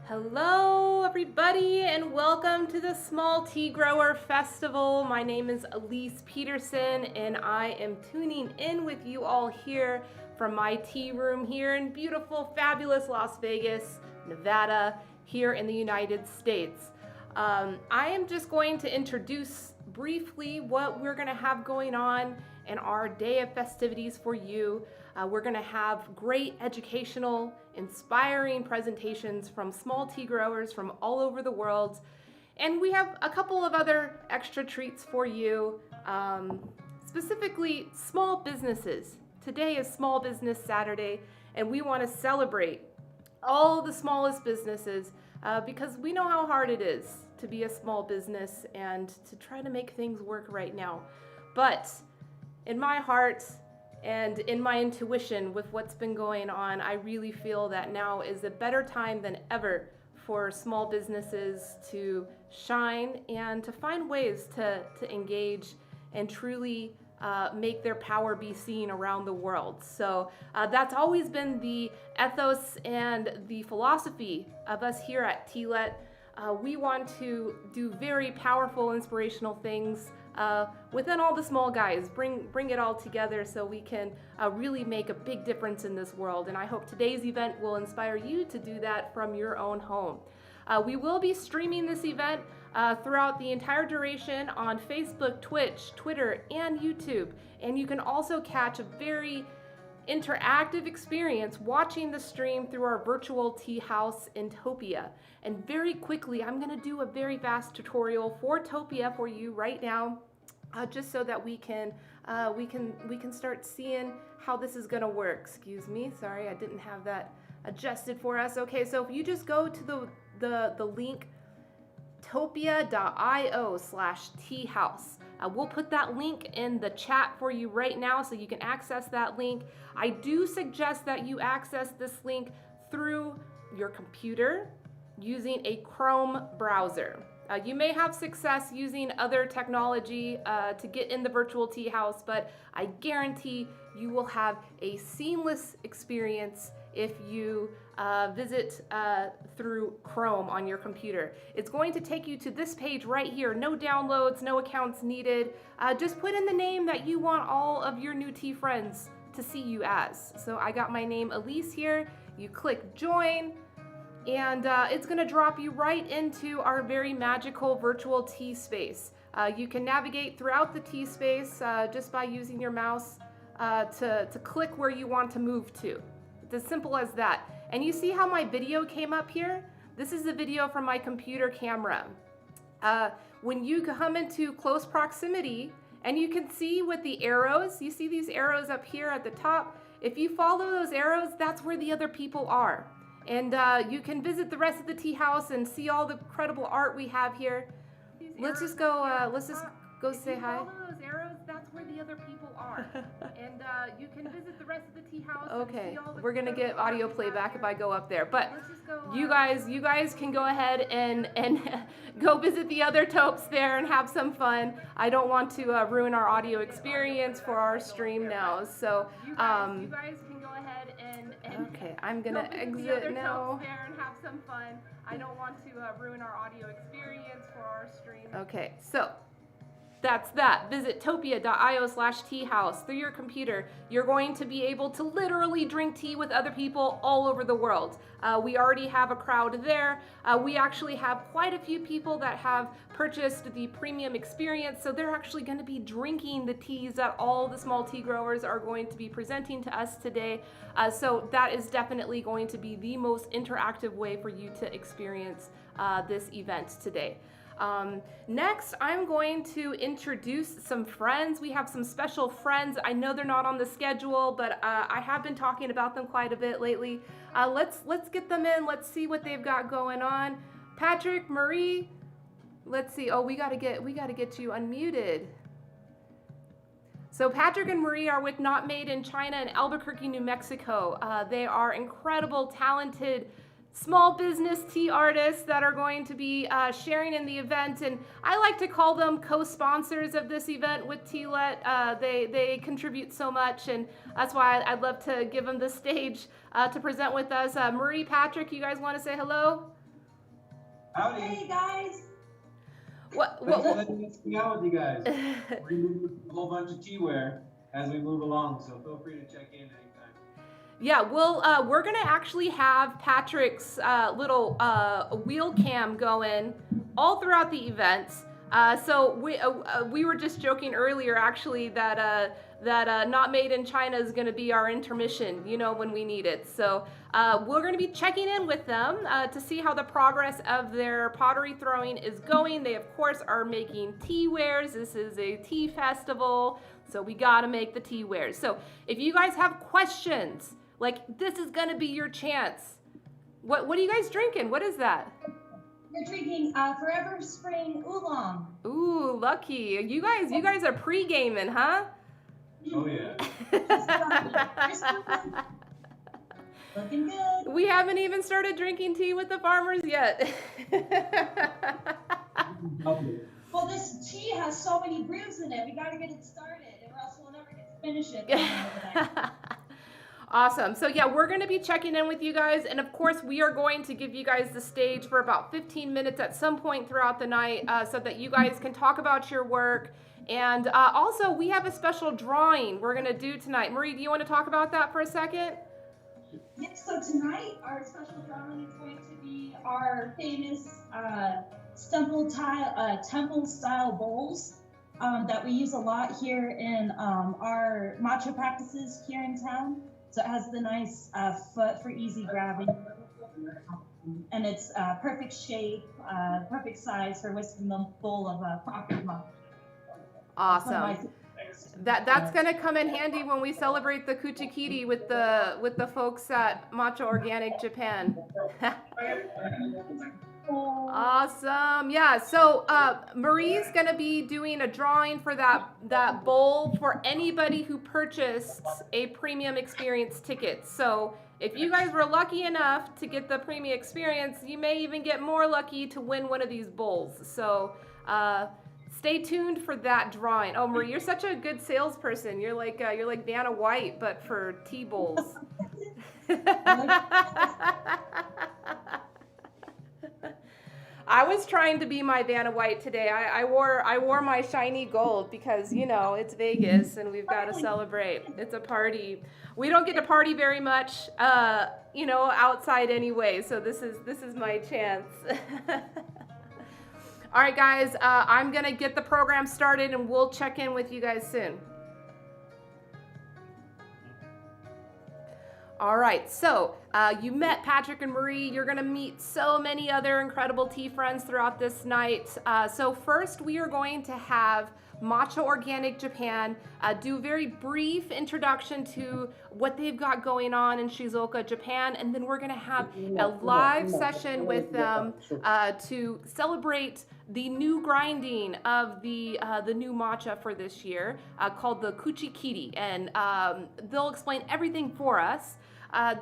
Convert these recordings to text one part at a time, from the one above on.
Hello everybody and welcome to the Small Tea Grower Festival. My name is Elise Peterson and I am tuning in with you all here from my tea room here in beautiful, fabulous Las Vegas, Nevada, here in the United States. I am just going to introduce briefly what we're going to have going on in our day of festivities for you. We're going to have great educational, inspiring presentations from small tea growers from all over the world. And we have a couple of other extra treats for you, specifically small businesses. Today is Small Business Saturday, and we want to celebrate all the smallest businesses because we know how hard it is to be a small business and to try to make things work right now. But in my heart, and in my intuition with what's been going on, I really feel that now is a better time than ever for small businesses to shine and to find ways to engage and truly make their power be seen around the world. So that's always been the ethos and the philosophy of us here at TLET. We want to do very powerful, inspirational things within all the small guys, bring it all together so we can really make a big difference in this world. And I hope today's event will inspire you to do that from your own home. We will be streaming this event throughout the entire duration on Facebook, Twitch, Twitter, and YouTube. And you can also catch a very interactive experience watching the stream through our virtual tea house in Topia. And very quickly, I'm going to do a very fast tutorial for Topia for you right now, just so that we can start seeing how this is going to work. Excuse me, sorry, I didn't have that adjusted for us. Okay, so if you just go to the link topia.io/teahouse. We'll put that link in the chat for you right now so you can access that link. I do suggest that you access this link through your computer using a Chrome browser. You may have success using other technology to get in the virtual tea house, but I guarantee you will have a seamless experience if you visit through Chrome on your computer. It's going to take you to this page right here. No downloads, no accounts needed. Just put in the name that you want all of your new tea friends to see you as. So I got my name Elise here. You click join, and it's going to drop you right into our very magical virtual tea space. You can navigate throughout the tea space just by using your mouse to click where you want to move to. It's as simple as that. And you see how my video came up here? This is the video from my computer camera. When you come into close proximity, and you can see with the arrows, you see these arrows up here at the top? If you follow those arrows, that's where the other people are. And you can visit the rest of the tea house and see all the incredible art we have here. Let's just go say hi. Follow those arrows, that's where the other people are. And you can visit the rest of the tea house. Okay, and see all the we're gonna get audio playback if I go up there. But you guys can go ahead and go visit the other topes there and have some fun. I don't want to ruin our audio experience for our stream now. So you guys can go ahead and okay, I'm gonna exit now. There and have some fun. I don't want to ruin our audio experience for our stream. Okay, so That's that. Visit topia.io/teahouse through your computer. You're going to be able to literally drink tea with other people all over the world. We already have a crowd there. We actually have quite a few people that have purchased the premium experience, so they're actually going to be drinking the teas that all the small tea growers are going to be presenting to us today. So that is definitely going to be the most interactive way for you to experience this event today. Next, I'm going to introduce some friends. We have some special friends. I know they're not on the schedule, but I have been talking about them quite a bit lately. Let's get them in. Let's see what they've got going on. Patrick, Marie, let's see. Oh, we gotta get you unmuted. So Patrick and Marie are with Not Made in China in Albuquerque, New Mexico. They are incredible, talented small business tea artists that are going to be sharing in the event, and I like to call them co-sponsors of this event with Tealet. They contribute so much, and that's why I'd love to give them the stage to present with us. Marie, Patrick, you guys want to say hello? Howdy. Hey guys. Let's hang out with you guys. We're moving a whole bunch of teaware as we move along, so feel free to check in anytime. Yeah, we're gonna actually have Patrick's little wheel cam going all throughout the events. So we were just joking earlier, actually, that Not Made in China is gonna be our intermission, you know, when we need it. So we're gonna be checking in with them to see how the progress of their pottery throwing is going. They, of course, are making tea wares. This is a tea festival, so we gotta make the tea wares. So if you guys have questions, like, this is gonna be your chance. What are you guys drinking? What is that? We're drinking Forever Spring Oolong. Ooh, lucky. You guys are pre-gaming, huh? Oh yeah. Looking good. We haven't even started drinking tea with the farmers yet. Well, this tea has so many brews in it. We gotta get it started, or else we'll never get to finish it. Awesome. So yeah, we're going to be checking in with you guys, and of course we are going to give you guys the stage for about 15 minutes at some point throughout the night, so that you guys can talk about your work. And also, we have a special drawing we're going to do tonight. Marie, do you want to talk about that for a second? Yes, so tonight our special drawing is going to be our famous temple style bowls that we use a lot here in our matcha practices here in town. So it has the nice foot for easy grabbing, and it's perfect shape, perfect size for whisking the bowl of proper matcha. Awesome. That's gonna come in handy when we celebrate the Kuchikiri with the folks at Matcha Organic Japan. Awesome. Yeah, so Marie's gonna be doing a drawing for that bowl for anybody who purchased a premium experience ticket. So if you guys were lucky enough to get the premium experience, you may even get more lucky to win one of these bowls. So stay tuned for that drawing. Oh, Marie, you're such a good salesperson. You're like Vanna White, but for tea bowls. I was trying to be my Vanna White today. I wore my shiny gold because, you know, it's Vegas and we've got to celebrate. It's a party. We don't get to party very much, you know, outside anyway. So this is my chance. All right, guys. I'm gonna get the program started and we'll check in with you guys soon. All right, so you met Patrick and Marie. You're gonna meet so many other incredible tea friends throughout this night. So first we are going to have Matcha Organic Japan do a very brief introduction to what they've got going on in Shizuoka, Japan, and then we're gonna have a live session with them to celebrate the new grinding of the new matcha for this year called the Kuchikiri, and they'll explain everything for us.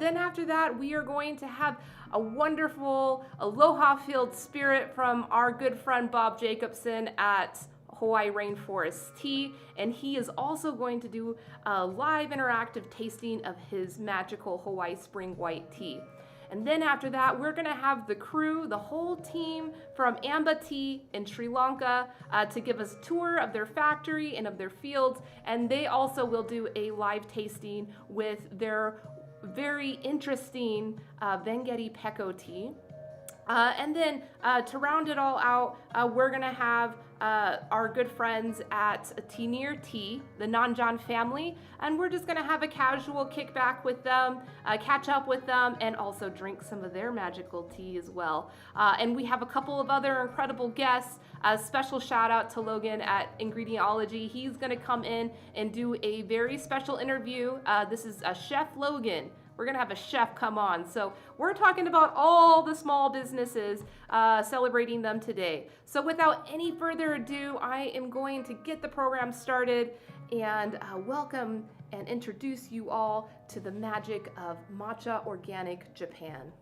Then after that, we are going to have a wonderful aloha-filled spirit from our good friend Bob Jacobson at Hawaii Rainforest Tea, and he is also going to do a live interactive tasting of his magical Hawaii Spring White Tea. And then after that, we're gonna have the crew, the whole team from Amba Tea in Sri Lanka to give us a tour of their factory and of their fields. And they also will do a live tasting with their very interesting Vengeti Peko tea. And then to round it all out, we're gonna have our good friends at Tinir Tea, the Nanjan family, and we're just gonna have a casual kickback with them, catch up with them, and also drink some of their magical tea as well. And we have a couple of other incredible guests. A special shout out to Logan at Ingredientology. He's gonna come in and do a very special interview. This is Chef Logan. We're gonna have a chef come on. So we're talking about all the small businesses, celebrating them today. So without any further ado, I am going to get the program started and welcome and introduce you all to the magic of Matcha Organic Japan.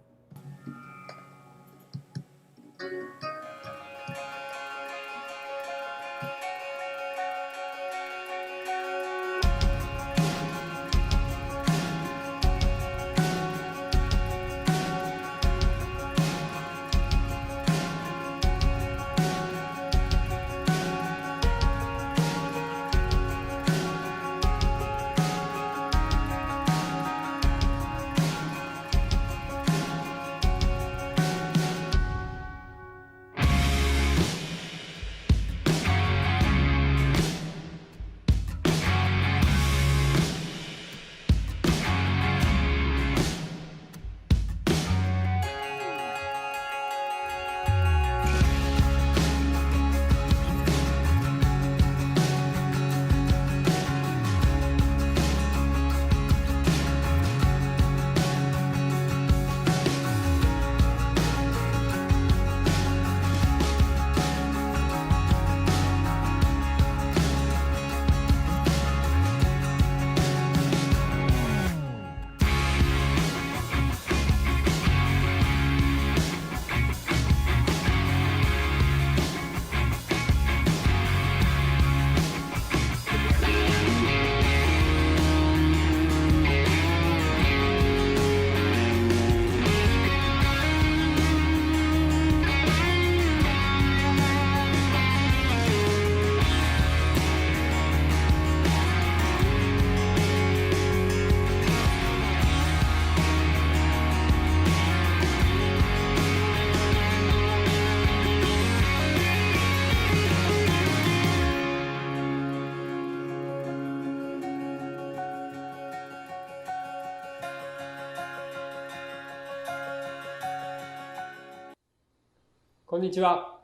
こんにちは。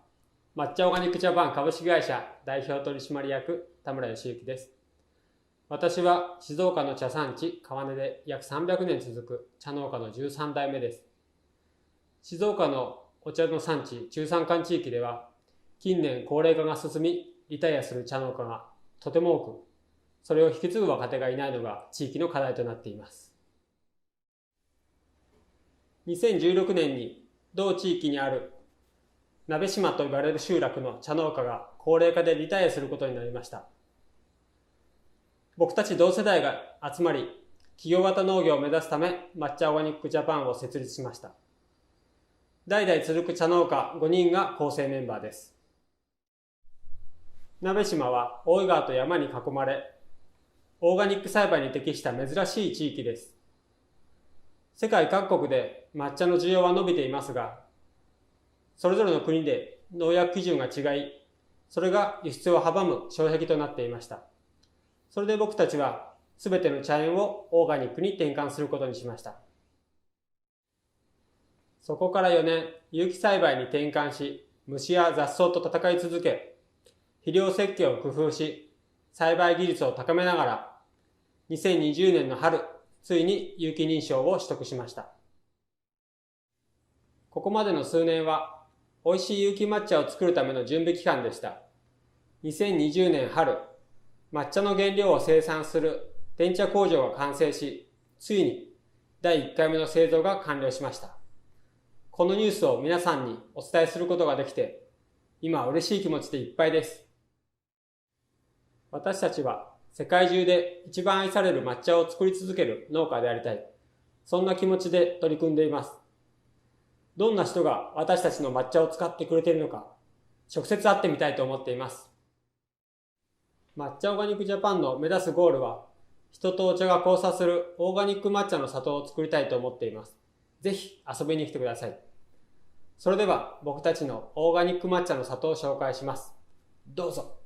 抹茶オーガニックジャパン株式会社代表取締役田村義之です。私は静岡の茶産地川根で約300年続く茶農家の13代目です。静岡のお茶の産地中山間地域では近年高齢化が進みリタイアする茶農家がとても多く、それを引き継ぐ若手がいないのが地域の課題となっています。2016年に同地域にある鍋島と呼ばれる集落の茶農家が高齢化でリタイアすることになりました。僕たち同世代が集まり、企業型農業を目指すため抹茶オーガニックジャパンを設立しました。代々続く茶農家5人が構成メンバーです。鍋島は大井川と山に囲まれ、オーガニック栽培に適した珍しい地域です。世界各国で抹茶の需要は伸びていますが、それぞれの国で農薬基準が違い、それが輸出を阻む障壁となっていました。それで僕たちはすべての茶園をオーガニックに転換することにしました。そこから4年、有機栽培に転換し、虫や雑草と戦い続け、肥料設計を工夫し、栽培技術を高めながら、2020年の春、ついに有機認証を取得しました。ここまでの数年は、美味しい有機抹茶を作るための準備期間でした。2020年春、抹茶の原料を生産する田茶工場が完成し、ついに第1回目の製造が完了しました。このニュースを皆さんにお伝えすることができて、今は嬉しい気持ちでいっぱいです。私たちは世界中で一番愛される抹茶を作り続ける農家でありたい。そんな気持ちで取り組んでいます。どんな人が私たちの抹茶を使ってくれているのか、直接会ってみたいと思っています。抹茶オーガニックジャパンの目指すゴールは、人とお茶が交差するオーガニック抹茶の里を作りたいと思っています。ぜひ遊びに来てください。それでは僕たちのオーガニック抹茶の里を紹介します。どうぞ。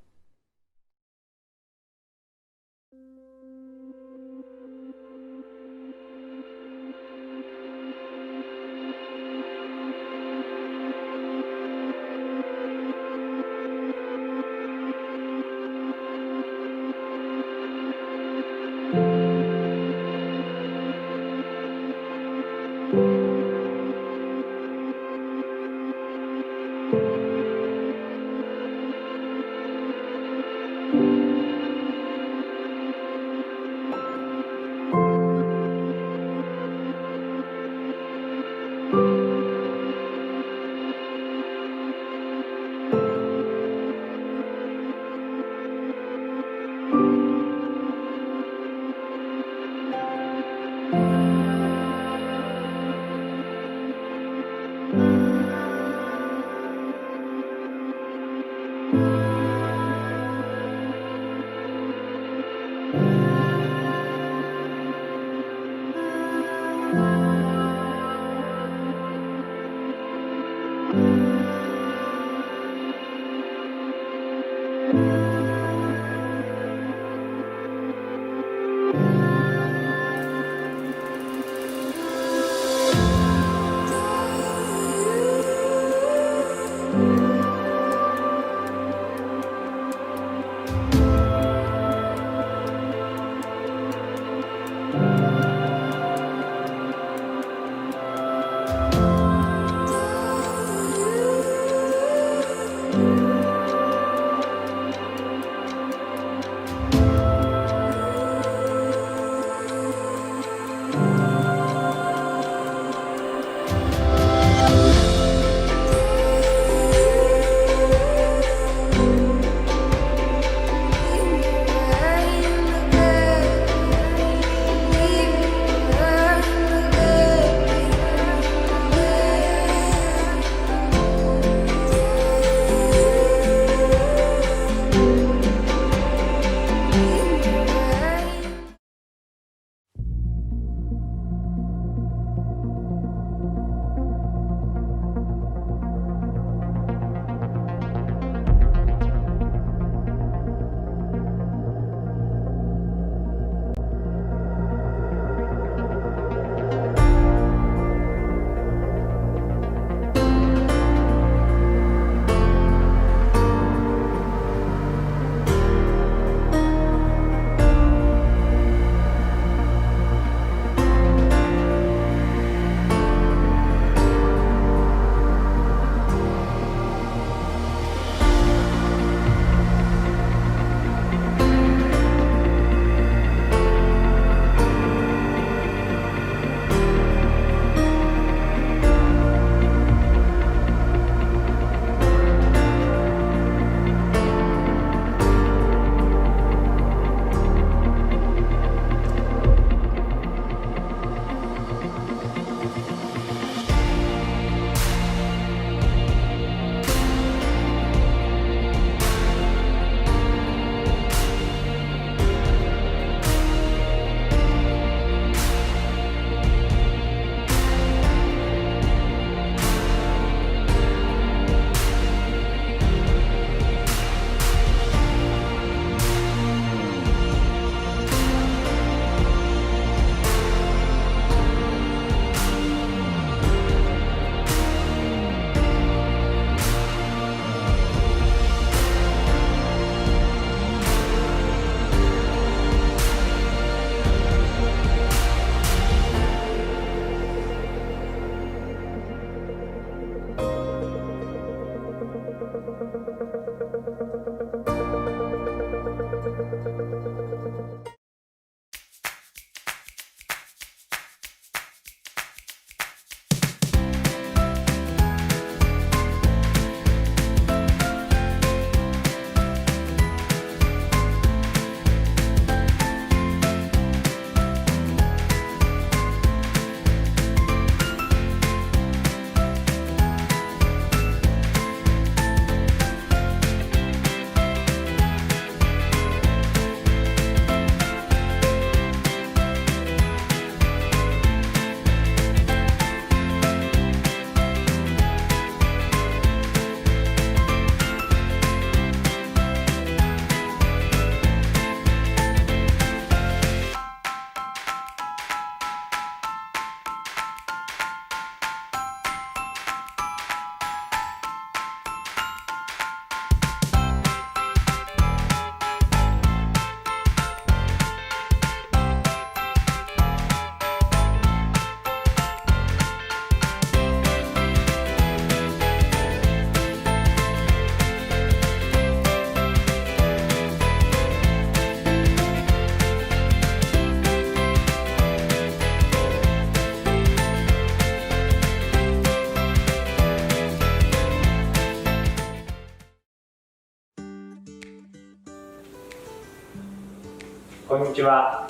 こんにちは。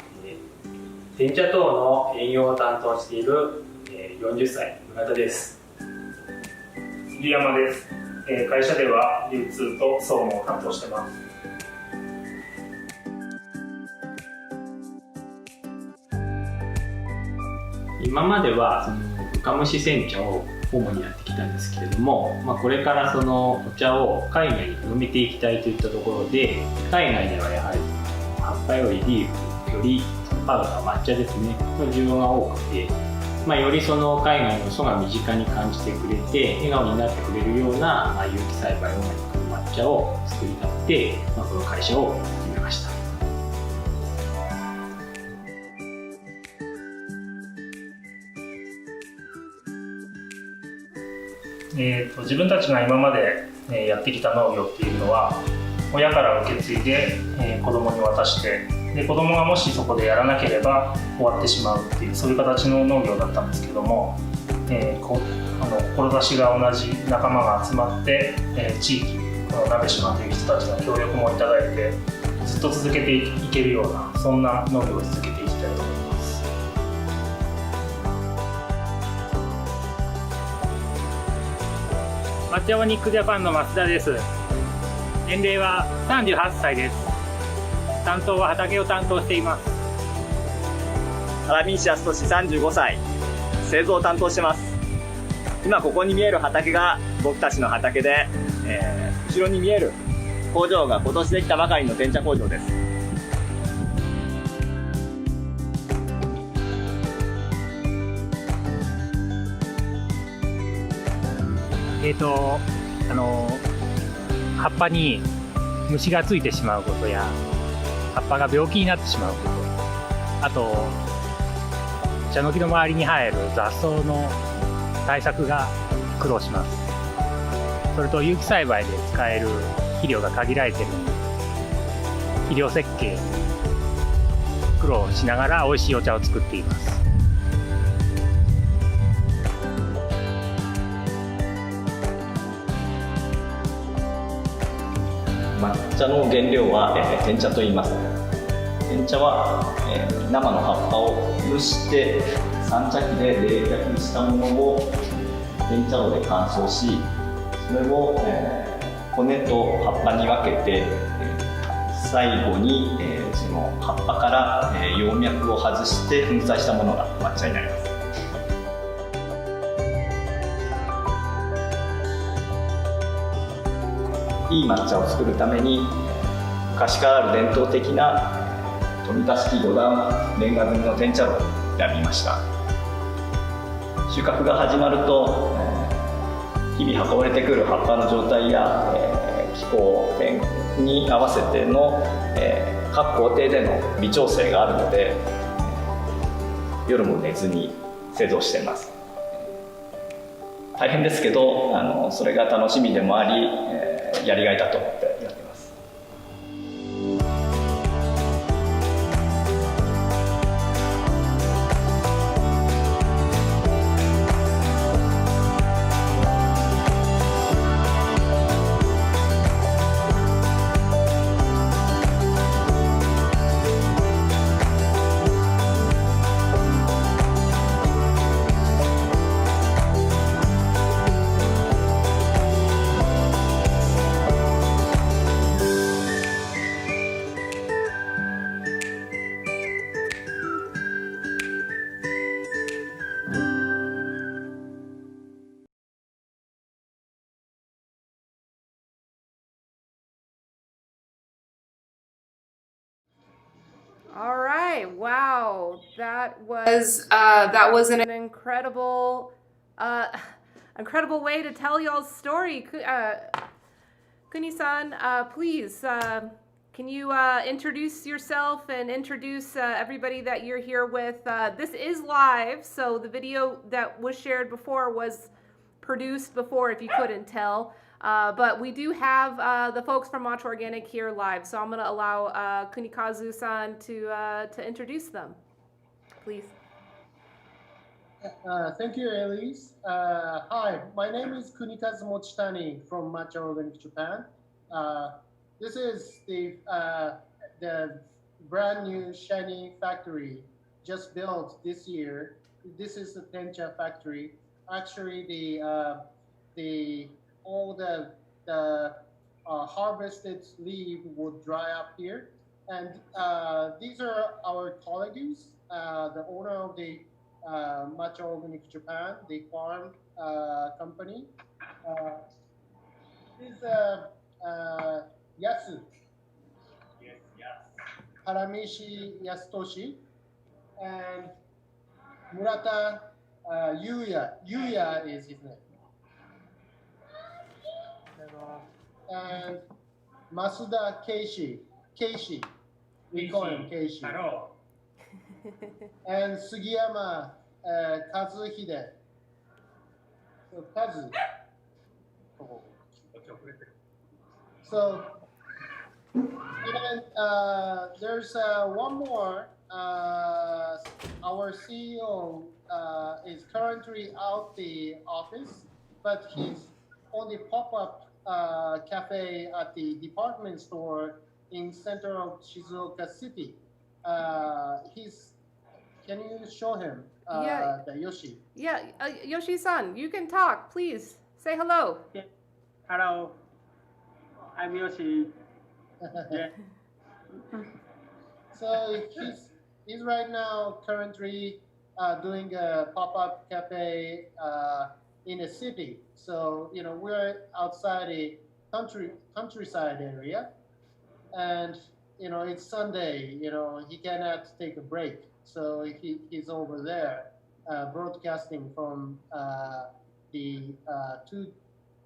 天茶等の営業を担当している40歳、村田です。杉山です。会社では流通と総務を担当してます。今まではその深蒸し煎茶を主にやってきたんですけれども、これからそのお茶を海外に広めていきたいといったところで、海外ではやはり葉っぱよりリーフよりパウダー、抹茶ですねの需要が多くて、よりその海外の人が身近に感じてくれて笑顔になってくれるような、有機栽培オーガニックの抹茶を作りたくて、この会社を始めました。自分たちが今までやってきた農業っていうのは親から受け継いで子供に渡して、で子供がもしそこでやらなければ終わってしまうっていう、そういう形の農業だったんですけども、志が同じ仲間が集まって、地域この鍋島という人たちの協力もいただいてずっと続けていけるような、そんな農業を続けていきたいと思います。抹茶オーガニックジャパンの増田です。年齢は38歳です。担当は畑を担当しています。原西康俊35歳、製造を担当してます。今ここに見える畑が僕たちの畑で、後ろに見える工場が今年できたばかりの天茶工場です。葉っぱに虫がついてしまうことや、葉っぱが病気になってしまうこと、あと茶の木の周りに生える雑草の対策が苦労します。それと有機栽培で使える肥料が限られているので、肥料設計に苦労しながら美味しいお茶を作っています。抹茶の原料は、天茶と言います。天茶は、生の葉っぱを蒸して三茶機で冷却したものを天茶炉で乾燥し、それを、骨と葉っぱに分けて、最後に、その葉っぱから、葉脈を外して粉砕したものが抹茶になります。いい抹茶を作るために昔からある伝統的な富田式5段レンガ積みの天茶炉を選びました。収穫が始まると日々運ばれてくる葉っぱの状態や気候に合わせての各工程での微調整があるので、夜も寝ずに製造しています。大変ですけどそれが楽しみでもあり、やりがいだと思ってやってます。All right, wow, that was an incredible way to tell y'all's story. Kuni-san, please, can you introduce yourself and introduce everybody that you're here with? This is live, so the video that was shared before was produced before, if you couldn't tell. But we do have the folks from Matcha Organic here live, so I'm going to allow Kunikazu-san to introduce them, please. Thank you, Elise. Hi, my name is Kunikazu Mochitani from Matcha Organic Japan. This is the brand new shiny factory just built this year. This is the Tencha factory. Actually, the all the harvested leaf would dry up here, and these are our colleagues. The owner of the Matcha Organic Japan, the farm company. Is Yasu. Haramishi Yasutoshi and Murata Yuya. Yuya is his name. And Masuda Keishi. Keishi. We call him Keishi. And Sugiyama Kazuhide. So Kazu. So, and there's one more. Our CEO is currently out the office, but he's on the pop-up cafe at the department store in center of Shizuoka City. Can you show him the Yoshi? Yeah, Yoshi-san, you can talk. Please say hello. Hello, I'm Yoshi. So he's right now currently doing a pop-up cafe in a city. So we're outside a countryside area, and it's Sunday. He cannot take a break, so he's over there broadcasting from the two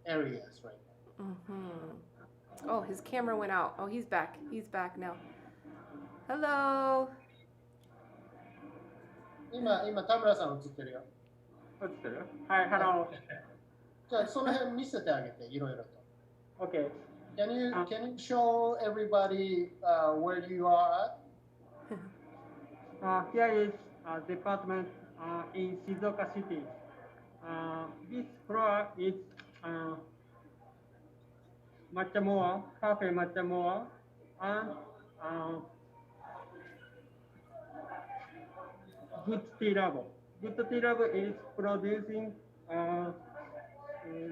areas right now. Mm-hmm. Oh, his camera went out. Oh, he's back. He's back now. Hello. 今田村さん映ってるよ。映ってる？はい、Hello. じゃあその辺見せてあげていろいろと。Okay. Can you show everybody where you are at? Here is department in Shizuoka City. This floor is Matcha Moa, Cafe Matcha Moa, and Good Tea Lab. Good Tea Lab is producing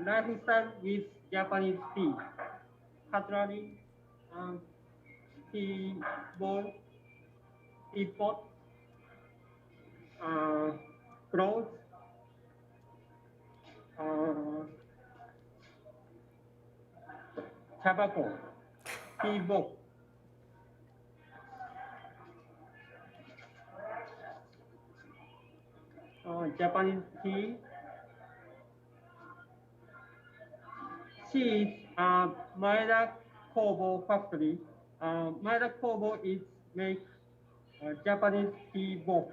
lifestyle with Japanese tea, cutlery, tea bowl, teapot, clothes, tobacco, tea box. Japanese tea. She is Maeda Kobo factory. Maeda Kobo is make Japanese tea box.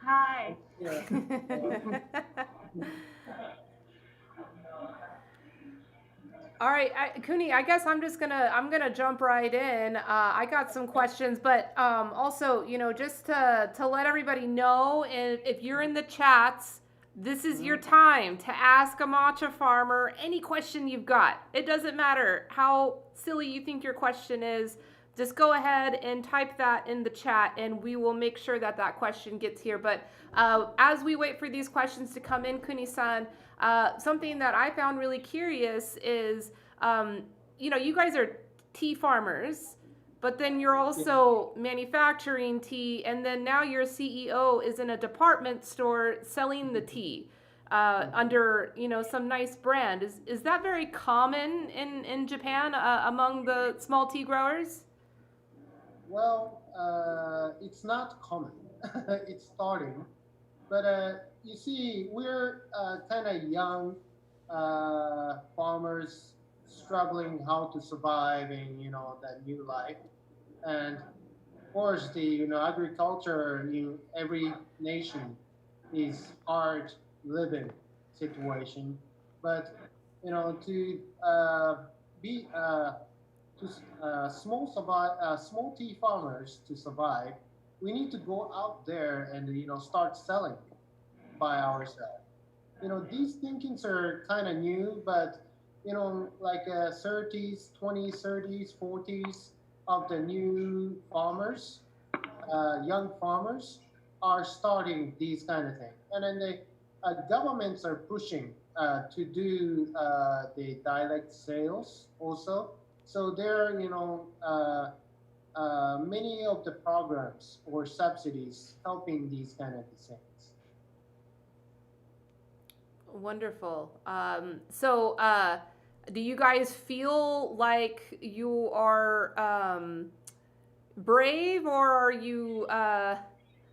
Hi. Yeah. All right, Kuni, I guess I'm gonna jump right in. I got some questions, but also, just to let everybody know, if you're in the chats, this is your time to ask a matcha farmer any question you've got. It doesn't matter how silly you think your question is. Just go ahead and type that in the chat, and we will make sure that question gets here. But as we wait for these questions to come in, Kuni-san, something that I found really curious is, you guys are tea farmers, but then you're also manufacturing tea, and then now your CEO is in a department store selling the tea under, some nice brand. Is that very common in Japan among the small tea growers? Well, it's not common. It's starting, but you see, we're kind of young farmers struggling how to survive in that new life, and of course the agriculture in every nation is hard living situation, but to be small tea farmers to survive, we need to go out there and start selling by ourselves. These thinkings are kind of new, but you know, like 30s, 20s, 30s, 40s of the new farmers, young farmers are starting these kind of things. And then the governments are pushing to do the direct sales also. So there are, you know, many of the programs or subsidies helping these kind of things. Wonderful. Do you guys feel like you are brave, or are you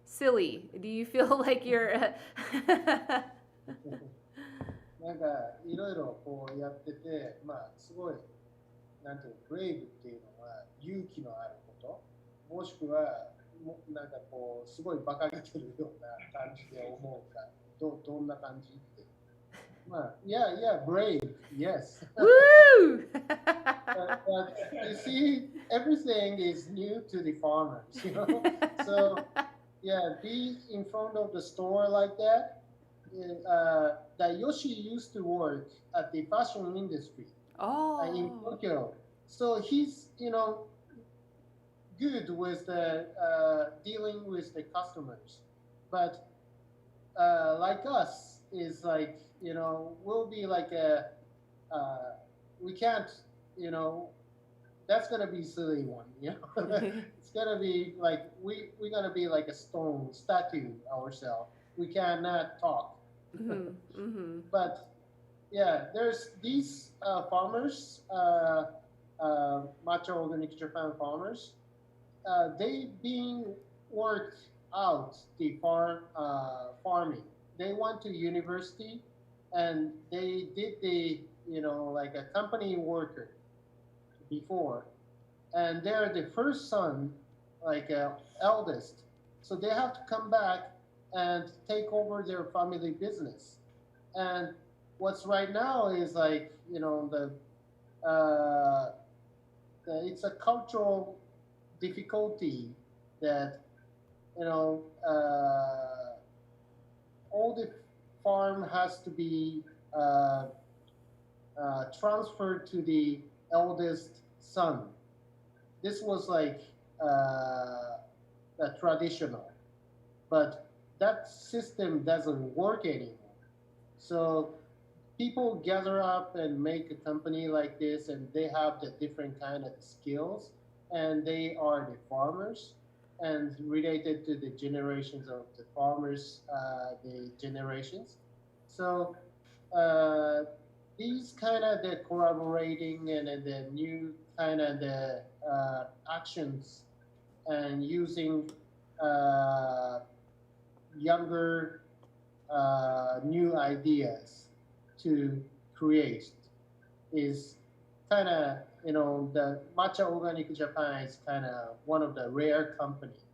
silly? Do you feel like you're なんかいろいろこうやってて、まあすごいなんていうの、ブレイブっていうのは勇気のあること、もしくはなんかこうすごい馬鹿げてるような感じで思うか、どんな感じって。まあ、yeah, brave, yes. Woo! but you see, everything is new to the farmers, you know. So yeah, be in front of the store like that. That Yoshi used to work at the fashion industry in Tokyo. So he's, you know, good with the dealing with the customers. But like us is like, you know, we'll be like we can't, you know, that's gonna be silly one, you know. It's gonna be like we're gonna be like a stone statue ourselves. We cannot talk. Mm-hmm. Mm-hmm. But yeah, there's these farmers, Matcha Organic Japan farmers. They being worked out the farming. They went to university, and they did the, you know, like a company worker before, and they're the first son, like eldest. So they have to come back and take over their family business. And what's right now is like, you know, it's a cultural difficulty that, you know, all the farm has to be transferred to the eldest son. This was like traditional, but that system doesn't work anymore. So people gather up and make a company like this, and they have the different kind of skills, and they are the farmers, and related to the generations of the farmers, the generations. So these kind of the collaborating and the new kind of the actions and using younger new ideas to create is kind of, you know, the Matcha Organic Japan is kind of one of the rare companies.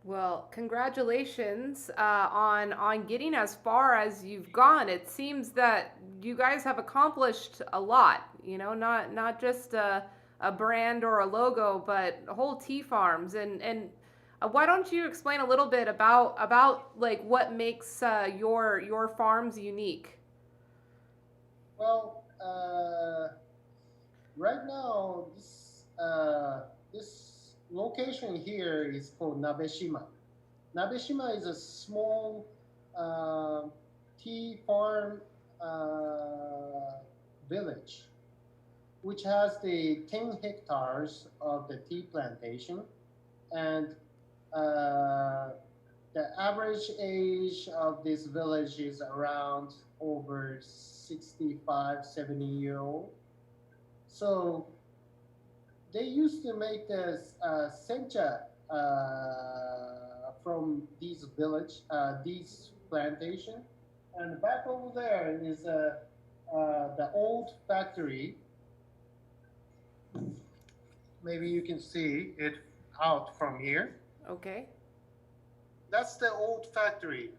Well, congratulations on getting as far as you've gone. It seems that you guys have accomplished a lot. You know, not just a brand or a logo, but whole tea farms. And why don't you explain a little bit about like what makes your farms unique? Well, right now this location here is called Nabeshima. Nabeshima is a small tea farm village, which has the 10 hectares of the tea plantation, and the average age of this village is around over 65, 70-year-old. So they used to make this sencha from these village, these plantation, and back over there is the old factory. Maybe you can see it out from here. Okay. That's the old factory,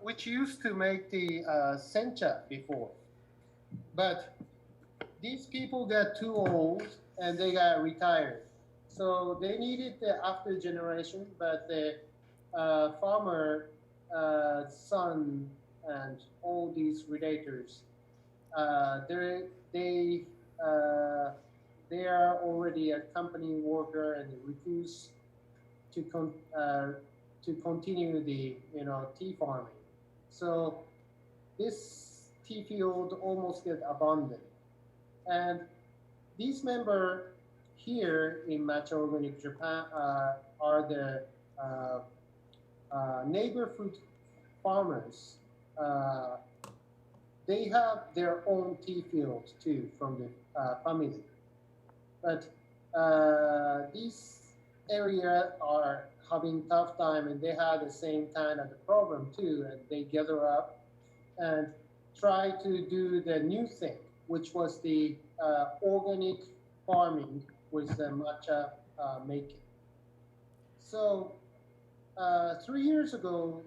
which used to make the sencha before. But these people got too old and they got retired. So they needed the after generation, but the farmer son and all these relators, they they are already a company worker and refuse to continue the tea farming. So this tea field almost get abandoned, and these members here in Matcha Organic Japan are the neighborhood farmers. They have their own tea field too from the family, but these area are having tough time, and they have the same kind of the problem too, and they gather up and try to do the new thing, which was the organic farming with the matcha making. So 3 years ago,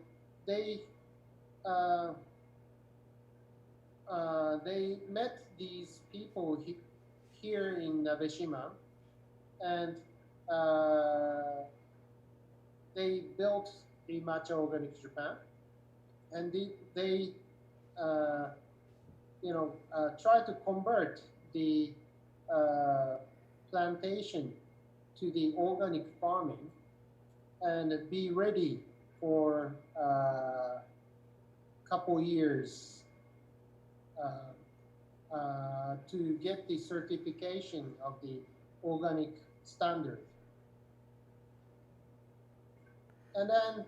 they met these people here in Nabeshima, and they built the Matcha Organic Japan, and they try to convert the plantation to the organic farming and be ready for a couple years to get the certification of the organic standard. And then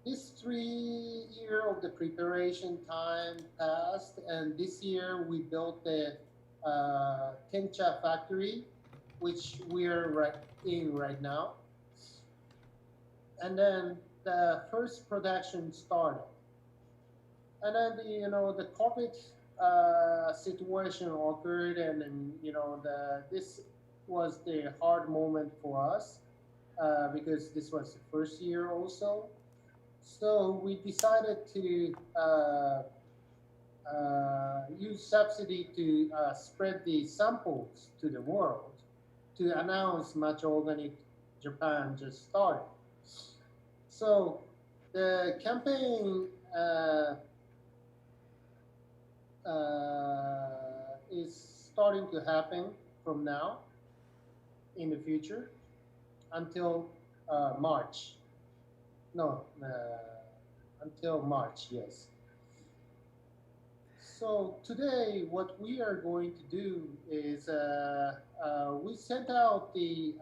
this 3 year of the preparation time passed, and this year we built the Tencha factory, which we're in right now. And then the first production started. And then the COVID situation occurred, and then this was the hard moment for us because this was the first year also. So we decided to use subsidy to spread the samples to the world to announce Matcha Organic Japan just started. So the campaign is starting to happen from now in the future until March. No, until March, yes. So today, what we are going to do is we sent out the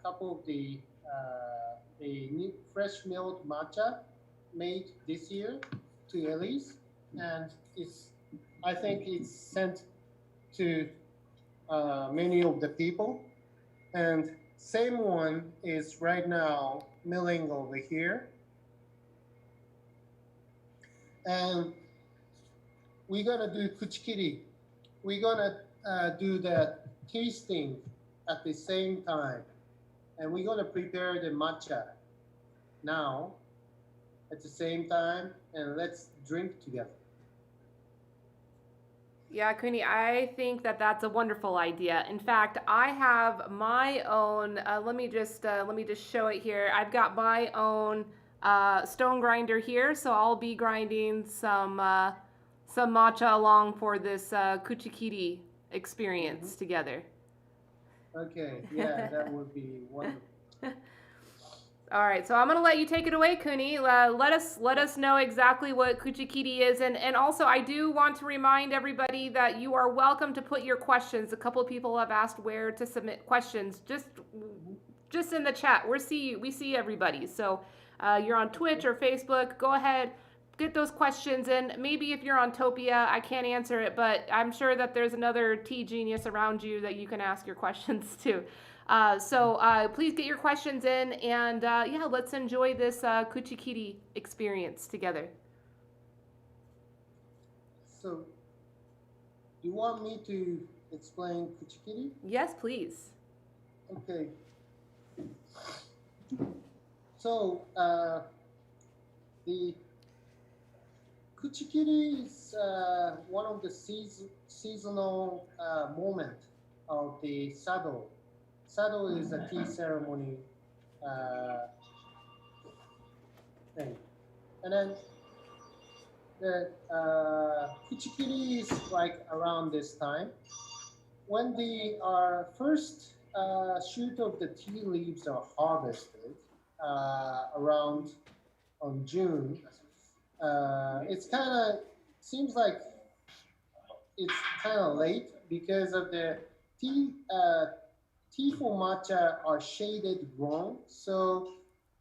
couple of the new fresh milled matcha made this year to Elise, and I think it's sent to many of the people, and same one is right now milling over here, and we're gonna do kuchikiri. We're gonna do the tasting at the same time, and we're gonna prepare the matcha now at the same time, and let's drink together. Yeah, Kuni, I think that that's a wonderful idea. In fact, I have my own. Let me just show it here. I've got my own stone grinder here, so I'll be grinding some matcha along for this kuchikiri experience together. Okay, yeah, that would be wonderful. All right, so I'm gonna let you take it away, Kuni. Let us know exactly what kuchikiri is, and also I do want to remind everybody that you are welcome to put your questions. A couple of people have asked where to submit questions. Just in the chat. We see everybody. So you're on Twitch or Facebook. Go ahead, get those questions in. Maybe if you're on Topia, I can't answer it, but I'm sure that there's another tea genius around you that you can ask your questions to. So please get your questions in, and yeah, let's enjoy this kuchikiri experience together. So, you want me to explain kuchikiri? Yes, please. Okay. So, the kuchikiri is one of the seasonal moment of the Sado. Sado is a tea ceremony thing. And then the Kuchikiri is like around this time. When the first shoot of the tea leaves are harvested around on June, it's kind of seems like it's kind of late because of the tea. Tea for matcha are shaded grown, so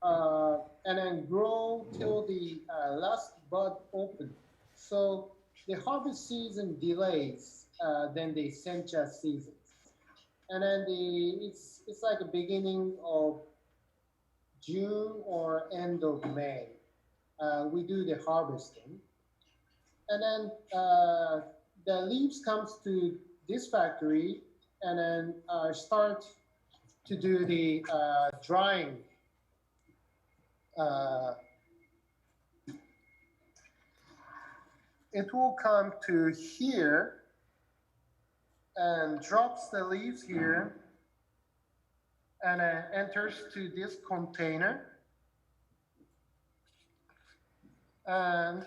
and then grow till the last bud open. So the harvest season delays than the sencha season, and then it's like a beginning of June or end of May. We do the harvesting, and then the leaves comes to this factory, and then start to do the drying. It will come to here and drops the leaves here and enters to this container. And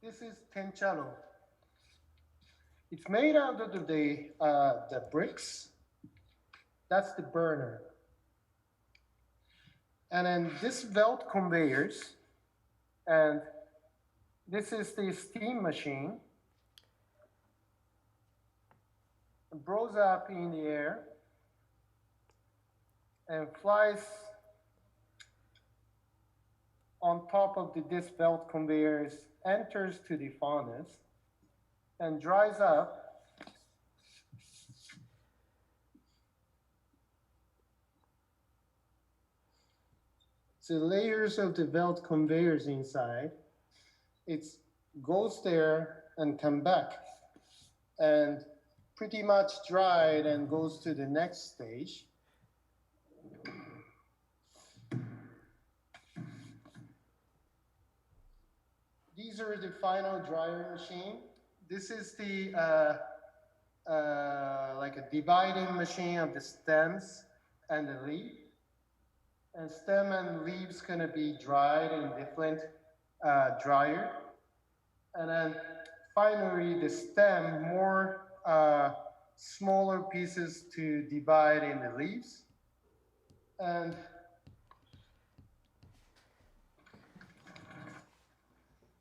this is tencharo. It's made out of the bricks. That's the burner. And then this belt conveyors, and this is the steam machine. It blows up in the air and flies on top of this belt conveyors, enters to the furnace and dries up. So layers of the belt conveyors inside. It goes there and come back and pretty much dried and goes to the next stage. These are the final drying machine. This is the like a dividing machine of the stems and the leaf. And stem and leaves gonna be dried in different dryer. And then finally the stem, more smaller pieces to divide in the leaves. And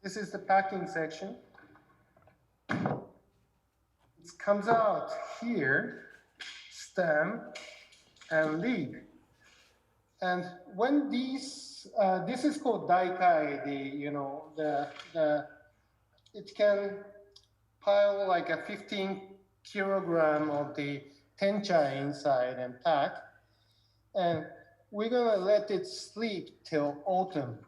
this is the packing section. It comes out here, stem and leaf. And when these, this is called daikai, it can pile like a 15 kilogram of the tencha inside and pack. And we're gonna let it sleep till autumn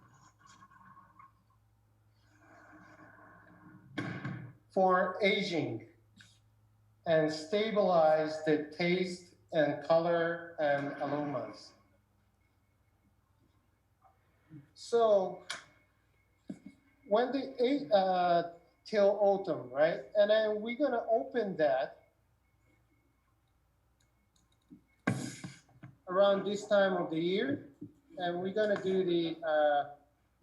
for aging and stabilize the taste and color and aromas. So when till autumn, right? And then we're gonna open that around this time of the year, and we're gonna do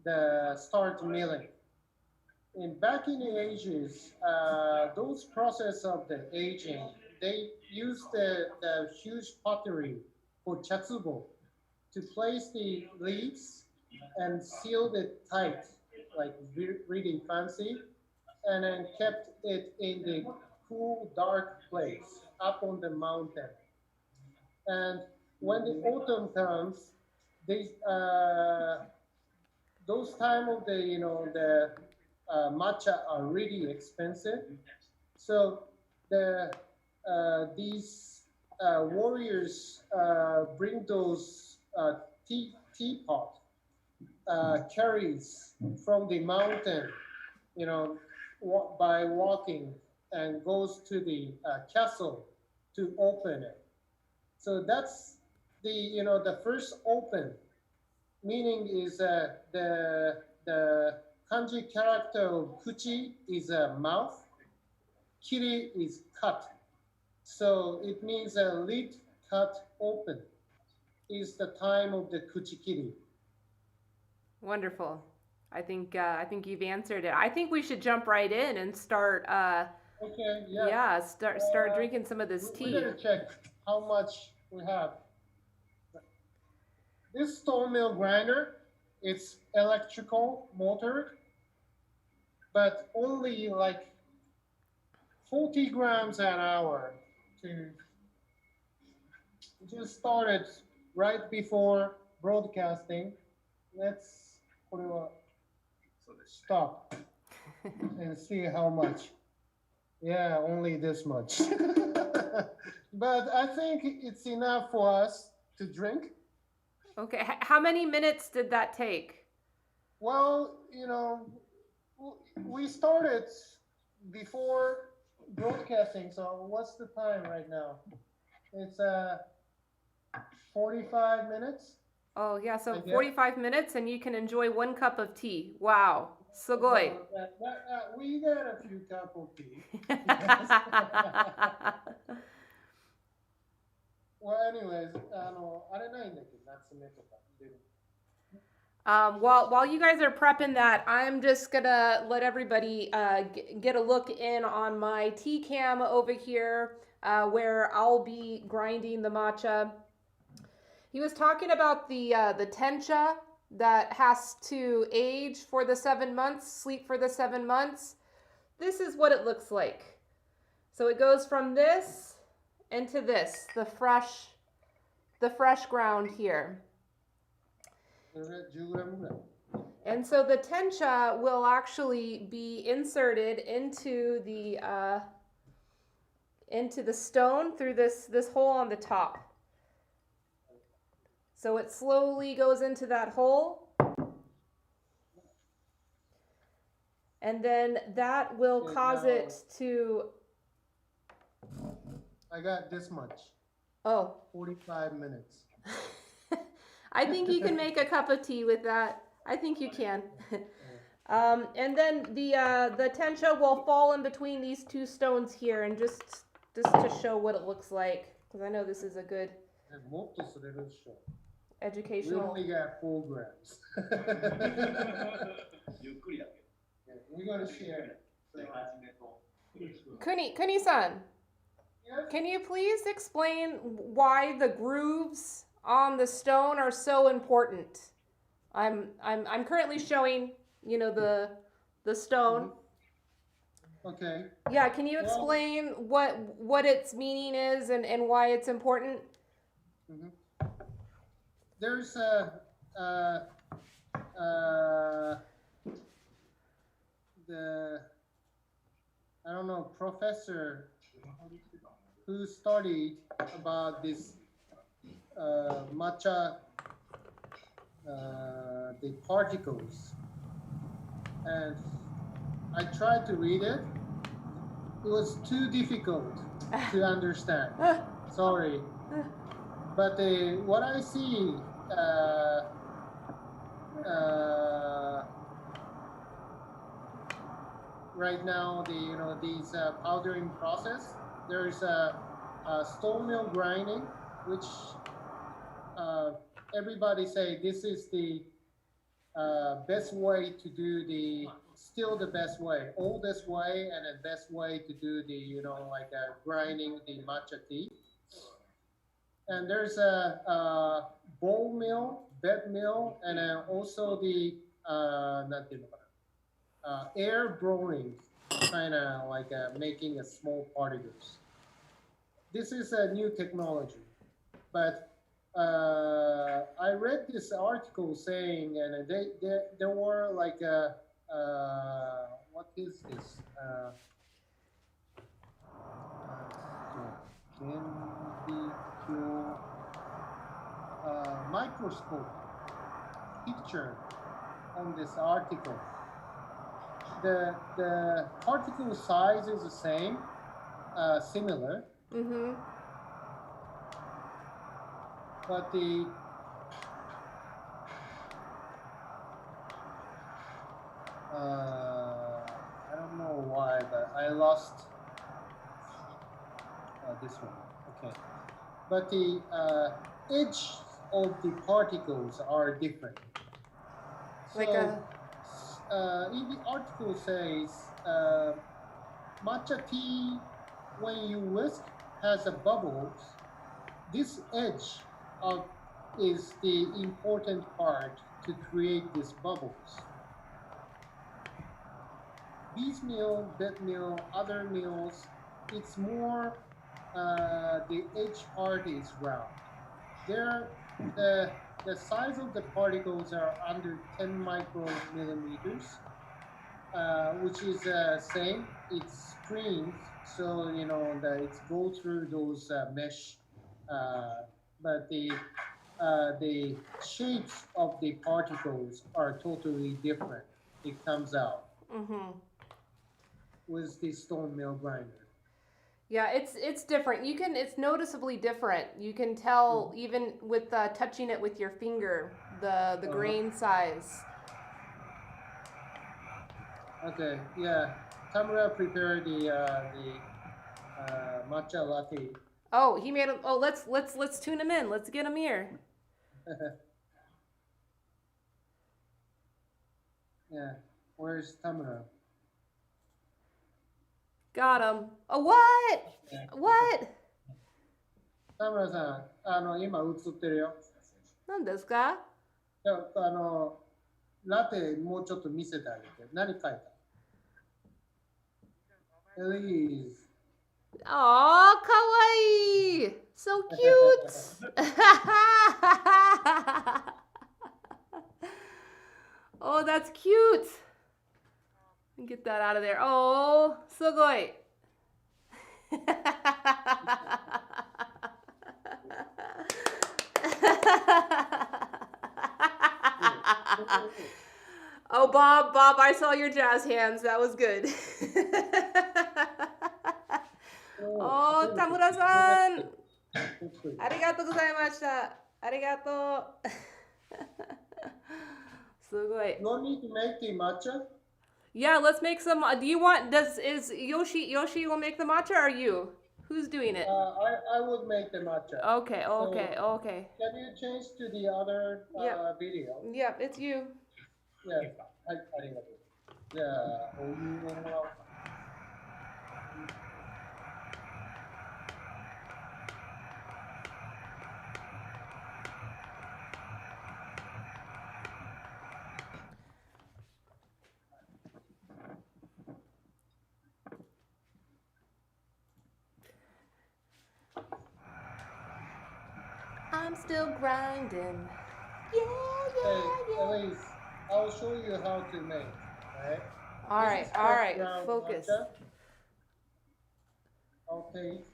the start milling. And back in the ages, those process of the aging, they used the huge pottery for chatsubo to place the leaves and sealed it tight, like really fancy, and then kept it in the cool, dark place up on the mountain. And when the autumn comes, those time of the matcha are really expensive. So these warriors bring those teapot carries from the mountain, by walking, and goes to the castle to open it. So that's the first open, meaning is the kanji character of kuchi is a mouth, kiri is cut. So it means a lid cut open is the time of the kuchikiri. Wonderful. I think you've answered it. I think we should jump right in and start. Okay, yeah. Start drinking some of this We tea. better check how much we have. This stone mill grinder, it's electrical motor, but only like 40 grams an hour. Just started right before broadcasting. Let's stop and see how much. Yeah, only this much. But I think it's enough for us to drink. Okay. How many minutes did that take? Well, we started before broadcasting, so what's the time right now? It's 45 minutes. Oh yeah, so Yeah. 45 minutes and you can enjoy 1 cup of tea. Wow. Sugoi. We got a few cup of tea. Well, anyways, あれないんだっけ、夏目とか。While you guys are prepping that, I'm just gonna let everybody get a look in on my tea cam over here, where I'll be grinding the matcha. He was talking about the tencha that has to age for the 7 months, sleep for the 7 months. This is what it looks like. So it goes from this into this, the fresh ground here. And so the tencha will actually be inserted into the stone through this hole on the top. So it slowly goes into that hole. And then that will cause it to... I got this much. Oh. 45 minutes. I think you can make a cup of tea with that. I think you can. And then the tencha will fall in between these 2 stones here, and just to show what it looks like, because I know this is a good educational. We only got 4 grams. We're gonna share. Kuni-san, can you please explain why the grooves on the stone are so important? I'm currently showing, the stone. Okay. Yeah, can you explain what its meaning is and why it's important? Mm-hmm. There's professor who studied about this matcha, the particles, and I tried to read it. It was too difficult to understand. Sorry, but what I see right now, these powdering process. There's a stone mill grinding, which everybody say this is the best way to do still the best way, oldest way, and the best way to do grinding the matcha tea. And there's a bowl mill, bed mill, and also the air blowing, kind of like making a small particles. This is a new technology, but I read this article saying, and there were like what is this? Microscope picture on this article. The particle size is the same, similar. Mm-hmm. But I don't know why, but I lost this one. Okay, but the edge of the particles are different. Like So, in the article says matcha tea when you whisk has a bubbles. This edge is the important part to create these bubbles. Bees meal, bed meal, other meals, it's more the edge part is round. There, the size of the particles are under 10 micromillimeters, which is same. It's screens, so you know that it go through those mesh, but the shapes of the particles are totally different. It comes out with the stone mill grinder. Yeah, it's different. It's noticeably different. You can tell even with touching it with your finger, the grain size. Okay, yeah. Tamura prepared the matcha latte. Oh, he made him. Oh, let's tune him in. Let's get him here. Yeah, where's Tamura? Got him. Oh, what? What? 田村さん、今映ってるよ。何ですか？じゃあ、ラテもうちょっと見せてあげて。何書いた？ Elise. Aw, kawaii! So cute! Oh, that's cute! Get that out of there. Oh, sugoi! Oh, Bob, I saw your jazz hands. That was good. Oh, Tamura-san! Arigatou gozaimashita. Arigatou. Sugoi. You want me to make the matcha? Yeah, let's make some. Do you want? Is Yoshi will make the matcha, or you? Who's doing it? I would make the matcha. Okay. Okay. Can you change to the other video? Yeah, it's you. Yeah. はい、ありがとう。じゃあ、お湯をもらおうか。I'm still grinding. Yeah. Hey, Elise, I'll show you how to make. All right. All right. Ground Focus. matcha. I'll take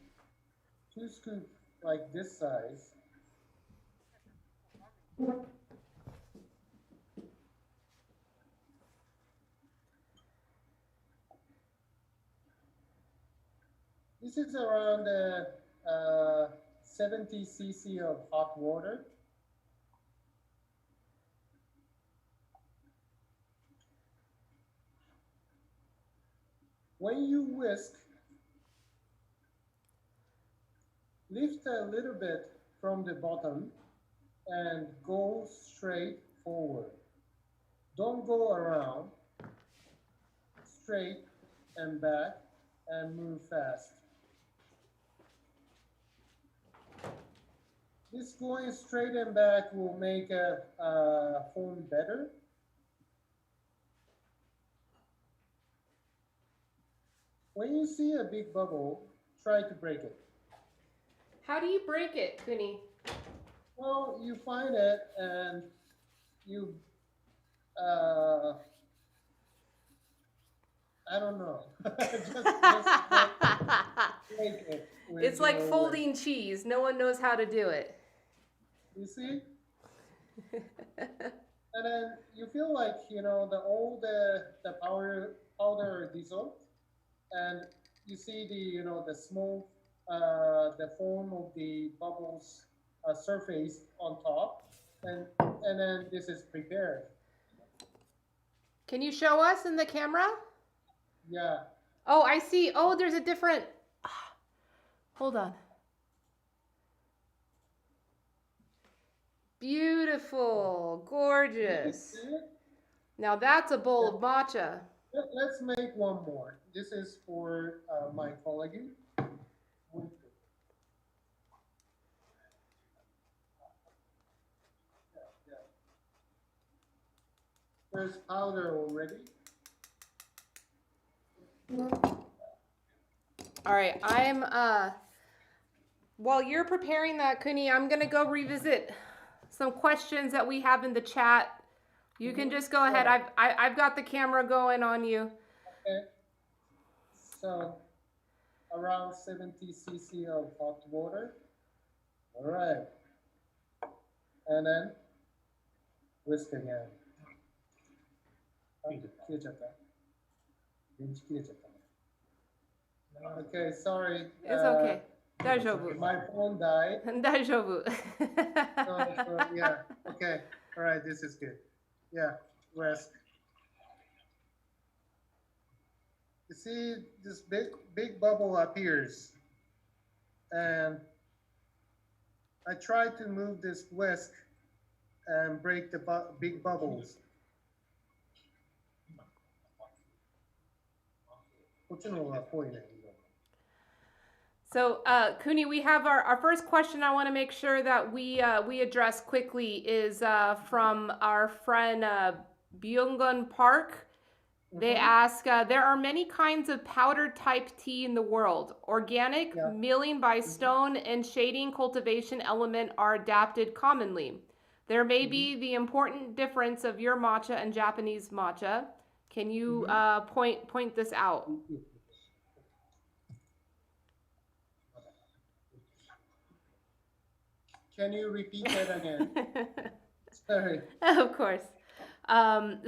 2 scoops like this size. This is around 70 cc of hot water. When you whisk, lift a little bit from the bottom and go straight forward. Don't go around, straight and back and move fast. This going straight and back will make a foam better. When you see a big bubble, try to break it. How do you break it, Kuni? Well, you find it and you, I don't know. just break it. It's like folding cheese. No one knows how to do it. You see? And then you feel like, you know, the powder dissolved, and you see the small, the foam of the bubbles surface on top, and then this is prepared. Can you show us in the camera? Yeah. Oh, I see. Oh, there's a different. Hold on. Beautiful, gorgeous. Now that's a bowl of matcha. Let's make one more. This is for my colleague. There's powder already. All right, while you're preparing that, Kuni, I'm gonna go revisit some questions that we have in the chat. You can just go ahead. I've got the camera going on you. Okay. So around 70 cc of hot water. All right. And then whisk again. 切れちゃった。電池切れちゃった。Okay, sorry. It's okay. 大丈夫。 My phone died. 大丈夫。 So, yeah. Okay. All right. This is good. Yeah. Rest. You see, this big bubble appears, and I try to move this whisk and break the big bubbles. こっちの方が濃いね。 So, Kuni, we have our first question I want to make sure that we address quickly is from our friend Byunggun Park. They ask, there are many kinds of powdered type tea in the world. Organic, milling by stone, and shading cultivation element are adapted commonly. There may be the important difference of your matcha and Japanese matcha. Can you point this out? Can you repeat that again? Sorry. Of course.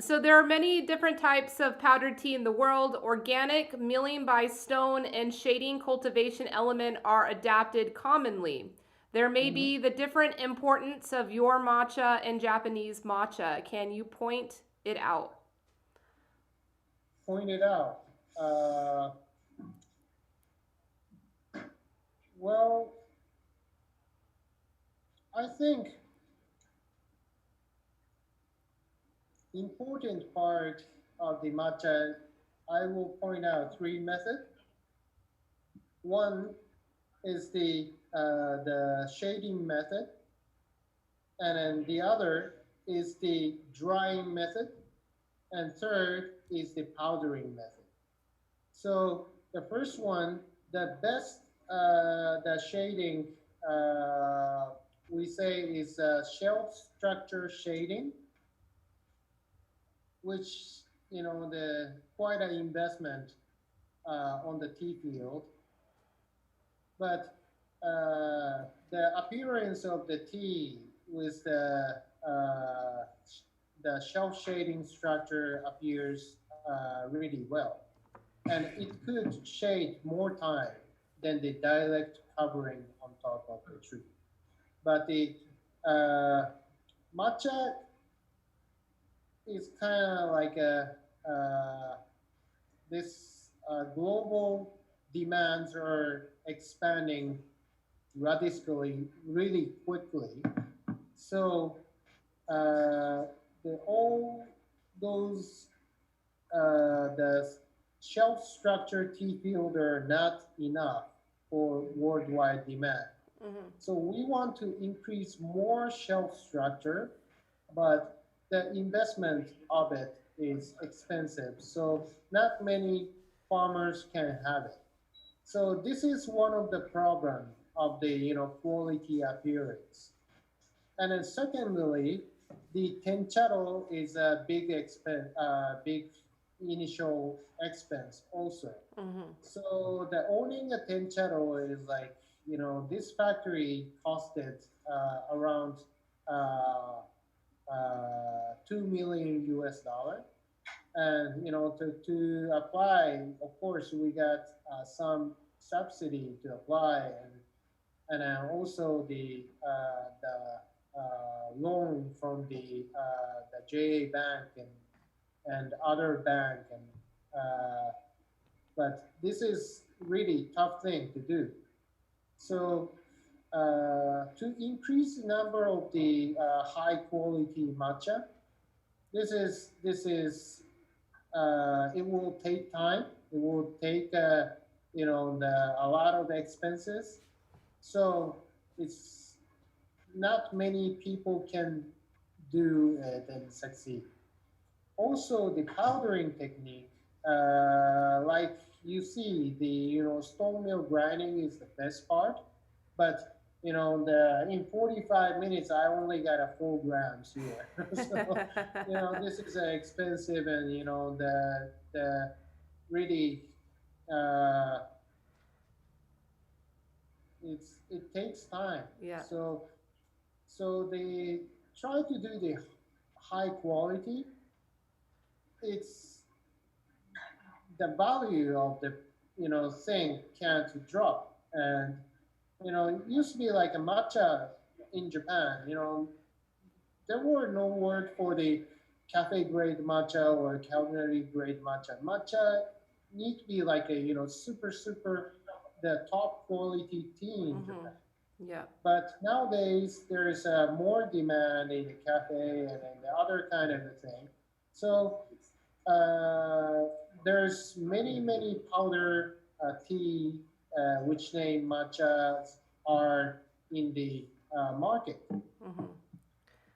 So there are many different types of powdered tea in the world. Organic, milling by stone, and shading cultivation element are adapted commonly. There may be the different importance of your matcha and Japanese matcha. Can you point it out? Point it out. Well, I think important part of the matcha, I will point out three methods. One is the shading method, and then the other is the drying method, and third is the powdering method. So the first one, the best, the shading, we say is shelf structure shading, which, you know, quite an investment on the tea field. But the appearance of the tea with the shelf shading structure appears really well. And it could shade more time than the direct covering on top of the tree. But the matcha is kind of like this global demands are expanding radically, really quickly. So all those the shelf structure tea field are not enough for worldwide demand. So we want to increase more shelf structure, but the investment of it is expensive. So not many farmers can have it. So this is one of the problems of the, you know, quality appearance. And then secondly, the tencharo is a big expense, big initial expense also. So the owning a tencharo is like, you know, this factory costed around $2 million US. And, you know, to apply, of course, we got some subsidy to apply, and also the loan from the JA Bank and other bank, and but this is really tough thing to do. So to increase the number of the high quality matcha, this is it will take time. It will take a lot of expenses. So it's not many people can do it and succeed. Also, the powdering technique, like you see, the stone mill grinding is the best part, but the in 45 minutes I only got a 4 grams here. So this is expensive, and the really uh, it takes time. Yeah. So they try to do the high quality. It's the value of the thing can't drop, and it used to be like a matcha in Japan. There were no word for the cafe grade matcha or culinary grade matcha. Matcha need to be like a super the top quality tea in Japan. Yeah. But nowadays there's more demand in the cafe and in the other kind of a thing. So uh, there's many powder tea which name matchas are in the market. Mm-hmm.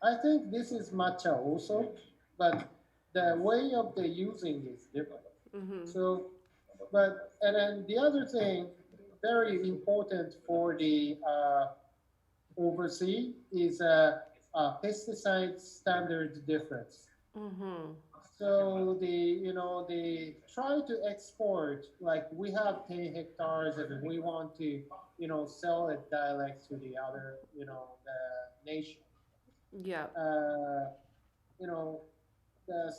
I think this is matcha also, but the way of the using is different. Mm-hmm. So, and then the other thing, very important for the overseas is pesticide standard difference. Mm-hmm. So they try to export, like we have 10 hectares and we want to sell it direct to the other the nation. Yeah. You know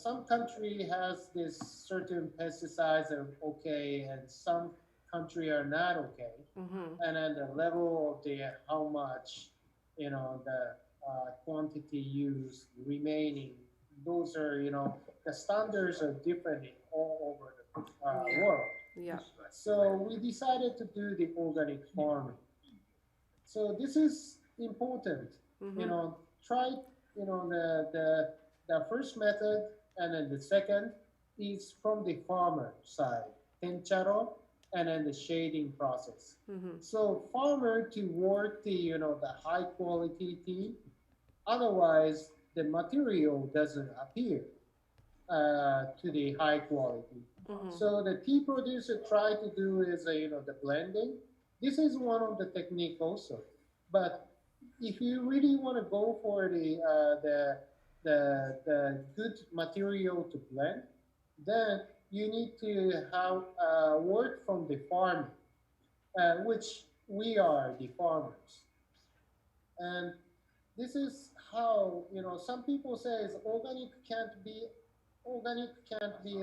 some country has this certain pesticides are okay and some country are not okay, Mm-hmm. and then the level of the how much the quantity used remaining, those are the standards are different in all over the Yeah. world. Yeah. So we decided to do the organic farming. So this is important. Mm-hmm. Try the first method, and then the second is from the farmer side, tencharo, and then the shading process. Mm-hmm. So farmer to work the the high quality tea, otherwise the material doesn't appear to the high quality. Mm-hmm. So the tea producer try to do is the blending. This is one of the technique also. But if you really want to go for the good material to blend, then you need to have work from the farm, which we are the farmers. And this is how some people say is organic can't be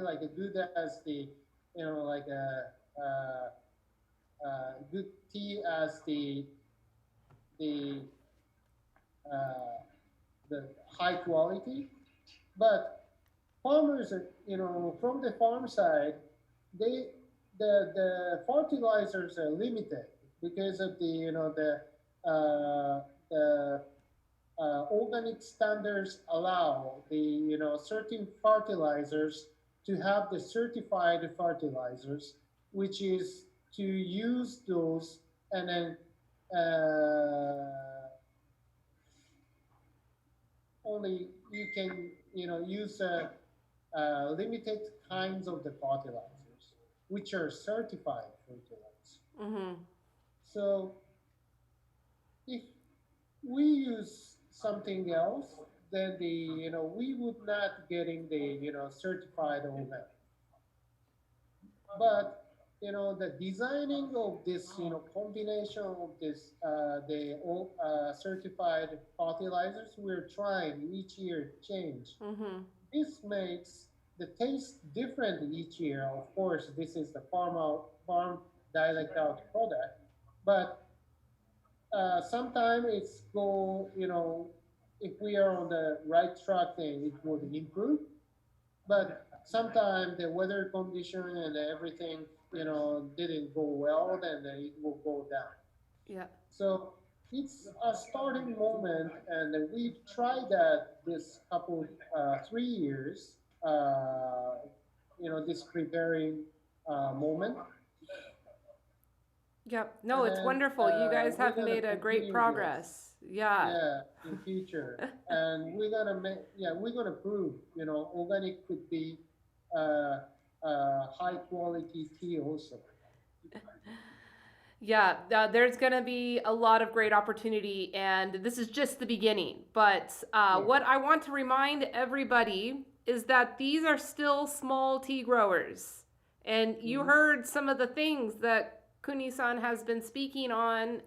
like as good as the like good tea as the uh, the high quality. But farmers are from the farm side, they the fertilizers are limited because of the organic standards allow the certain fertilizers to have the certified fertilizers, which is to use those, and then only you can use limited kinds of the fertilizers, which are certified fertilizers. Mm-hmm. So if we use something else, then we would not getting the certified organic. But the designing of this combination of this the all certified fertilizers, we're trying each year change. Mm-hmm. This makes the taste different each year. Of course, this is the farm dialect out product, but sometimes it's go if we are on the right track, then it would improve. But sometimes the weather condition and everything didn't go well, then it will go down. Yeah. So it's a starting moment, and we've tried that this couple 3 years. This preparing moment, Yep. No, it's and wonderful. You guys we're have gonna made a great continue this. progress. Yeah. Yeah, in future, and we're gonna make. Yeah, we're gonna prove. Organic could be high quality tea also. Yeah, there's going to be a lot of great opportunity, and this is just the beginning. But what I want to remind everybody is that these are still small tea growers. And you heard some of the things that Kuni-san has been speaking on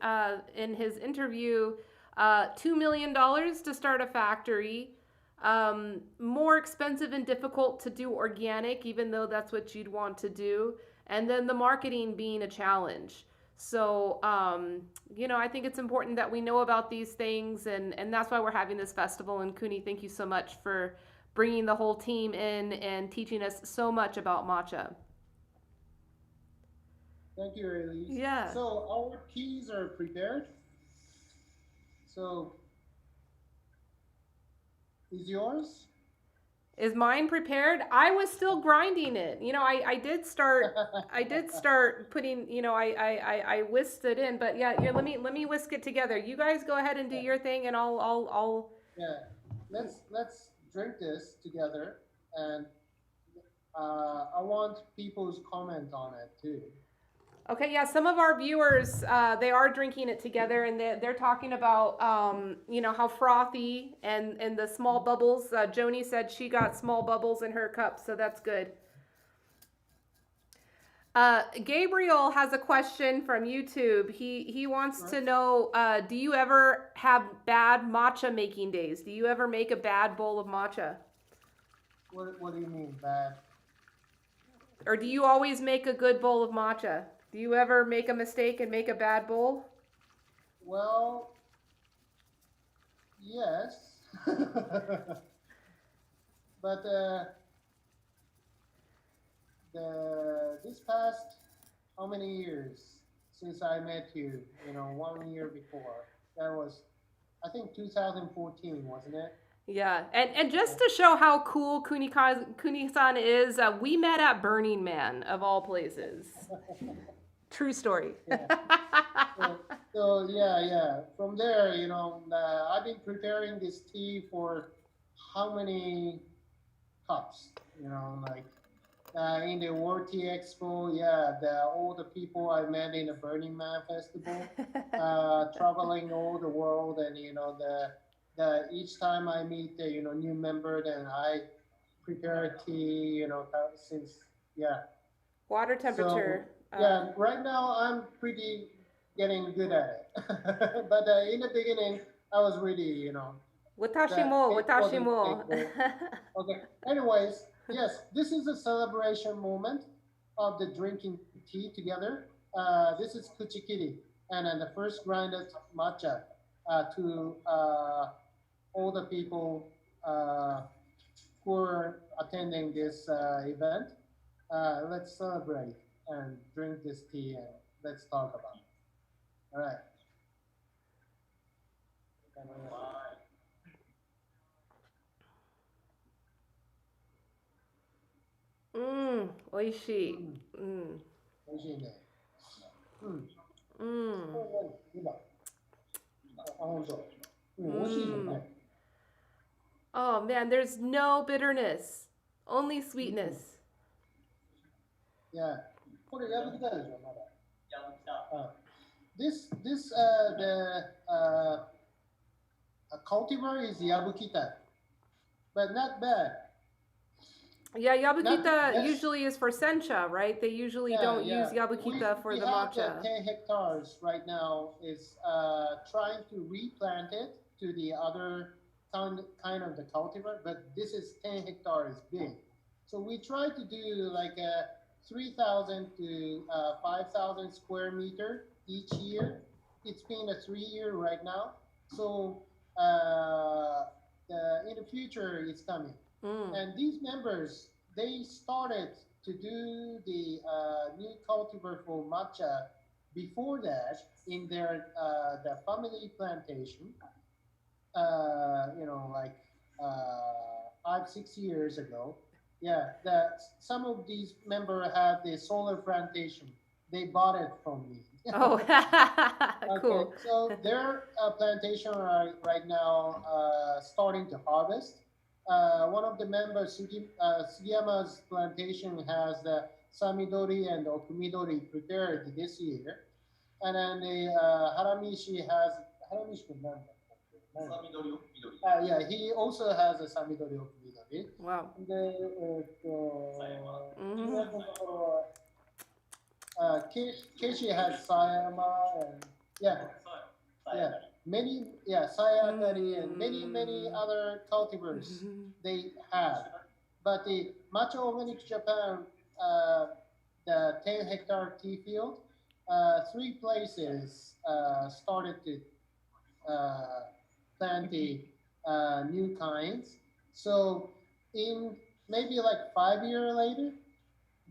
in his interview. $2 million to start a factory. More expensive and difficult to do organic, even though that's what you'd want to do. And then the marketing being a challenge. So, I think it's important that we know about these things, and that's why we're having this festival. And Kuni, thank you so much for bringing the whole team in and teaching us so much about matcha. Thank you, Elise. Yeah. So our teas are prepared. So is yours? Is mine prepared? I was still grinding it. I did start putting, I whisked it in, but yeah, let me whisk it together. You guys go ahead and do your thing, and I'll Yeah. Let's drink this together, and I want people's comment on it too. Okay, yeah, some of our viewers, they are drinking it together, and they're talking about, how frothy and the small bubbles. Joni said she got small bubbles in her cup, so that's good. Gabriel has a question from YouTube. He wants to know, do you ever have bad matcha making days? Do you ever make a bad bowl of matcha? What do you mean bad? Or do you always make a good bowl of matcha? Do you ever make a mistake and make a bad bowl? Well, yes. But this past how many years since I met you? 1 year before. That was, I think, 2014, wasn't it? Yeah, and just to show how cool Kuni-san is, we met at Burning Man, of all places. True story. So yeah. From there, I've been preparing this tea for how many cups? In the World Tea Expo, all the people I met in the Burning Man Festival, traveling all the world, and each time I meet the new member, then I prepare tea, since Water temperature. So, right now I'm pretty getting good at it. But in the beginning, I was really, Watashi mo. Okay. Anyways, yes, this is a celebration moment of the drinking tea together. This is kuchikiri, and then the first grinded matcha to all the people who are attending this event. Let's celebrate and drink this tea, and let's talk about it. All right. Oishii. 美味しいね。本当。美味しいよね。Oh man, there's no bitterness, only sweetness. Yeah. これやぶきたでしょまだ。This cultivar is Yabukita, but not bad. Yeah, Yabukita Yes. usually is for sencha, right? They usually don't use Yabukita for we the have matcha. 10 hectares right now is trying to replant it to the other kind of the cultivar, but this is 10 hectares big. So we try to do like 3,000 to 5,000 square meter each year. It's been a 3-year right now. So in the future, it's coming. And these members, they started to do the new cultivar for matcha before that, in their the family plantation, like 5-6 years ago, yeah, that some of these members have the solar plantation. They bought it from me. Oh, cool. Okay, so their plantation are right now starting to harvest. One of the members, Sugiyama's plantation, has the Samidori and Okumidori prepared this year. And then the Haramishi has, Haramishi remember? Yeah, he also has a Samidori Okumidori. Wow. Keishi has Sayama and many Sayakari and many other cultivars they have. But the Macho Organic Japan, the 10-hectare tea field, 3 places started to plant the new kinds. So in maybe like 5 years later,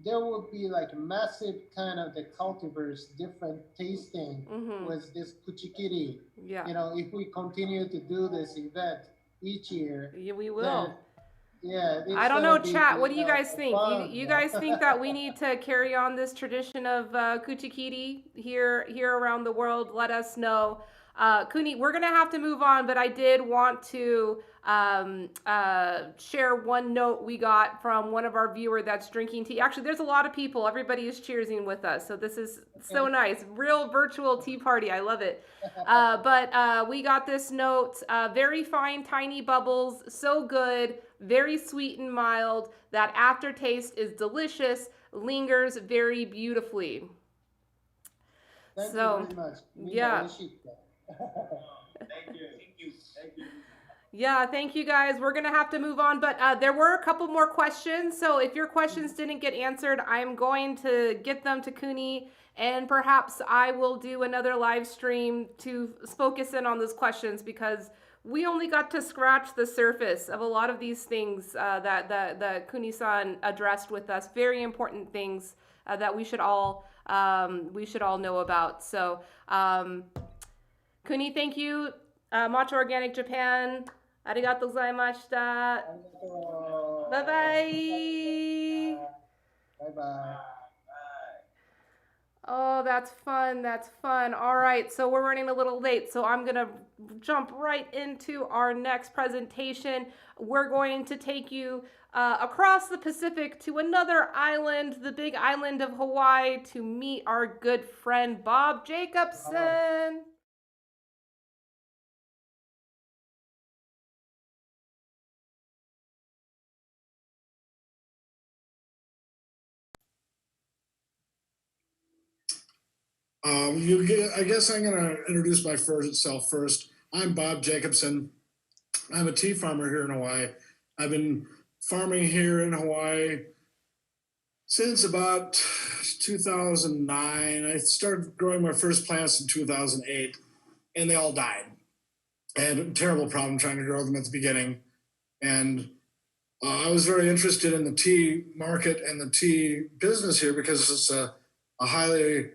there will be like massive kind of the cultivars, different tasting with this kuchikiri. Yeah. You know, if we continue to do this event each year, Yeah, we will. yeah. It's I don't know, gonna be, chat. What do you guys think? fun. You guys think that we need to carry on this tradition of kuchikiri here around the world? Let us know. Kuni, we're gonna have to move on, but I did want to share one note we got from one of our viewer that's drinking tea. Actually, there's a lot of people. Everybody is cheersing with us, so this is so nice. Real virtual tea party. I love it. But we got this note. Very fine, tiny bubbles. So good. Very sweet and mild. That aftertaste is delicious. Lingers very beautifully. Thank So, you very much. yeah. Thank you. Yeah, thank you guys. We're going to have to move on, but there were a couple more questions. So if your questions didn't get answered, I'm going to get them to Kuni, and perhaps I will do another live stream to focus in on those questions, because we only got to scratch the surface of a lot of these things that Kuni-san addressed with us. Very important things that we should all know about. So Kuni, thank you. Macho Organic Japan, arigatou gozaimashita. Bye-bye. Bye-bye. Oh, that's fun. That's fun. All right, so we're running a little late, so I'm going to jump right into our next presentation. We're going to take you across the Pacific to another island, the big island of Hawaii, to meet our good friend Bob Jacobson. I guess I'm going to introduce myself first. I'm Bob Jacobson. I'm a tea farmer here in Hawaii. I've been farming here in Hawaii since about 2009. I started growing my first plants in 2008, and they all died. I had a terrible problem trying to grow them at the beginning. And I was very interested in the tea market and the tea business here because it's a highly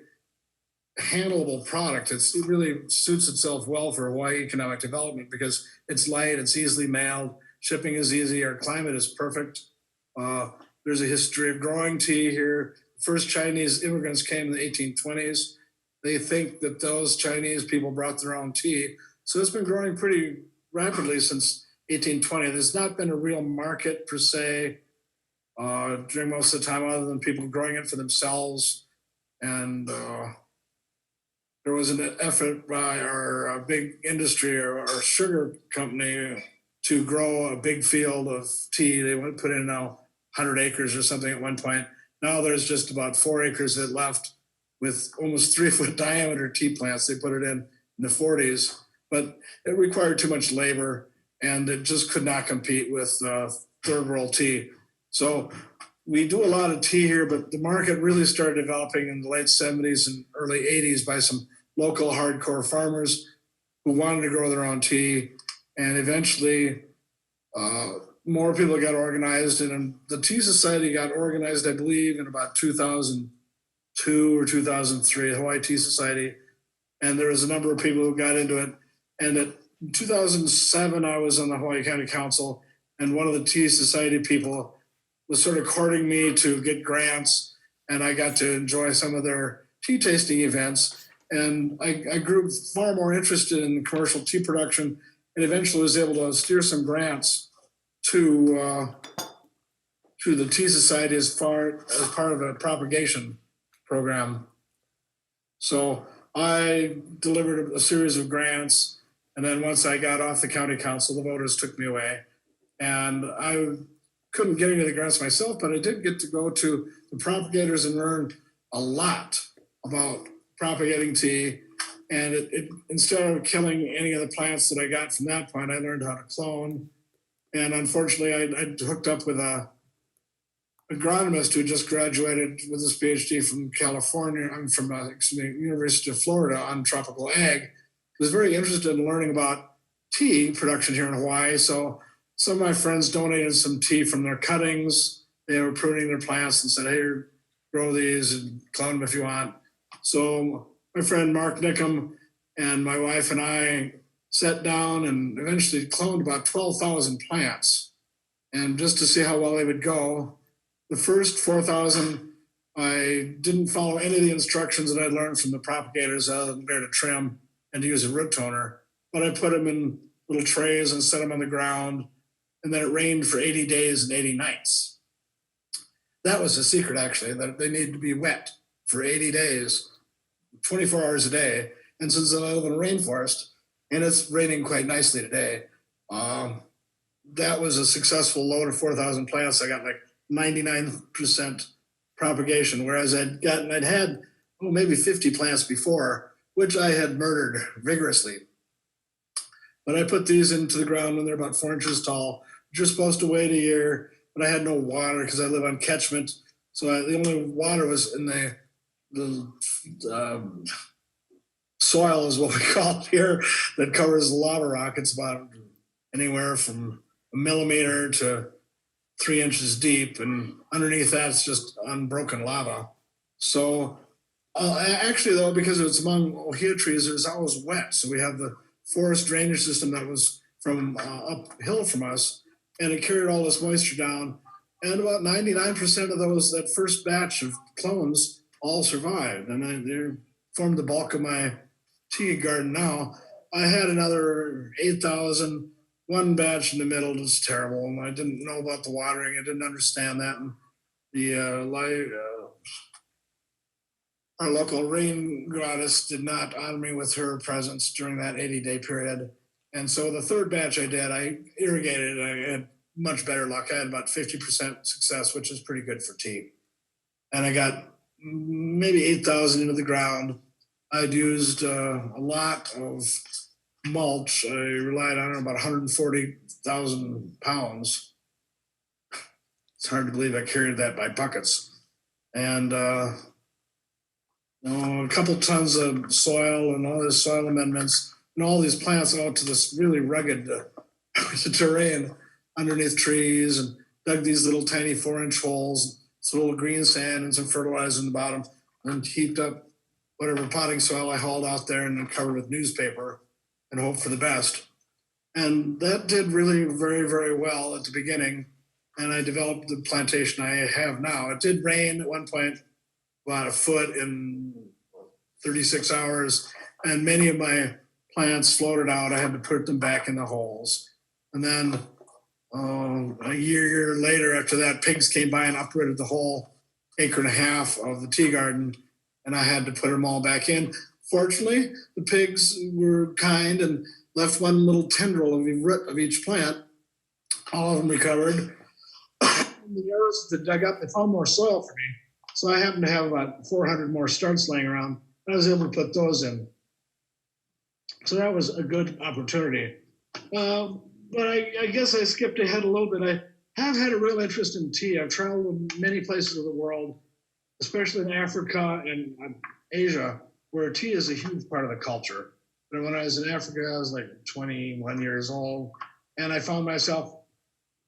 handleable product. It really suits itself well for Hawaii economic development because it's light, it's easily mailed, shipping is easy, our climate is perfect. There's a history of growing tea here. First Chinese immigrants came in the 1820s. They think that those Chinese people brought their own tea. So it's been growing pretty rapidly since 1820. There's not been a real market per se during most of the time, other than people growing it for themselves. And there was an effort by our big industry, our sugar company, to grow a big field of tea. They would put in now 100 acres or something at one point. Now there's just about 4 acres that left with almost 3-foot diameter tea plants. They put it in the 40s, but it required too much labor and it just could not compete with third world tea. So we do a lot of tea here, but the market really started developing in the late 70s and early 80s by some local hardcore farmers who wanted to grow their own tea. And eventually more people got organized, and the Tea Society got organized, I believe, in about 2002 2002 or 2003, Hawaii Tea Society. And there was a number of people who got into it. And in 2007, I was on the Hawaii County Council, and one of the Tea Society people was sort of courting me to get grants, and I got to enjoy some of their tea tasting events. And I grew far more interested in commercial tea production, and eventually was able to steer some grants to the Tea Society as part of a propagation program. So I delivered a series of grants, and then once I got off the county council, the voters took me away. And I couldn't get any of the grants myself, but I did get to go to the propagators and learn a lot about propagating tea. And it instead of killing any of the plants that I got from that point, I learned how to clone. And unfortunately, I hooked up with a agronomist who just graduated with his PhD from California. I'm from University of Florida on tropical ag. He was very interested in learning about tea production here in Hawaii. So some of my friends donated some tea from their cuttings. They were pruning their plants and said, "Hey, grow these and clone them if you want." So my friend Mark Nickham and my wife and I sat down and eventually cloned about 12,000 plants. And just to see how well they would go, the first 4,000, I didn't follow any of the instructions that I learned from the propagators other than where to trim and to use a root toner. But I put them in little trays and set them on the ground. And then it rained for 80 days and 80 nights. That was the secret, actually, that they needed to be wet for 80 days, 24 hours a day. And since I live in a rainforest, and it's raining quite nicely today, that was a successful load of 4,000 plants. I got like 99% propagation, whereas I'd had maybe 50 plants before, which I had murdered vigorously. But I put these into the ground when they're about 4 inches tall. You're supposed to wait a year, but I had no water because I live on catchment. So the only water was in the soil, is what we call it here, that covers the lava rock. It's about anywhere from a millimeter to 3 inches deep, and underneath that it's just unbroken lava. So actually, though, because it's among ohia trees, it was always wet. So we have the forest drainage system that was from uphill from us, and it carried all this moisture down. And about 99% of those, that first batch of clones, all survived, and they formed the bulk of my tea garden now. I had another 8,000. One batch in the middle was terrible, and I didn't know about the watering. I didn't understand that. And our local rain goddess did not honor me with her presence during that 80-day period. And so the third batch I did, I irrigated. I had much better luck. I had about 50% success, which is pretty good for tea. And I got maybe 8,000 into the ground. I'd used a lot of mulch. I relied on about 140,000 pounds. It's hard to believe I carried that by buckets. And a couple tons of soil and all these soil amendments and all these plants out to this really rugged terrain underneath trees, and dug these little tiny 4-inch holes, some little green sand and some fertilizer in the bottom, and heaped up whatever potting soil I hauled out there and then covered with newspaper and hope for the best. And that did really very, very well at the beginning. And I developed the plantation I have now. It did rain at one point, about a foot in 36 hours. And many of my plants floated out. I had to put them back in the holes. And then a year later after that, pigs came by and uprooted the whole 1.5 acres of the tea garden. And I had to put them all back in. Fortunately, the pigs were kind and left one little tendril of the root of each plant. All of them recovered. The arrows that dug up, they found more soil for me. So I happened to have about 400 more starts laying around. I was able to put those in. So that was a good opportunity. But I guess I skipped ahead a little bit. I have had a real interest in tea. I've traveled to many places of the world, especially in Africa and Asia, where tea is a huge part of the culture. But when I was in Africa, I was like 21 years old, and I found myself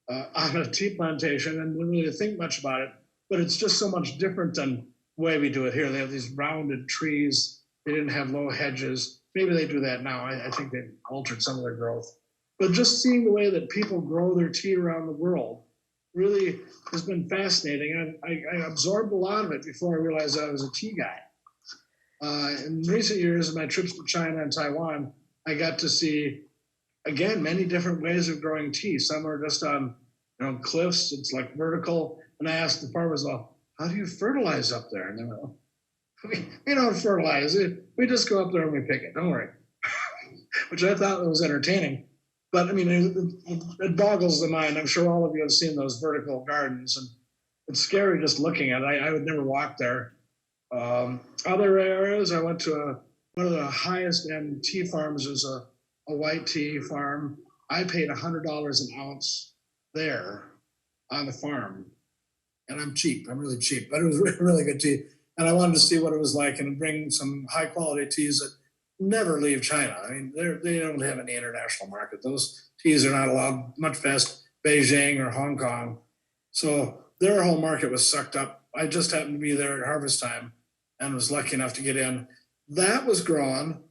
on a tea plantation and didn't really think much about it. But it's just so much different than way we do it here. They have these rounded trees. They didn't have low hedges. Maybe they do that now. I think they've altered some of their growth. But just seeing the way that people grow their tea around the world really has been fascinating. And I absorbed a lot of it before I realized I was a tea guy. In recent years, in my trips to China and Taiwan, I got to see, again, many different ways of growing tea. Some are just on cliffs. It's like vertical. And I asked the farmers, well, how do you fertilize up there? And they went, oh, we don't fertilize it. We just go up there and we pick it. Don't worry. Which I thought was entertaining. But I mean, it boggles the mind. I'm sure all of you have seen those vertical gardens, and it's scary just looking at it. I would never walk there. Other areas, I went to one of the highest end tea farms is a white tea farm. I paid $100 an ounce there on the farm. And I'm cheap. I'm really cheap. But it was really, really good tea. And I wanted to see what it was like and bring some high quality teas that never leave China. I mean, they don't have any international market. Those teas are not allowed much past Beijing or Hong Kong. So their whole market was sucked up. I just happened to be there at harvest time and was lucky enough to get in. That was grown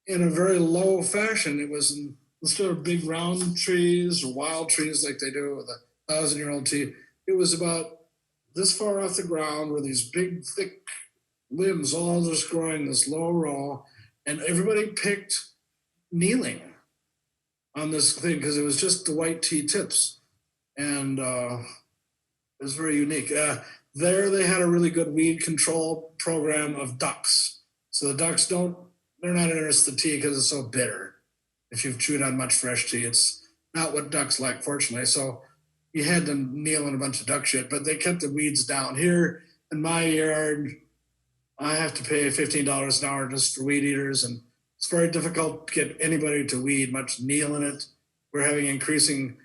in a very low fashion. It was instead of big round trees or wild trees like they do with a 1,000-year-old tea, it was about this far off the ground were these big, thick limbs all just growing this low row. And everybody picked kneeling on this thing because it was just the white tea tips. And it was very unique. There they had a really good weed control program of ducks. So the ducks they're not interested in tea because it's so bitter. If you've chewed on much fresh tea, it's not what ducks like, fortunately. So you had to kneel in a bunch of duck shit, but they kept the weeds down. Here in my yard, I have to pay $15 an hour just for weed eaters, and it's very difficult to get anybody to weed, much kneel in it. We're having increasing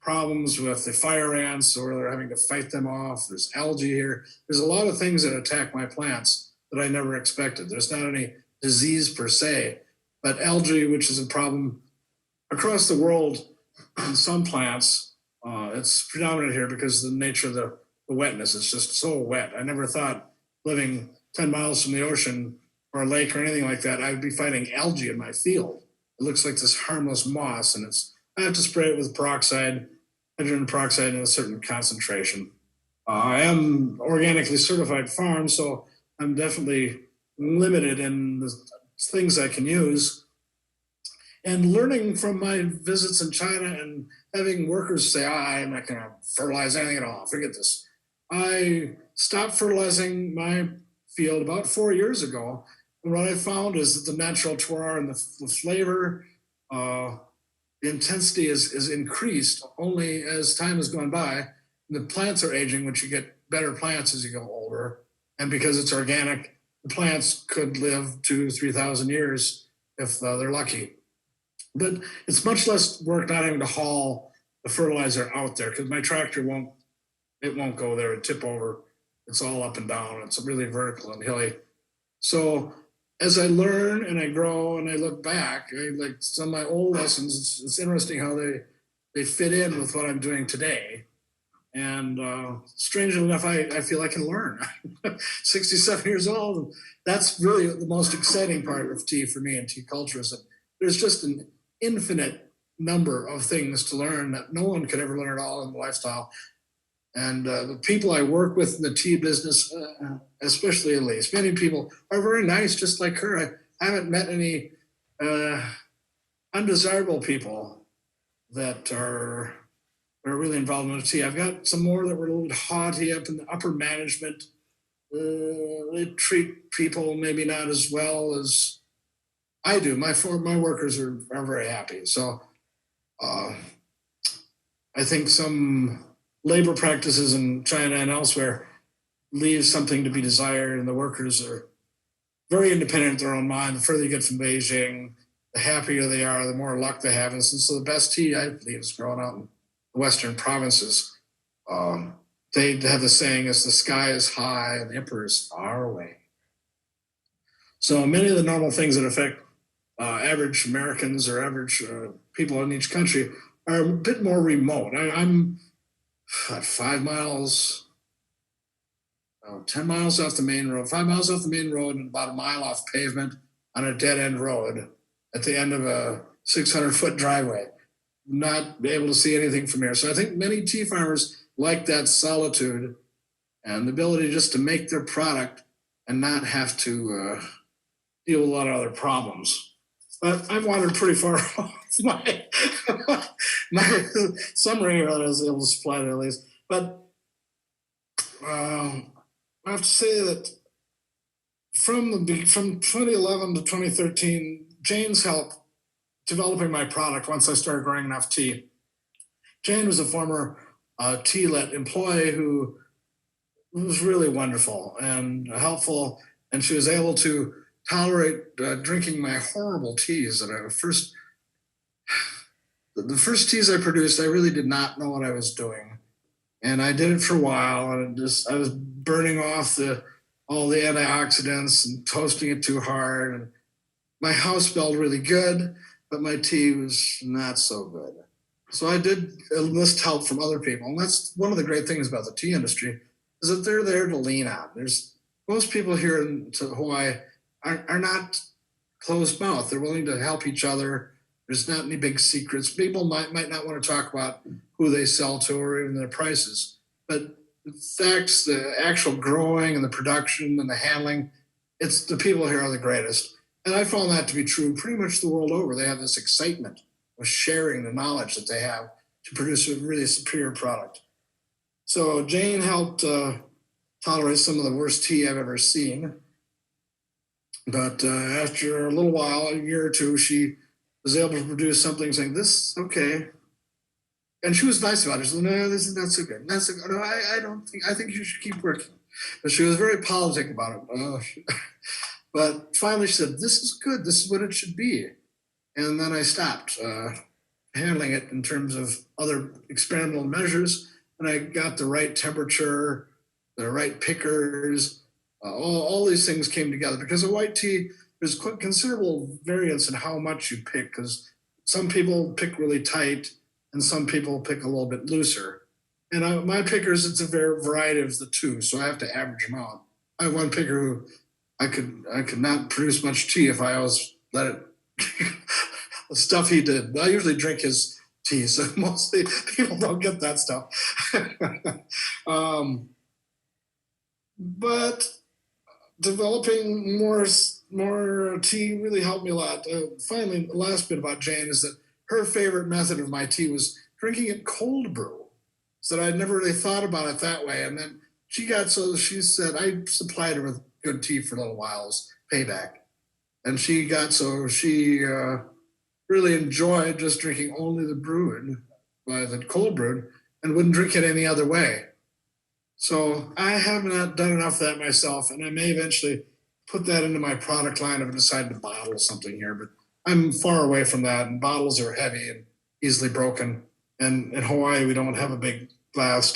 problems with the fire ants, or they're having to fight them off. There's algae here. There's a lot of things that attack my plants that I never expected. There's not any disease per se, but algae, which is a problem across the world in some plants. It's predominant here because of the nature of the wetness. It's just so wet. I never thought living 10 miles from the ocean or a lake or anything like that, I would be fighting algae in my field. It looks like this harmless moss, and I have to spray it with peroxide, hydrogen peroxide in a certain concentration. I am organically certified farm, so I'm definitely limited in the things I can use. And learning from my visits in China and having workers say, I'm not going to fertilize anything at all, forget this. I stopped fertilizing my field about 4 years ago. And what I found is that the natural terroir and the flavor, the intensity is increased only as time has gone by. And the plants are aging, which you get better plants as you go older. And because it's organic, the plants could live 2,000-3,000 years if they're lucky. But it's much less work not having to haul the fertilizer out there because my tractor won't go there and tip over. It's all up and down. It's really vertical and hilly. So as I learn and I grow and I look back, like some of my old lessons, it's interesting how they fit in with what I'm doing today. And strangely enough, I feel I can learn. 67 years old. That's really the most exciting part of tea for me and tea culture is that there's just an infinite number of things to learn that no one could ever learn at all in the lifestyle. And the people I work with in the tea business, especially Elise, many people are very nice, just like her. I haven't met any undesirable people that are really involved in the tea. I've got some more that were a little bit haughty up in the upper management. They treat people maybe not as well as I do. My workers are very happy. So I think some labor practices in China and elsewhere leave something to be desired, and the workers are very independent in their own mind. The further you get from Beijing, the happier they are, the more luck they have. And so the best tea, I believe, is grown out in the Western provinces. They have the saying is the sky is high and the emperor is far away. So many of the normal things that affect average Americans or average people in each country are a bit more remote. I'm 5 miles 10 miles off the main road, 5 miles off the main road, and about a mile off pavement on a dead end road at the end of a 600-foot driveway. Not be able to see anything from here. So I think many tea farmers like that solitude and the ability just to make their product and not have to deal with a lot of other problems. But I've wandered pretty far off my summary that I was able to supply at least. But I have to say that from 2011 to 2013, Jane's helped developing my product once I started growing enough tea. Jane was a former tea-let employee who was really wonderful and helpful, and she was able to tolerate drinking my horrible teas that the first teas I produced, I really did not know what I was doing. And I did it for a while, and I was burning off all the antioxidants and toasting it too hard. And my house smelled really good, but my tea was not so good. So I did enlist help from other people. And that's one of the great things about the tea industry, is that they're there to lean on. Most people here in Hawaii are not closed mouth. They're willing to help each other. There's not any big secrets. People might not want to talk about who they sell to or even their prices. But the facts, the actual growing and the production and the handling, it's the people here are the greatest. And I found that to be true pretty much the world over. They have this excitement of sharing the knowledge that they have to produce a really superior product. So Jane helped tolerate some of the worst tea I've ever seen. But after a little while, a year or two, she was able to produce something saying, this, okay. And she was nice about it. She said, no, this is not so good. Not so good. No, I think you should keep working. But she was very politic about it. But finally she said, this is good. This is what it should be. And then I stopped handling it in terms of other experimental measures. And I got the right temperature, the right pickers, all these things came together. Because of white tea, there's considerable variance in how much you pick, because some people pick really tight and some people pick a little bit looser. And my pickers, it's a variety of the two, so I have to average them out. I have one picker who I could not produce much tea if I always let it. The stuff he did. I usually drink his tea, so mostly people don't get that stuff. But developing more tea really helped me a lot. Finally, the last bit about Jane is that her favorite method of my tea was drinking it cold brew. So that I'd never really thought about it that way. And then she said, I supplied her with good tea for a little while as payback. And she really enjoyed just drinking only the cold brewed, and wouldn't drink it any other way. So I have not done enough of that myself, and I may eventually put that into my product line if I decide to bottle something here, but I'm far away from that, and bottles are heavy and easily broken. And in Hawaii, we don't have a big glass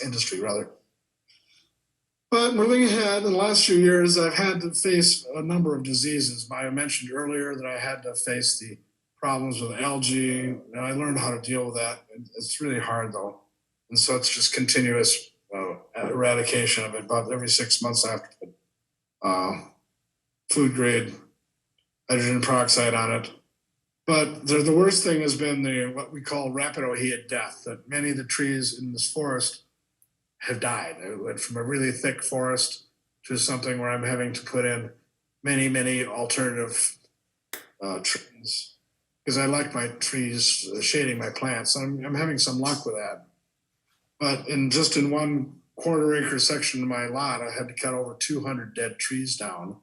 industry rather. But moving ahead, in the last few years, I've had to face a number of diseases. I mentioned earlier that I had to face the problems with algae, and I learned how to deal with that. It's really hard though. And so it's just continuous eradication of it. About every 6 months I have to put food grade hydrogen peroxide on it. But the worst thing has been what we call rapid ohia death, that many of the trees in this forest have died. It went from a really thick forest to something where I'm having to put in many, many alternative trees, because I like my trees shading my plants. So I'm having some luck with that. But in 1 quarter-acre section of my lot, I had to cut over 200 dead trees down.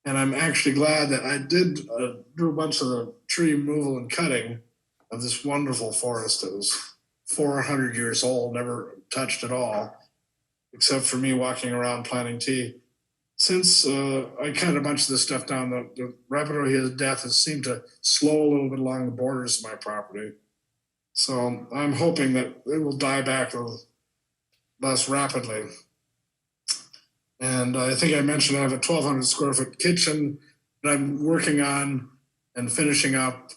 And I'm actually glad that I did do a bunch of the tree removal and cutting of this wonderful forest that was 400 years old, never touched at all, except for me walking around planting tea. Since I cut a bunch of this stuff down, the rapid ohia death has seemed to slow a little bit along the borders of my property. So I'm hoping that it will die back a little less rapidly. And I think I mentioned I have a 1,200 square foot kitchen that I'm working on and finishing up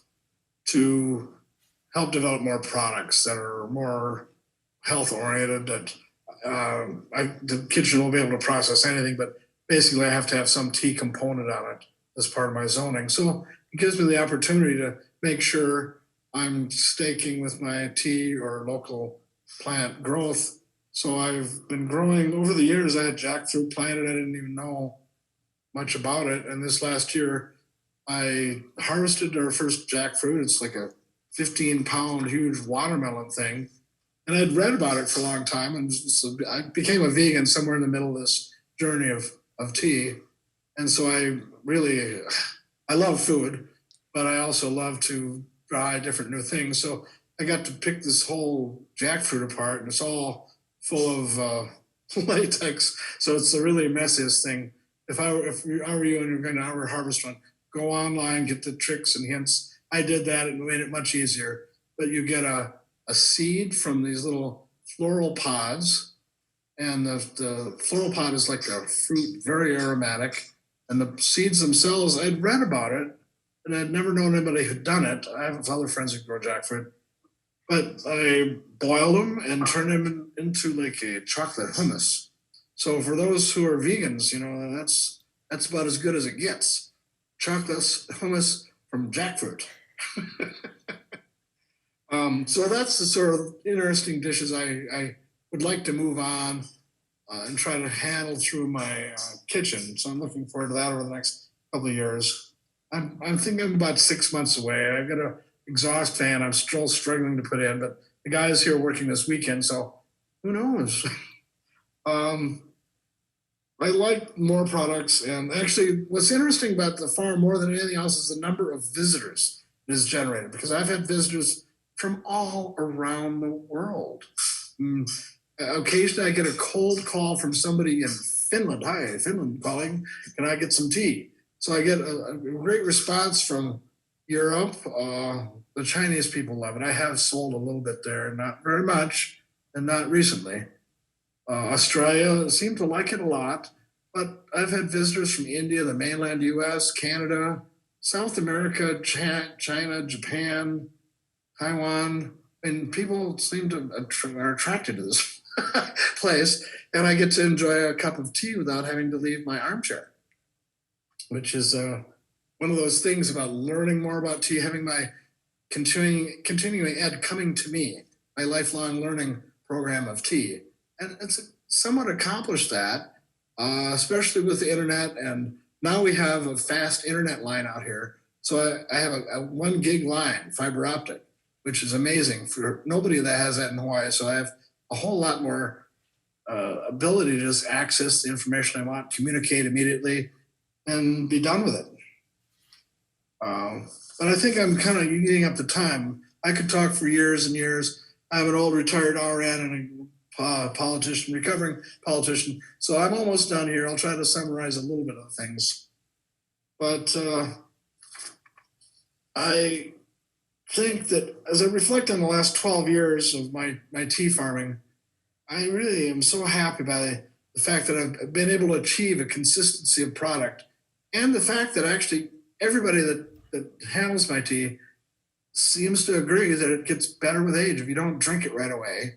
to help develop more products that are more health oriented, that the kitchen won't be able to process anything, but basically I have to have some tea component on it as part of my zoning. So it gives me the opportunity to make sure I'm staking with my tea or local plant growth. So I've been growing over the years. I had jackfruit planted. I didn't even know much about it. And this last year, I harvested our first jackfruit. It's like a 15-pound huge watermelon thing. And I'd read about it for a long time. And so I became a vegan somewhere in the middle of this journey of tea. And so I love food, but I also love to try different new things. So I got to pick this whole jackfruit apart, and it's all full of latex. So it's the really messiest thing. If I were you and you're going to ever harvest one, go online, get the tricks and hints. I did that. It made it much easier. But you get a seed from these little floral pods, and the floral pod is like a fruit, very aromatic. And the seeds themselves, I'd read about it, and I'd never known anybody who'd done it. I have other friends who grow jackfruit. But I boiled them and turned them into like a chocolate hummus. So for those who are vegans, that's about as good as it gets. Chocolate hummus from jackfruit. So that's the sort of interesting dishes I would like to move on and try to handle through my kitchen. So I'm looking forward to that over the next couple of years. I'm thinking I'm about 6 months away. I've got an exhaust fan I'm still struggling to put in, but the guy is here working this weekend, so who knows? I like more products, and actually what's interesting about the farm more than anything else is the number of visitors it is generated, because I've had visitors from all around the world. Occasionally I get a cold call from somebody in Finland. Hi, Finland calling, can I get some tea? So I get a great response from Europe. The Chinese people love it. I have sold a little bit there, not very much, and not recently. Australia seemed to like it a lot, but I've had visitors from India, the mainland US, Canada, South America, China, Japan, Taiwan, and people seem to are attracted to this place, and I get to enjoy a cup of tea without having to leave my armchair, which is one of those things about learning more about tea, having my continuing ed coming to me, my lifelong learning program of tea. And it's somewhat accomplished that, especially with the internet. And now we have a fast internet line out here. So I have a 1 gig line, fiber optic, which is amazing for nobody that has that in Hawaii. So I have a whole lot more ability to just access the information I want, communicate immediately, and be done with it. But I think I'm kind of eating up the time. I could talk for years and years. I'm an old retired RN and a politician, recovering politician. So I'm almost done here. I'll try to summarize a little bit of things. But I think that as I reflect on the last 12 years of my tea farming, I really am so happy by the fact that I've been able to achieve a consistency of product, and the fact that actually everybody that handles my tea seems to agree that it gets better with age if you don't drink it right away.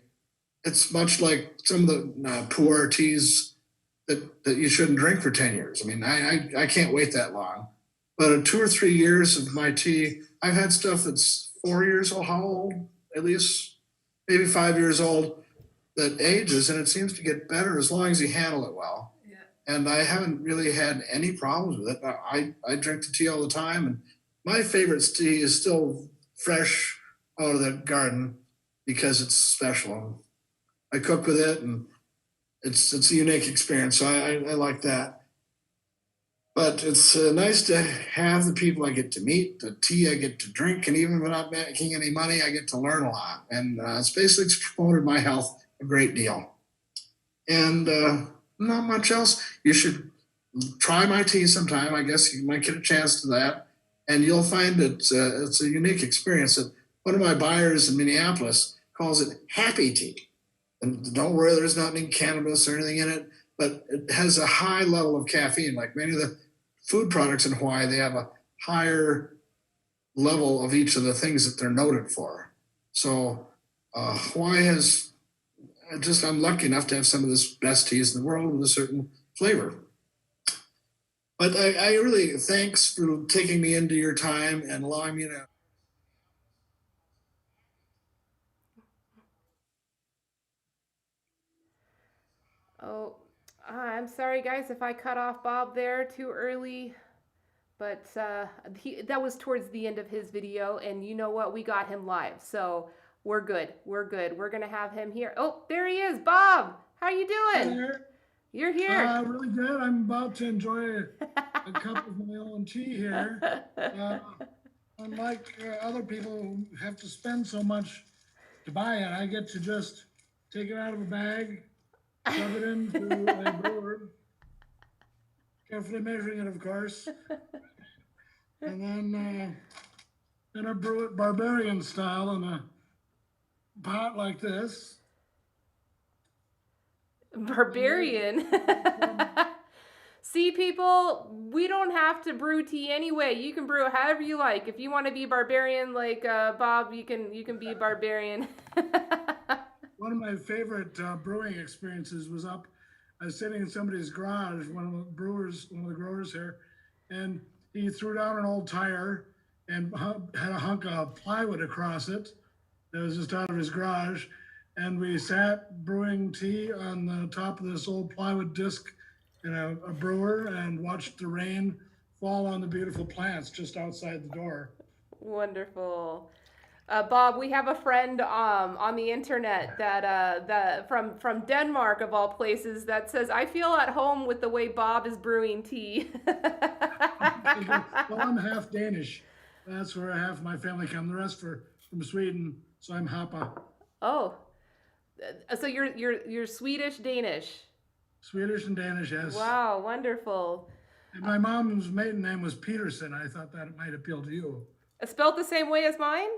It's much like some of the pu'er teas that you shouldn't drink for 10 years. I mean, I can't wait that long. But 2 or 3 years of my tea, I've had stuff that's 4 years old, how old? At least maybe 5 years old, that ages, and it seems to get better as long as you handle it well. Yeah. And I haven't really had any problems with it. I drink the tea all the time, and my favorite tea is still fresh out of the garden because it's special. I cook with it, and it's a unique experience. So I like that. But it's nice to have the people I get to meet, the tea I get to drink, and even if I'm not making any money, I get to learn a lot. And it's basically promoted my health a great deal. And not much else. You should try my tea sometime. I guess you might get a chance to that. And you'll find it's a unique experience. One of my buyers in Minneapolis calls it happy tea. And don't worry, there's not any cannabis or anything in it, but it has a high level of caffeine. Like many of the food products in Hawaii, they have a higher level of each of the things that they're noted for. So Hawaii has I'm lucky enough to have some of the best teas in the world with a certain flavor. But I really, thanks for taking me into your time and allowing me to. Oh, I'm sorry, guys, if I cut off Bob there too early. But that was towards the end of his video, and you know what? We got him live, so we're good. We're good. We're gonna have him here. Oh, there he is, Bob. How you doing? Hey, you're here. Really good. I'm about to enjoy a cup of my own tea here. Unlike other people who have to spend so much to buy it, I get to just take it out of a bag, shove it into a brewer, carefully measuring it, of course. And then I brew it barbarian style in a pot like this. Barbarian. See, people, we don't have to brew tea anyway. You can brew it however you like. If you want to be barbarian like Bob, you can be barbarian. One of my favorite brewing experiences was I was sitting in somebody's garage, one of the growers here, and he threw down an old tire and had a hunk of plywood across it that was just out of his garage. And we sat brewing tea on the top of this old plywood disc in a brewer and watched the rain fall on the beautiful plants just outside the door. Wonderful. Bob, we have a friend on the internet that from Denmark of all places that says, I feel at home with the way Bob is brewing tea. Well, I'm half Danish. That's where half my family come. The rest are from Sweden, so I'm Hapa. Oh, so you're Swedish, Danish. Swedish and Danish, yes. Wow, wonderful. And my mom's maiden name was Peterson. I thought that might appeal to you. Spelled the same way as mine?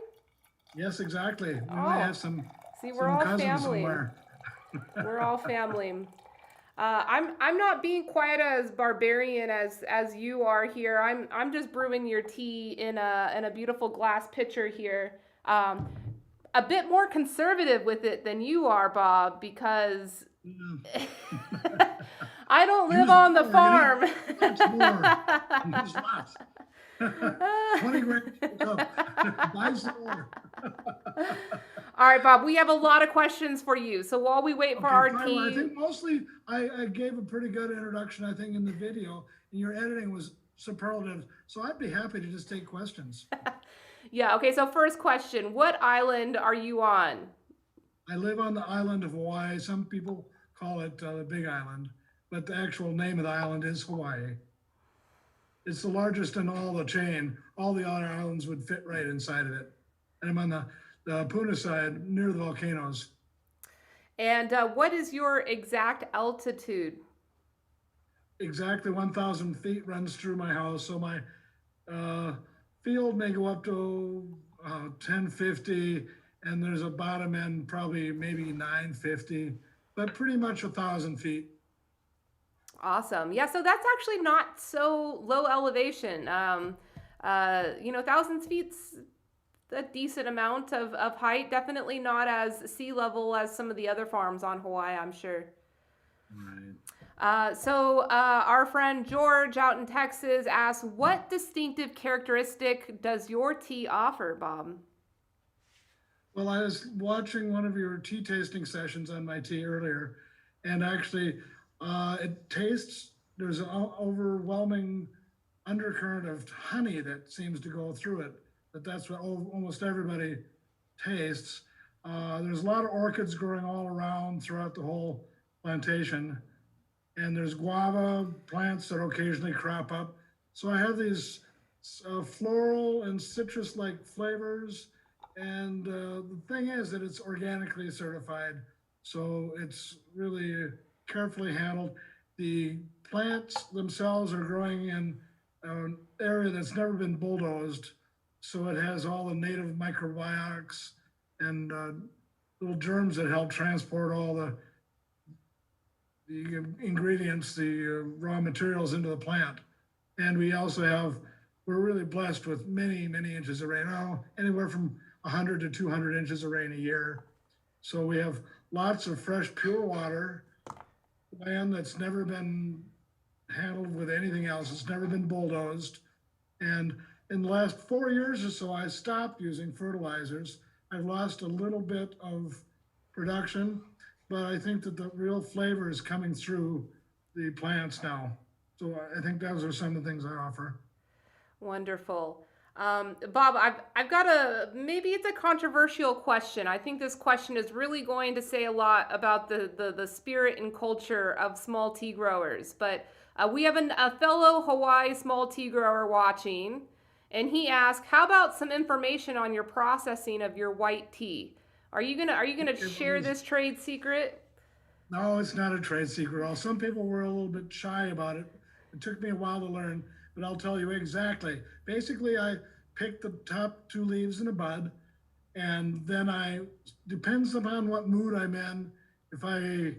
Yes, exactly. We might have some. See, we're all cousins family. Somewhere. We're all family. I'm not being quite as barbarian as you are here. I'm just brewing your tea in a beautiful glass pitcher here. A bit more conservative with it than you are, Bob, because I don't live on the farm. Use lots. 20 grams per cup. Buy some more. All right, Bob, we have a lot of questions for you. So while we wait for our Tyler, tea. I think mostly I gave a pretty good introduction, I think, in the video, and your editing was superlative. So I'd be happy to just take questions. Yeah, okay, so first question. What island are you on? I live on the island of Hawaii. Some people call it the Big Island, but the actual name of the island is Hawaii. It's the largest in all the chain. All the other islands would fit right inside of it. And I'm on the Puna side, near the volcanoes. And what is your exact altitude? Exactly 1,000 feet runs through my house. So my field may go up to 1050, and there's a bottom end probably maybe 950, but pretty much 1,000 feet. Awesome. Yeah, so that's actually not so low elevation. 1,000 feet's a decent amount of height. Definitely not as sea level as some of the other farms on Hawaii, I'm sure. Right. So our friend George out in Texas asks, what distinctive characteristic does your tea offer, Bob? Well, I was watching one of your tea tasting sessions on my tea earlier, and actually it tastes, there's an overwhelming undercurrent of honey that seems to go through it. That's what almost everybody tastes. There's a lot of orchids growing all around throughout the whole plantation. And there's guava plants that occasionally crop up. So I have these floral and citrus-like flavors. And the thing is that it's organically certified. So it's really carefully handled. The plants themselves are growing in an area that's never been bulldozed. So it has all the native microbiotics and little germs that help transport all the ingredients, the raw materials into the plant. And we also we're really blessed with many, many inches of rain, anywhere from 100 to 200 inches of rain a year. So we have lots of fresh, pure water, land that's never been handled with anything else. It's never been bulldozed. And in the last 4 years or so, I stopped using fertilizers. I've lost a little bit of production, but I think that the real flavor is coming through the plants now. So I think those are some of the things I offer. Wonderful. Bob, I've got maybe it's a controversial question. I think this question is really going to say a lot about the spirit and culture of small tea growers. But we have a fellow Hawaii small tea grower watching, and he asked, how about some information on your processing of your white tea? Are you gonna share this trade secret? No, it's not a trade secret. Well, some people were a little bit shy about it. It took me a while to learn, but I'll tell you exactly. Basically, I pick the top 2 leaves in a bud, and then depends upon what mood I'm in. If I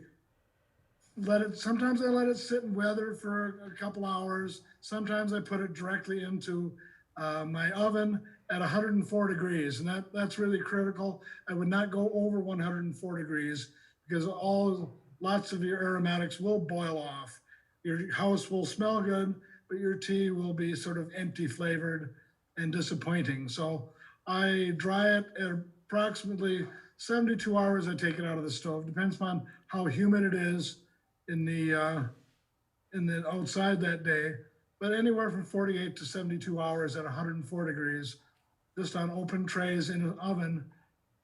sometimes I let it sit and weather for a couple hours. Sometimes I put it directly into my oven at 104 degrees, and that's really critical. I would not go over 104 degrees because lots of your aromatics will boil off. Your house will smell good, but your tea will be sort of empty flavored and disappointing. So I dry it at approximately 72 hours. I take it out of the stove. Depends on how humid it is in the outside that day, but anywhere from 48 to 72 hours at 104 degrees, just on open trays in an oven.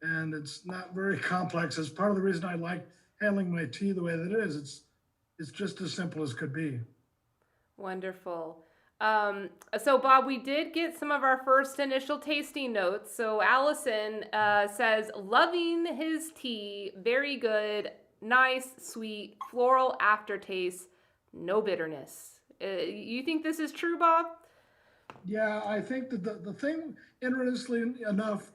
And it's not very complex. It's part of the reason I like handling my tea the way that it is. It's just as simple as could be. Wonderful. So Bob, we did get some of our first initial tasting notes. So Allison says, loving his tea, very good, nice, sweet, floral aftertaste, no bitterness. You think this is true, Bob? Yeah, I think that the thing, interestingly enough,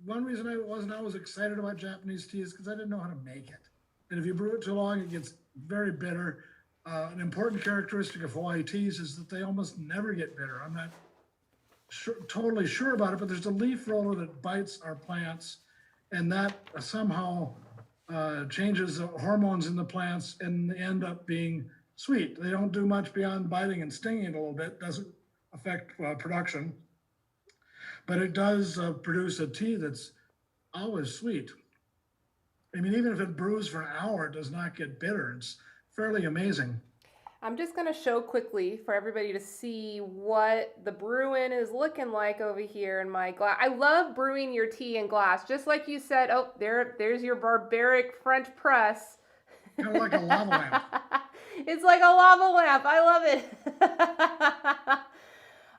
one reason I wasn't always excited about Japanese tea is because I didn't know how to make it. And if you brew it too long, it gets very bitter. An important characteristic of Hawaii teas is that they almost never get bitter. I'm not totally sure about it, but there's a leaf roller that bites our plants, and that somehow changes the hormones in the plants, and they end up being sweet. They don't do much beyond biting and stinging it a little bit. Doesn't affect production, but it does produce a tea that's always sweet. I mean, even if it brews for an hour, it does not get bitter. It's fairly amazing. I'm just going to show quickly for everybody to see what the brew-in is looking like over here in my glass. I love brewing your tea in glass, just like you said. Oh, there's your barbaric French press. Kind of like a lava lamp. It's like a lava lamp. I love it.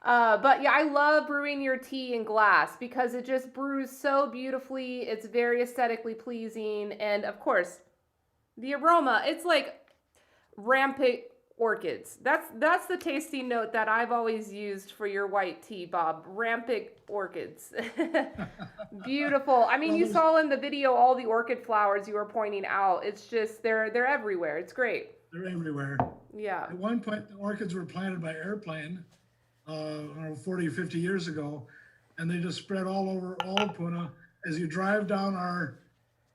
But yeah, I love brewing your tea in glass because it just brews so beautifully. It's very aesthetically pleasing. And of course, the aroma, it's like rampant orchids. That's the tasting note that I've always used for your white tea, Bob. Rampant orchids. Beautiful. I mean, you saw in the video all the orchid flowers you were pointing out. It's just, they're everywhere. It's great. They're everywhere. Yeah. At one point, the orchids were planted by airplane 40 or 50 years ago, and they just spread all over Old Puna. As you drive down our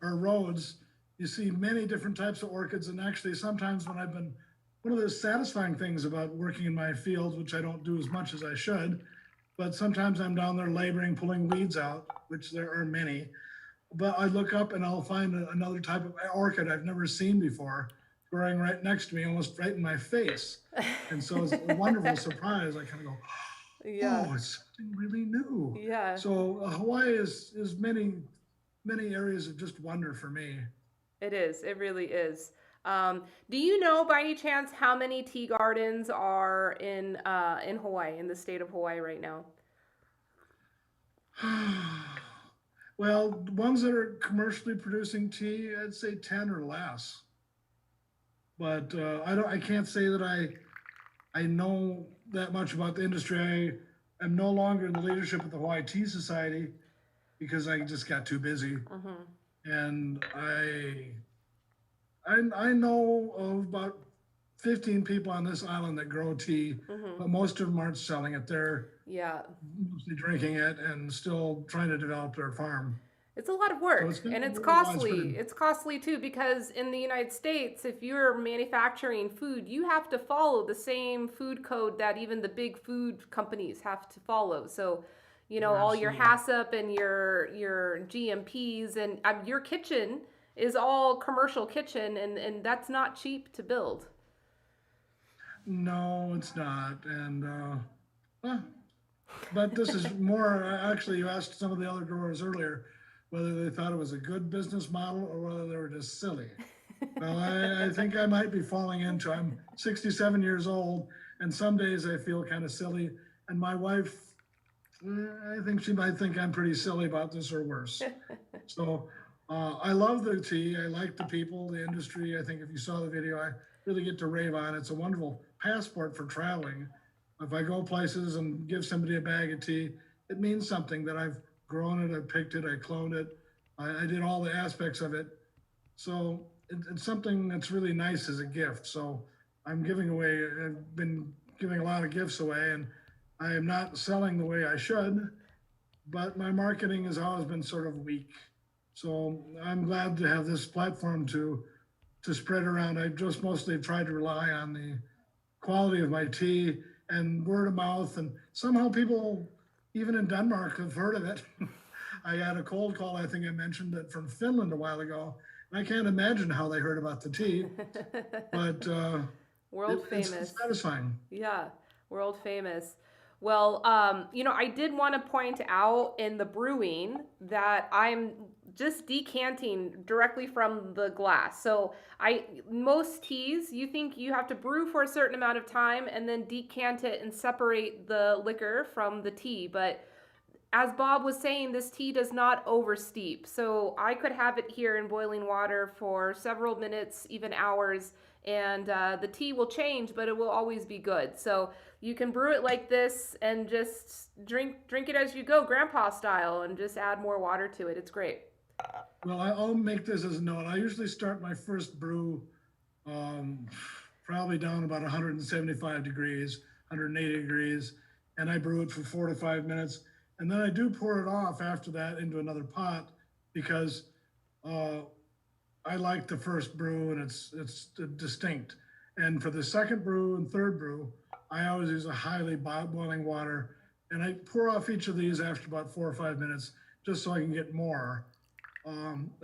roads, you see many different types of orchids. And actually, sometimes when one of the satisfying things about working in my field, which I don't do as much as I should, but sometimes I'm down there laboring, pulling weeds out, which there are many. But I look up and I'll find another type of orchid I've never seen before, growing right next to me, almost right in my face. And so it's a wonderful surprise. I kind of go, yeah. Oh, it's something really new. Yeah. So Hawaii is many, many areas of just wonder for me. It is. It really is. Do you know by any chance how many tea gardens are in Hawaii, in the state of Hawaii right now? Well, the ones that are commercially producing tea, I'd say 10 or less. But I can't say that I know that much about the industry. I'm no longer in the leadership of the Hawaii Tea Society because I just got too busy. Mm-hmm. And I know of about 15 people on this island that grow tea, mm-hmm. but most of them aren't selling it. They're mostly drinking it and still trying to develop their farm. It's a lot of work, it's gonna and be it's really costly. widespread. It's costly too, because in the United States, if you're manufacturing food, you have to follow the same food code that even the big food companies have to follow. So, you know, all your HACCP and your GMPs and your kitchen is all commercial kitchen, and that's not cheap to build. No, it's not. And, but this is more, actually, you asked some of the other growers earlier whether they thought it was a good business model or whether they were just silly. Well, I think I might be falling into, I'm 67 years old, and some days I feel kind of silly. And my wife, I think she might think I'm pretty silly about this or worse. So I love the tea. I like the people, the industry. I think if you saw the video, I really get to rave on it. It's a wonderful passport for traveling. If I go places and give somebody a bag of tea, it means something that I've grown it, I picked it, I cloned it. I did all the aspects of it. So it's something that's really nice as a gift. So I'm giving away, I've been giving a lot of gifts away, and I am not selling the way I should, but my marketing has always been sort of weak. So I'm glad to have this platform to spread around. I just mostly tried to rely on the quality of my tea and word of mouth, and somehow people, even in Denmark, have heard of it. I had a cold call, I think I mentioned it, from Finland a while ago. And I can't imagine how they heard about the tea, but World famous. It's satisfying. Yeah, world famous. Well, you know, I did want to point out in the brewing that I'm just decanting directly from the glass. So most teas, you think you have to brew for a certain amount of time and then decant it and separate the liquor from the tea. But as Bob was saying, this tea does not oversteep. So I could have it here in boiling water for several minutes, even hours, and the tea will change, but it will always be good. So you can brew it like this and just drink it as you go, grandpa style, and just add more water to it. It's great. Well, I'll make this as a note. I usually start my first brew probably down about 175 degrees, 180 degrees, and I brew it for 4 to 5 minutes. And then I do pour it off after that into another pot because I like the first brew and it's distinct. And for the second brew and third brew, I always use a highly boiling water, and I pour off each of these after about 4 or 5 minutes just so I can get more.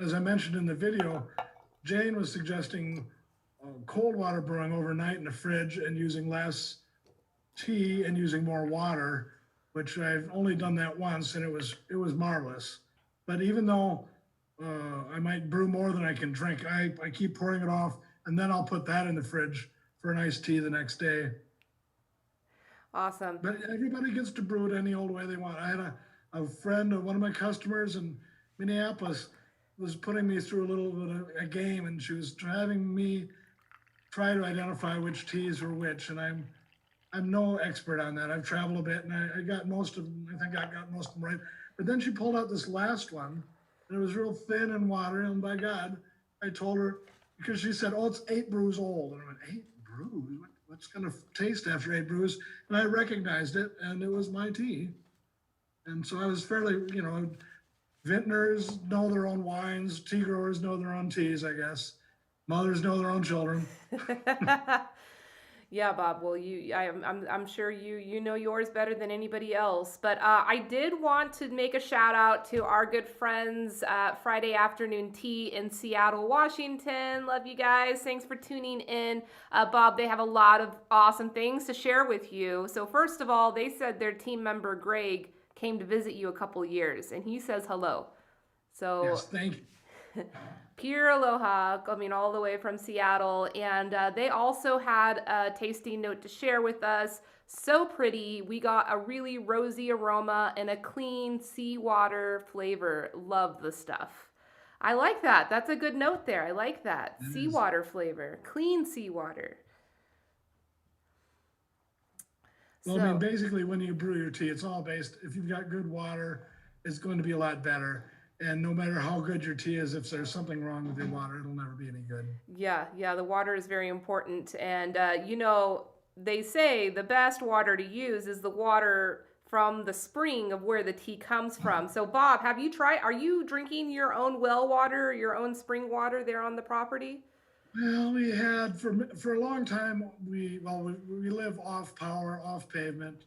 As I mentioned in the video, Jane was suggesting cold water brewing overnight in the fridge and using less tea and using more water, which I've only done that once, and it was marvelous. But even though I might brew more than I can drink, I keep pouring it off, and then I'll put that in the fridge for an iced tea the next day. Awesome. But everybody gets to brew it any old way they want. I had a friend, one of my customers in Minneapolis, was putting me through a little bit of a game, and she was having me try to identify which teas were which, and I'm no expert on that. I've traveled a bit, and I got most of them. I think I got most of them right. But then she pulled out this last one, and it was real thin and watery, and by God, I told her, because she said, oh, it's 8 brews old. And I went, 8 brews? What's going to taste after 8 brews? And I recognized it, and it was my tea. And so I was fairly, vintners know their own wines, tea growers know their own teas, I guess. Mothers know their own children. Yeah, Bob. Well, I'm sure you know yours better than anybody else. But I did want to make a shout out to our good friends at Friday Afternoon Tea in Seattle, Washington. Love you guys. Thanks for tuning in. Bob, they have a lot of awesome things to share with you. So first of all, they said their team member Greg came to visit you a couple years, and he says hello. So yes, thank you. Pure aloha, coming all the way from Seattle. And they also had a tasting note to share with us. So pretty. We got a really rosy aroma and a clean seawater flavor. Love the stuff. I like that. That's a good note there. I like that. Seawater flavor. Clean seawater. Well, I mean, basically, when you brew your tea, it's all based, if you've got good water, it's going to be a lot better. And no matter how good your tea is, if there's something wrong with your water, it'll never be any good. Yeah, the water is very important. And, they say the best water to use is the water from the spring of where the tea comes from. So Bob, are you drinking your own well water, your own spring water there on the property? Well, we had for a long time, we live off power, off pavement,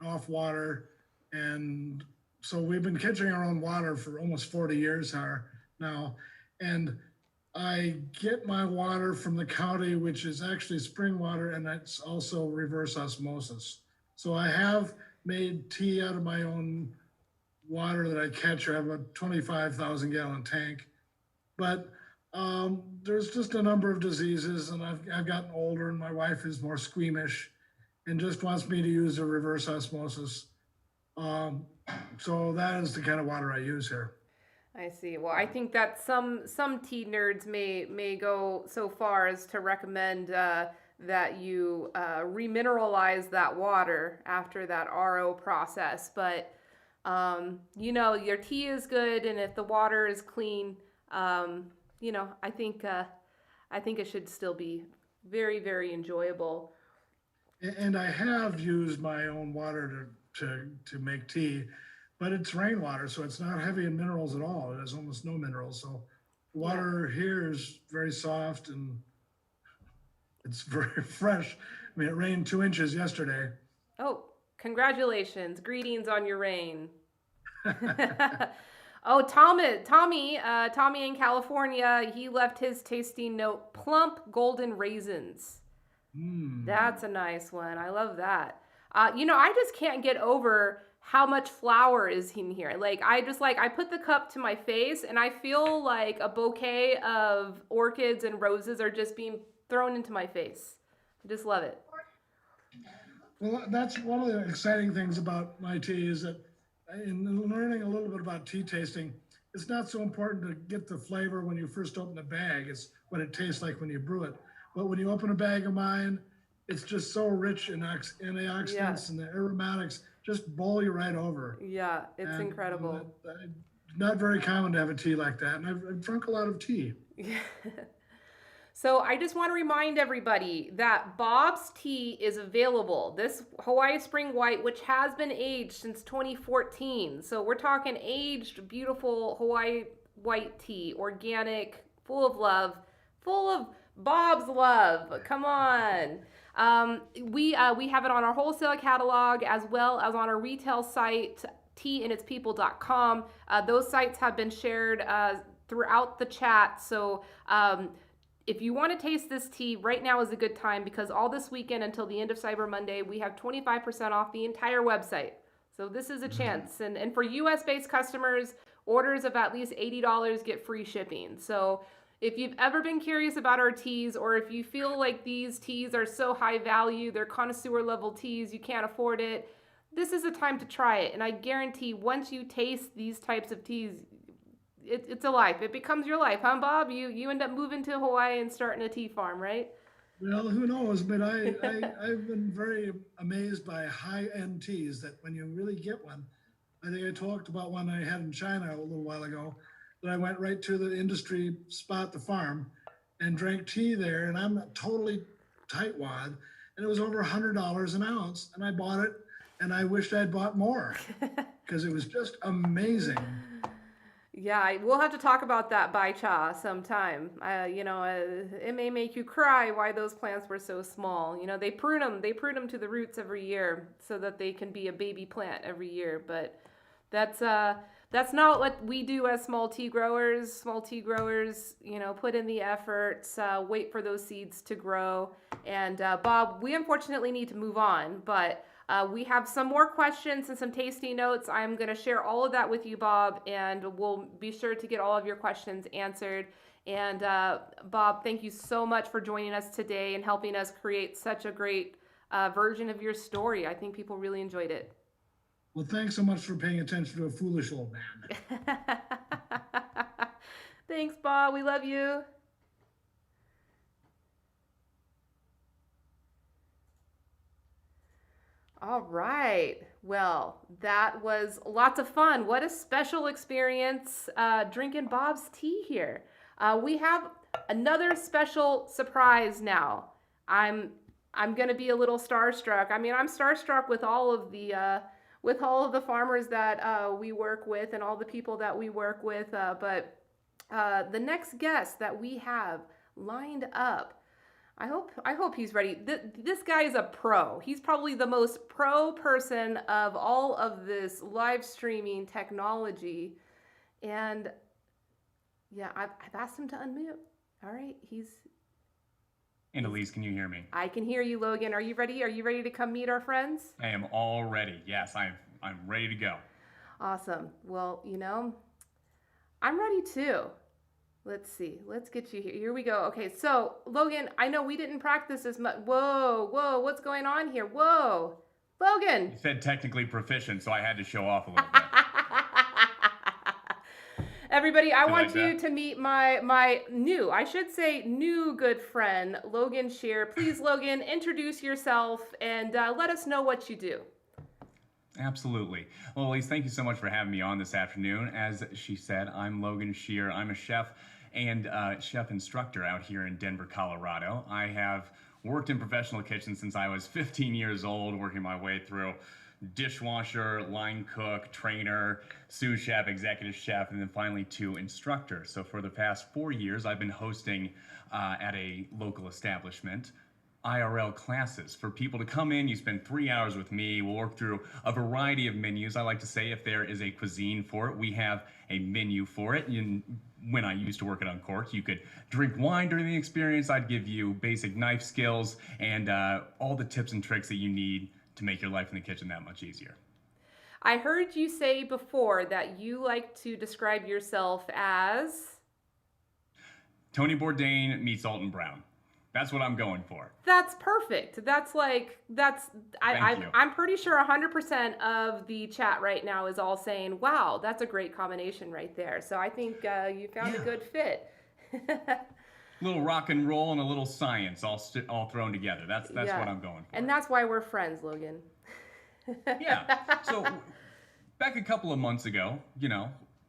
off water. And so we've been catching our own water for almost 40 years now. And I get my water from the county, which is actually spring water, and that's also reverse osmosis. So I have made tea out of my own water that I catch. I have a 25,000 gallon tank. But there's just a number of diseases, and I've gotten older, and my wife is more squeamish and just wants me to use a reverse osmosis. So that is the kind of water I use here. I see. Well, I think that some tea nerds may go so far as to recommend that you remineralize that water after that RO process. But your tea is good, and if the water is clean, I think it should still be very, very enjoyable. And I have used my own water to make tea, but it's rainwater, so it's not heavy in minerals at all. It has almost no minerals. So the water here is very soft and it's very fresh. I mean, it rained 2 inches yesterday. Oh, congratulations. Greetings on your rain. Oh, Tommy in California, he left his tasting note, plump golden raisins. That's a nice one. I love that. I just can't get over how much flour is in here. I put the cup to my face and I feel like a bouquet of orchids and roses are just being thrown into my face. I just love it. Well, that's one of the exciting things about my tea is that in learning a little bit about tea tasting, it's not so important to get the flavor when you first open the bag. It's what it tastes like when you brew it. But when you open a bag of mine, it's just so rich in antioxidants and the aromatics just bowl you right over. Yeah, it's incredible. Not very common to have a tea like that. And I've drunk a lot of tea. So I just want to remind everybody that Bob's Tea is available. This Hawaii Spring White, which has been aged since 2014. So we're talking aged, beautiful Hawaii white tea, organic, full of love, full of Bob's love. Come on. We have it on our wholesale catalog as well as on our retail site, teaanditspeople.com. Those sites have been shared throughout the chat. So if you want to taste this tea, right now is a good time because all this weekend until the end of Cyber Monday, we have 25% off the entire website. So this is a chance. And for US-based customers, orders of at least $80 get free shipping. So if you've ever been curious about our teas, or if you feel like these teas are so high value, they're connoisseur level teas, you can't afford it, this is a time to try it. And I guarantee once you taste these types of teas, it's a life. It becomes your life, huh, Bob? You end up moving to Hawaii and starting a tea farm, right? Well, who knows? But I've been very amazed by high-end teas that when you really get one, I think I talked about one I had in China a little while ago, that I went right to the industry spot, the farm, and drank tea there, and I'm totally tightwad, and it was over $100 an ounce, and I bought it, and I wished I'd bought more because it was just amazing. Yeah, we'll have to talk about that bai cha sometime. It may make you cry why those plants were so small. They prune them to the roots every year so that they can be a baby plant every year. But that's not what we do as small tea growers. Small tea growers, put in the efforts, wait for those seeds to grow. And Bob, we unfortunately need to move on, but we have some more questions and some tasting notes. I'm going to share all of that with you, Bob, and we'll be sure to get all of your questions answered. And Bob, thank you so much for joining us today and helping us create such a great version of your story. I think people really enjoyed it. Well, thanks so much for paying attention to a foolish old man. Thanks, Bob. We love you. All right. Well, that was lots of fun. What a special experience drinking Bob's tea here. We have another special surprise now. I'm going to be a little starstruck. I mean, I'm starstruck with all of the with all of the farmers that we work with and all the people that we work with. But the next guest that we have lined up, I hope he's ready. This guy is a pro. He's probably the most pro person of all of this live streaming technology. And yeah, I've asked him to unmute. All right, Annalise, can you hear me? I can hear you, Logan. Are you ready? Are you ready to come meet our friends? I am all ready. Yes, I'm ready to go. Awesome. Well, I'm ready too. Let's see. Let's get you here. Here we go. Okay, so Logan, I know we didn't practice as much. Whoa, what's going on here? Whoa, Logan. You said technically proficient, so I had to show off a little bit. Everybody, I want like you that? to meet my new good friend, Logan Shear. Please, Logan, introduce yourself and let us know what you do. Absolutely. Well, Elise, thank you so much for having me on this afternoon. As she said, I'm Logan Shear. I'm a chef and chef instructor out here in Denver, Colorado. I have worked in professional kitchens since I was 15 years old, working my way through dishwasher, line cook, trainer, sous chef, executive chef, and then finally to instructor. So for the past 4 years, I've been hosting at a local establishment IRL classes for people to come in. You spend 3 hours with me. We'll work through a variety of menus. I like to say if there is a cuisine for it, we have a menu for it. And when I used to work at Uncorked, you could drink wine during the experience. I'd give you basic knife skills and all the tips and tricks that you need to make your life in the kitchen that much easier. I heard you say before that you like to describe yourself as Tony Bourdain meets Alton Brown. That's what I'm going for. That's perfect. I'm pretty sure 100% of the chat right now is all saying, wow, that's a great combination right there. So I think you found a good fit. Little rock and roll and a little science all thrown together. That's what I'm going for. And that's why we're friends, Logan. Yeah. So back a couple of months ago,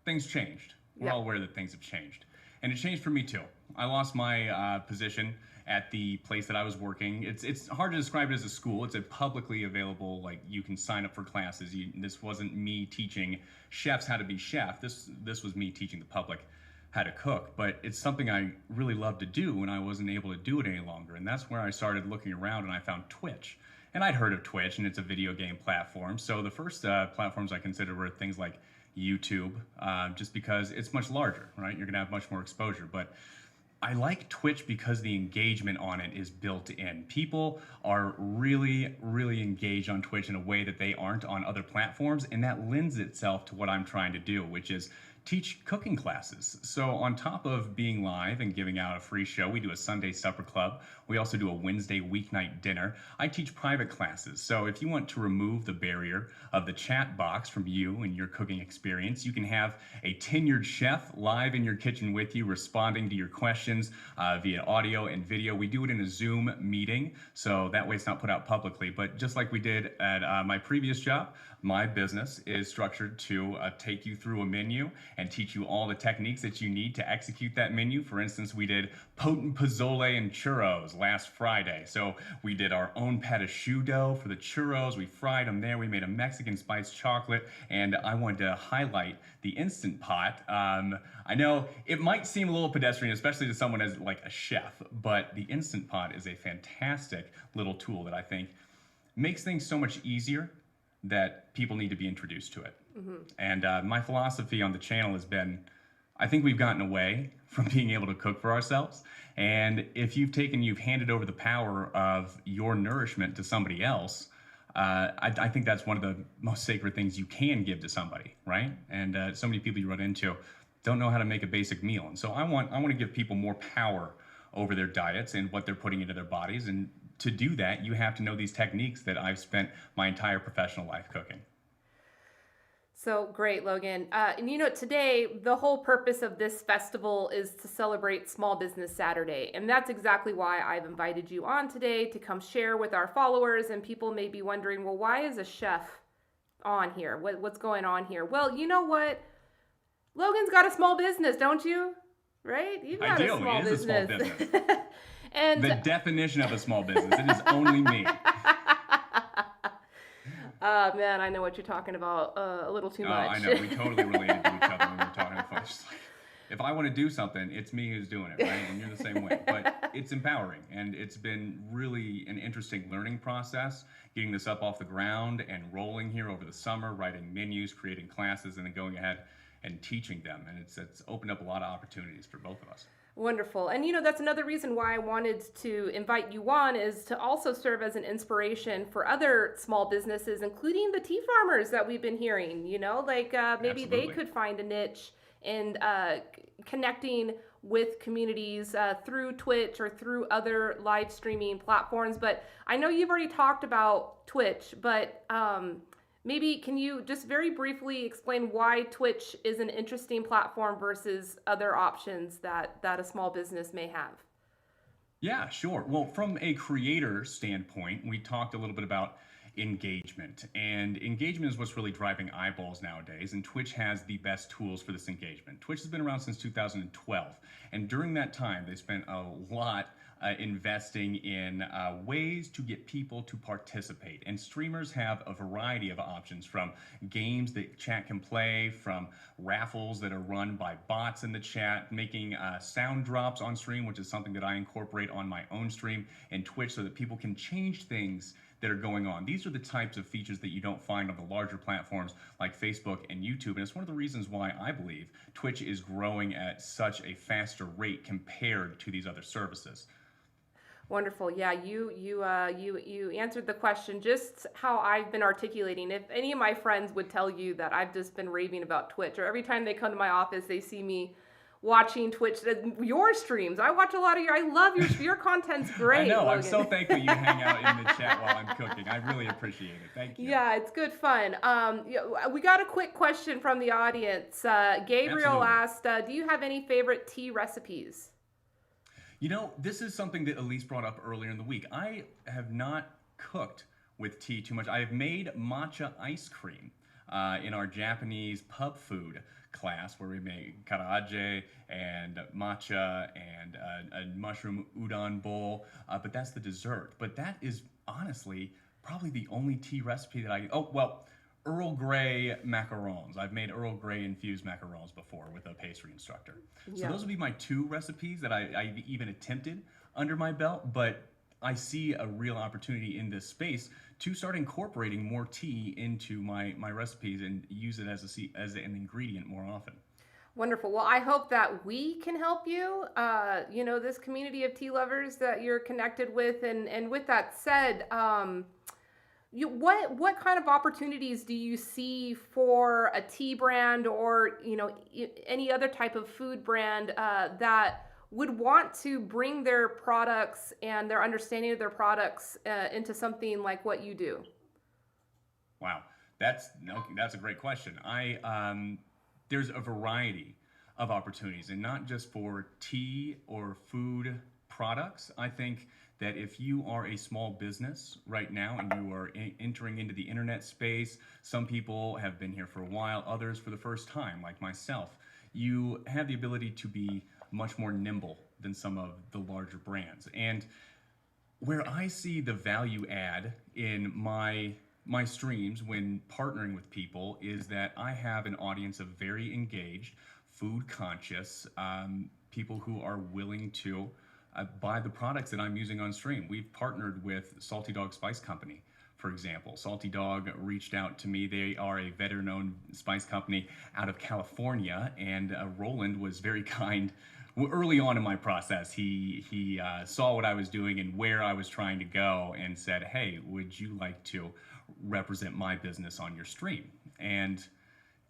things changed. We're all aware that things have changed. And it changed for me too. I lost my position at the place that I was working. It's hard to describe it as a school. It's a publicly available, you can sign up for classes. This wasn't me teaching chefs how to be chef. This was me teaching the public how to cook. But it's something I really loved to do, and I wasn't able to do it any longer. And that's where I started looking around, and I found Twitch. And I'd heard of Twitch, and it's a video game platform. So the first platforms I considered were things like YouTube, just because it's much larger, right? You're gonna have much more exposure. But I like Twitch because the engagement on it is built in. People are really, really engaged on Twitch in a way that they aren't on other platforms, and that lends itself to what I'm trying to do, which is teach cooking classes. So on top of being live and giving out a free show, we do a Sunday supper club. We also do a Wednesday weeknight dinner. I teach private classes. So if you want to remove the barrier of the chat box from you and your cooking experience, you can have a tenured chef live in your kitchen with you, responding to your questions via audio and video. We do it in a Zoom meeting, so that way it's not put out publicly. But just like we did at my previous job, my business is structured to take you through a menu and teach you all the techniques that you need to execute that menu. For instance, we did potent pozole and churros last Friday. So we did our own pâte choux dough for the churros. We fried them there. We made a Mexican spiced chocolate, and I wanted to highlight the Instant Pot. I know it might seem a little pedestrian, especially to someone as like a chef, but the Instant Pot is a fantastic little tool that I think makes things so much easier that people need to be introduced to it. Mm-hmm. And my philosophy on the channel has been, I think we've gotten away from being able to cook for ourselves. And if you've handed over the power of your nourishment to somebody else, I think that's one of the most sacred things you can give to somebody, right? And so many people you run into don't know how to make a basic meal. And so I want to give people more power over their diets and what they're putting into their bodies. And to do that, you have to know these techniques that I've spent my entire professional life cooking. So great, Logan. And today, the whole purpose of this festival is to celebrate Small Business Saturday. And that's exactly why I've invited you on today to come share with our followers. And people may be wondering, well, why is a chef on here? What's going on here? Well, you know what? Logan's got a small business, don't you? Right? You've got a small business. A small business. And the definition of a small business, it is only me. Man, I know what you're talking about a little too much. I know. We totally related to each other when we were talking on the phone. It's just like, if I want to do something, it's me who's doing it, right? And you're the same way. But it's empowering, and it's been really an interesting learning process, getting this up off the ground and rolling here over the summer, writing menus, creating classes, and then going ahead and teaching them. And it's opened up a lot of opportunities for both of us. Wonderful. And that's another reason why I wanted to invite you on, is to also serve as an inspiration for other small businesses, including the tea farmers that we've been hearing, maybe Absolutely. they could find a niche in connecting with communities through Twitch or through other live streaming platforms. But I know you've already talked about Twitch, but maybe can you just very briefly explain why Twitch is an interesting platform versus other options that a small business may have? Yeah, sure. Well, from a creator standpoint, we talked a little bit about engagement, and engagement is what's really driving eyeballs nowadays, and Twitch has the best tools for this engagement. Twitch has been around since 2012, and during that time they spent a lot investing in ways to get people to participate, and streamers have a variety of options, from games that chat can play, from raffles that are run by bots in the chat, making sound drops on stream, which is something that I incorporate on my own stream and Twitch so that people can change things that are going on. These are the types of features that you don't find on the larger platforms like Facebook and YouTube, and it's one of the reasons why I believe Twitch is growing at such a faster rate compared to these other services. Wonderful. Yeah, you answered the question just how I've been articulating. If any of my friends would tell you that I've just been raving about Twitch, or every time they come to my office, they see me watching Twitch, your streams. I watch a lot of I love your content's great. I know. Logan. I'm so thankful you hang out in the chat while I'm cooking. I really appreciate it. Thank you. Yeah, it's good fun. We got a quick question from the audience. Gabriel Absolutely. asked, do you have any favorite tea recipes? This is something that Elise brought up earlier in the week. I have not cooked with tea too much. I have made matcha ice cream in our Japanese pub food class, where we make karaage and matcha and a mushroom udon bowl, but that's the dessert. But that is honestly probably the only tea recipe that Earl Grey macarons. I've made Earl Grey infused macarons before with a pastry instructor. So those would be my two recipes that I've even attempted under my belt, but I see a real opportunity in this space to start incorporating more tea into my recipes and use it as an ingredient more often. Wonderful. Well, I hope that we can help you, this community of tea lovers that you're connected with. And with that said, what kind of opportunities do you see for a tea brand or, any other type of food brand that would want to bring their products and their understanding of their products into something like what you do? Wow, that's a great question. There's a variety of opportunities, and not just for tea or food products. I think that if you are a small business right now and you are entering into the internet space, some people have been here for a while, others for the first time, like myself, you have the ability to be much more nimble than some of the larger brands. And where I see the value add in my streams when partnering with people is that I have an audience of very engaged, food conscious people who are willing to buy the products that I'm using on stream. We've partnered with Salty Dog Spice Company, for example. Salty Dog reached out to me. They are a veteran-owned spice company out of California, and Roland was very kind. Early on in my process, he saw what I was doing and where I was trying to go and said, hey, would you like to represent my business on your stream? And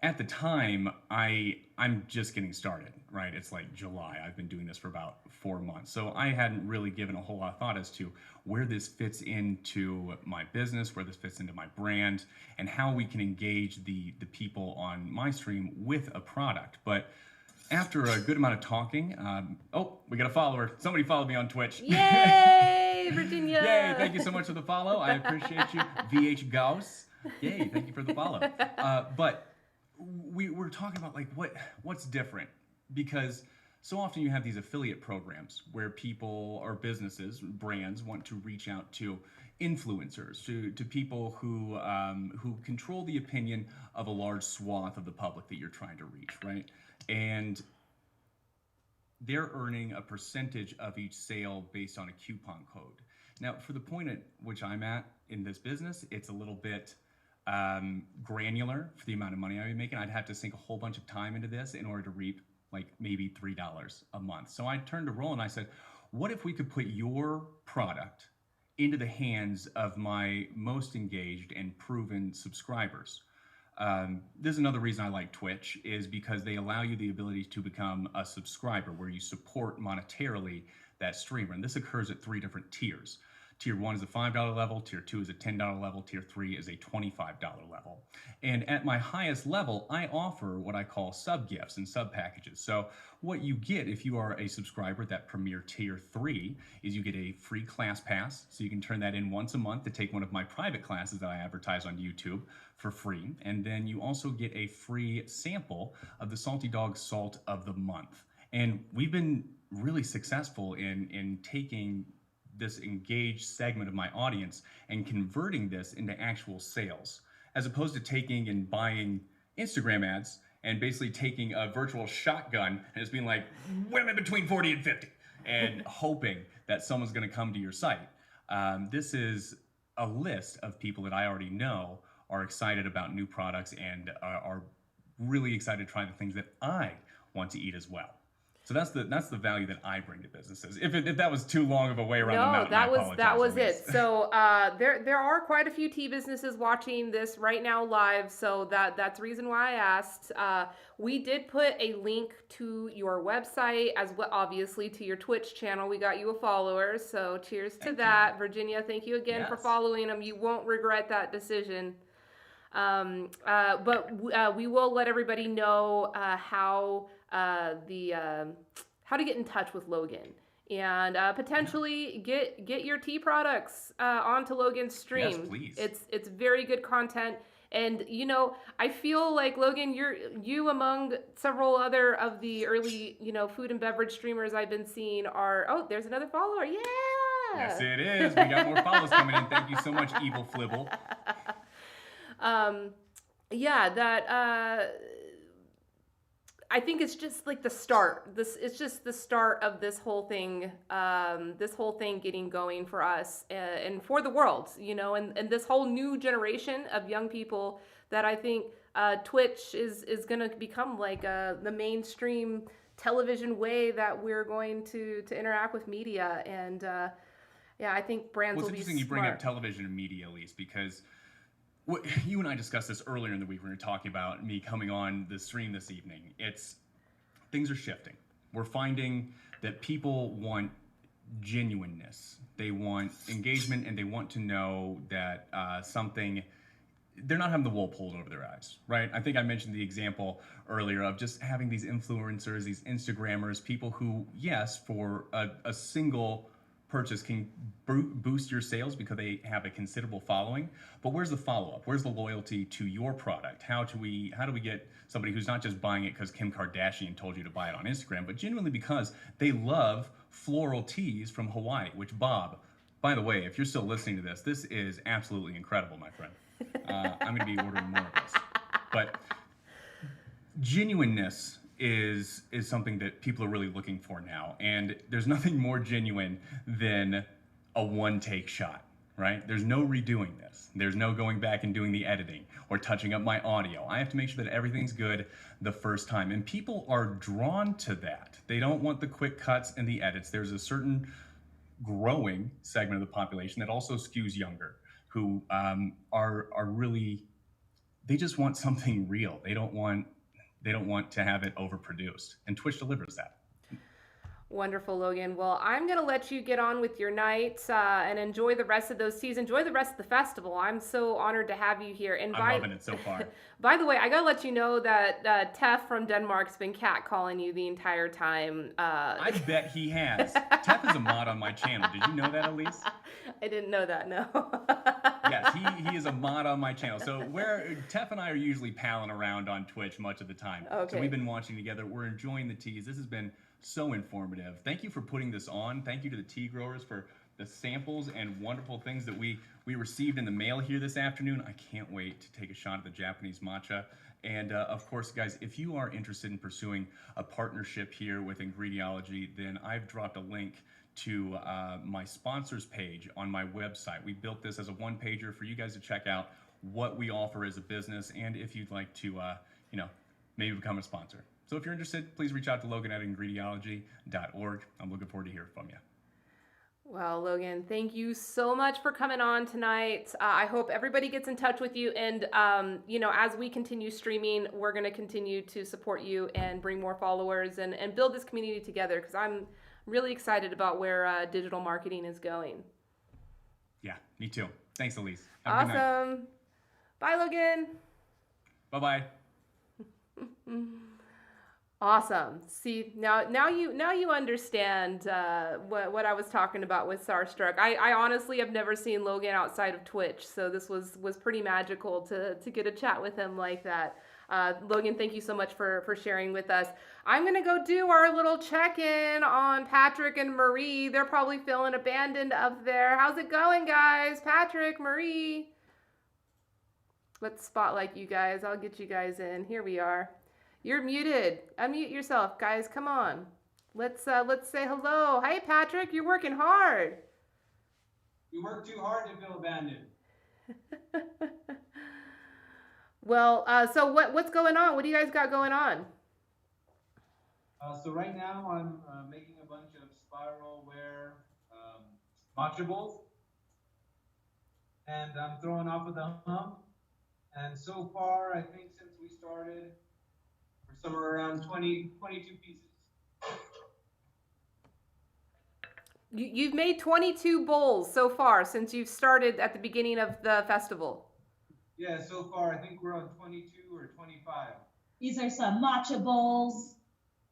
at the time, I'm just getting started, right? It's like July. I've been doing this for about 4 months. So I hadn't really given a whole lot of thought as to where this fits into my business, where this fits into my brand, and how we can engage the people on my stream with a product. But after a good amount of talking, we got a follower. Somebody followed me on Twitch. Yay, Virginia! Yay, thank you so much for the follow. I appreciate you. VH Gauss. Yay, thank you for the follow. But we're talking about what's different, because so often you have these affiliate programs where people or businesses, brands want to reach out to influencers, to people who control the opinion of a large swath of the public that you're trying to reach, right? And they're earning a percentage of each sale based on a coupon code. Now, for the point at which I'm at in this business, it's a little bit granular for the amount of money I'd be making. I'd have to sink a whole bunch of time into this in order to reap like maybe $3 a month. So I turned to Roland and I said, what if we could put your product into the hands of my most engaged and proven subscribers? This is another reason I like Twitch, is because they allow you the ability to become a subscriber where you support monetarily that streamer. And this occurs at 3 different tiers. Tier 1 is a $5 level, Tier 2 is a $10 level, Tier 3 is a $25 level. And at my highest level, I offer what I call sub gifts and sub packages. So what you get if you are a subscriber at that premier Tier 3 is you get a free class pass. So you can turn that in once a month to take one of my private classes that I advertise on YouTube for free. And then you also get a free sample of the Salty Dog Salt of the Month. And we've been really successful in taking this engaged segment of my audience and converting this into actual sales, as opposed to taking and buying Instagram ads and basically taking a virtual shotgun and just being like, women between 40 and 50, and hoping that someone's going to come to your site. This is a list of people that I already know are excited about new products and are really excited to try the things that I want to eat as well. So that's the value that I bring to businesses. If that was too long of a way around the mountain, that was it. So there are quite a few tea businesses watching this right now live. So that's the reason why I asked. We did put a link to your website as well, obviously to your Twitch channel. We got you a follower, so cheers to that. Virginia, thank you again for following them. You won't regret that decision. But we will let everybody know how to get in touch with Logan and potentially get your tea products onto Logan's stream. Yes, please. It's very good content. And you know, I feel like Logan, you among several other of the early, food and beverage streamers I've been seeing are. Oh, there's another follower. Yeah. Yes, it is. We got more follows coming in. Thank you so much, Evil Flibble. I think it's just like the start. It's just the start of this whole thing. This whole thing getting going for us and for the world, and this whole new generation of young people that I think Twitch is going to become like the mainstream television way that we're going to interact with media. And I think brands will be smart. It's interesting you bring up television and media, Elise, because you and I discussed this earlier in the week when we were talking about me coming on the stream this evening. Things are shifting. We're finding that people want genuineness. They want engagement, and they want to know that they're not having the wool pulled over their eyes, right? I think I mentioned the example earlier of just having these influencers, these Instagrammers, people who, yes, for a single purchase can boost your sales because they have a considerable following, but where's the follow-up? Where's the loyalty to your product? How do we get somebody who's not just buying it because Kim Kardashian told you to buy it on Instagram, but genuinely because they love floral teas from Hawaii, which, Bob, by the way, if you're still listening to this is absolutely incredible, my friend. I'm going to be ordering more of this. But genuineness is something that people are really looking for now. And there's nothing more genuine than a one-take shot, right? There's no redoing this. There's no going back and doing the editing or touching up my audio. I have to make sure that everything's good the first time. And people are drawn to that. They don't want the quick cuts and the edits. There's a certain growing segment of the population that also skews younger, who are really, they just want something real. They don't want to have it overproduced, and Twitch delivers that. Wonderful, Logan. Well, I'm going to let you get on with your night and enjoy the rest of those teas. Enjoy the rest of the festival. I'm so honored to have you here. And I'm loving it so far. By the way, I got to let you know that Tef from Denmark's been catcalling you the entire time. I bet he has. Tef is a mod on my channel. Did you know that, Elise? I didn't know that, no. Yes, he is a mod on my channel. So Tef and I are usually palling around on Twitch much of the time. Okay. So we've been watching together. We're enjoying the teas. This has been so informative. Thank you for putting this on. Thank you to the tea growers for the samples and wonderful things that we received in the mail here this afternoon. I can't wait to take a shot at the Japanese matcha. And of course, guys, if you are interested in pursuing a partnership here with Ingrediology, then I've dropped a link to my sponsors page on my website. We built this as a one-pager for you guys to check out what we offer as a business, and if you'd like to, maybe become a sponsor. So if you're interested, please reach out to Logan at ingrediology.org. I'm looking forward to hearing from you. Well, Logan, thank you so much for coming on tonight. I hope everybody gets in touch with you. And, as we continue streaming, we're going to continue to support you and bring more followers and build this community together, because I'm really excited about where digital marketing is going. Yeah, me too. Thanks, Elise. Have a good night. Awesome. Bye, Logan. Bye-bye. Awesome. See, now you understand what I was talking about with Starstruck. I honestly have never seen Logan outside of Twitch, so this was pretty magical to get a chat with him like that. Logan, thank you so much for sharing with us. I'm gonna go do our little check-in on Patrick and Marie. They're probably feeling abandoned up there. How's it going, guys? Patrick, Marie. Let's spotlight you guys. I'll get you guys in. Here we are. You're muted. Unmute yourself, guys. Come on. Let's say hello. Hey, Patrick, you're working hard. You work too hard to feel abandoned. Well, so what's going on? What do you guys got going on? So right now I'm making a bunch of spiralware matcha bowls, and I'm throwing off with a hum. And so far, I think since we started, we're somewhere around 22 pieces. You've made 22 bowls so far since you've started at the beginning of the festival. Yeah, so far I think we're on 22 or 25. These are some matcha bowls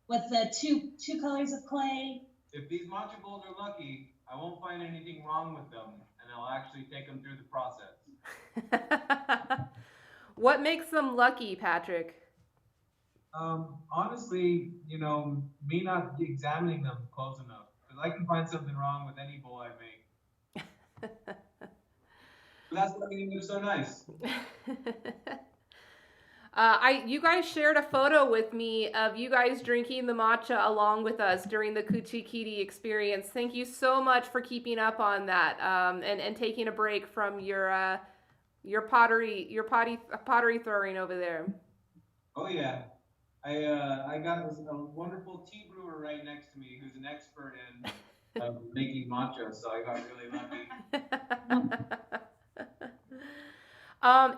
with the two colors of clay. If these matcha bowls are lucky, I won't find anything wrong with them, and I'll actually take them through the process. What makes them lucky, Patrick? Honestly, me not examining them close enough, because I can find something wrong with any bowl I make. But that's what made them so nice. You guys shared a photo with me of you guys drinking the matcha along with us during the Kuchikiri experience. Thank you so much for keeping up on that and taking a break from your pottery throwing over there. Oh yeah, I got a wonderful tea brewer right next to me who's an expert in making matcha, so I got really lucky.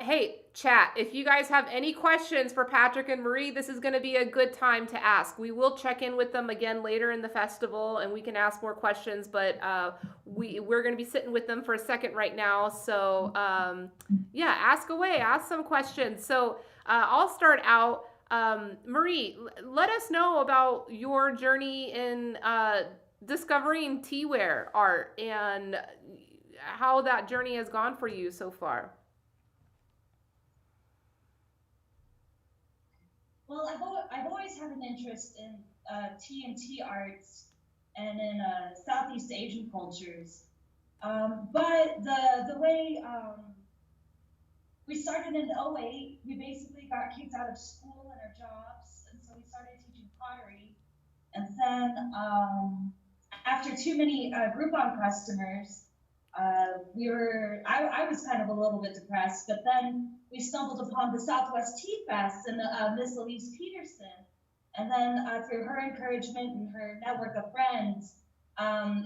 Hey, chat, if you guys have any questions for Patrick and Marie, this is going to be a good time to ask. We will check in with them again later in the festival, and we can ask more questions, but we're going to be sitting with them for a second right now. So, yeah, ask away, ask some questions. So I'll start out. Marie, let us know about your journey in discovering teaware art and how that journey has gone for you so far. Well, I've always had an interest in tea and tea arts and in Southeast Asian cultures. But the way we started in 2008, we basically got kicked out of school and our jobs, and so we started teaching pottery. And then after too many Groupon customers, I was kind of a little bit depressed, but then we stumbled upon the Southwest Tea Fest and Miss Elise Peterson. And then through her encouragement and her network of friends,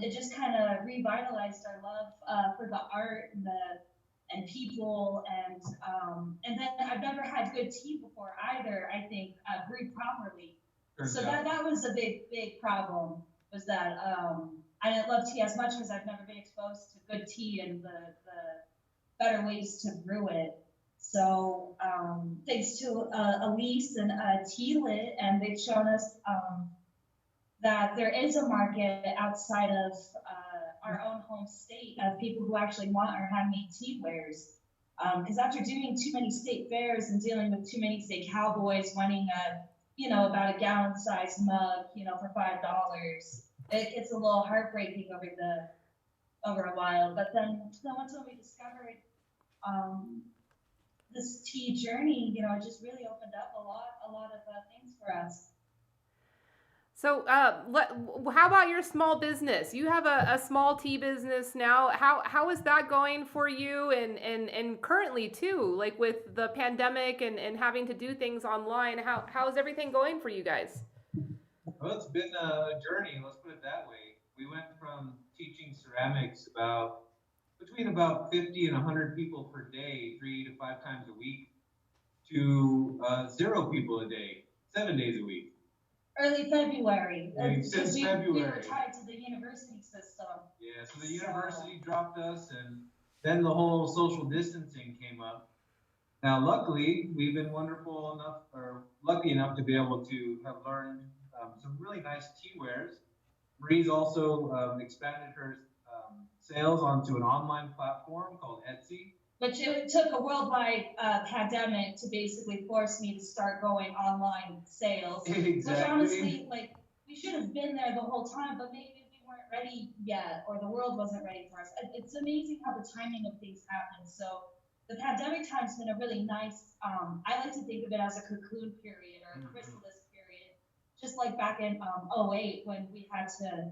it just kind of revitalized our love for the art and people. And then I've never had good tea before either, I think, brewed properly. So that was a big problem, was that I didn't love tea as much because I've never been exposed to good tea and the better ways to brew it. So thanks to Elise and Tea Lit, and they've shown us that there is a market outside of our own home state of people who actually want our handmade tea wares. Because after doing too many state fairs and dealing with too many, say, cowboys wanting about a gallon-sized mug, for $5, it's a little heartbreaking over over a while. But then once when we discovered this tea journey, you know, it just really opened up a lot of things for us. So, how about your small business? You have a small tea business now. How is that going for you? And currently too, like with the pandemic and having to do things online, how's everything going for you guys? Well, it's been a journey. Let's put it that way. We went from teaching ceramics between about 50 and 100 people per day, 3 to 5 times a week, to 0 people a day, 7 days a week. Early February. Since we February. were tied to the university system. Yeah, so the university dropped us, and then the whole social distancing came up. Now, luckily, we've been lucky enough to be able to have learned some really nice tea wares. Marie's also expanded her sales onto an online platform called Etsy. Which it took a worldwide pandemic to basically force me to start going online sales. Exactly. Which honestly, like, we should have been there the whole time, but maybe we weren't ready yet, or the world wasn't ready for us. It's amazing how the timing of things happen. So the pandemic time's been a really nice, I like to think of it as a cocoon period or a chrysalis period, just like back in 2008 when we had to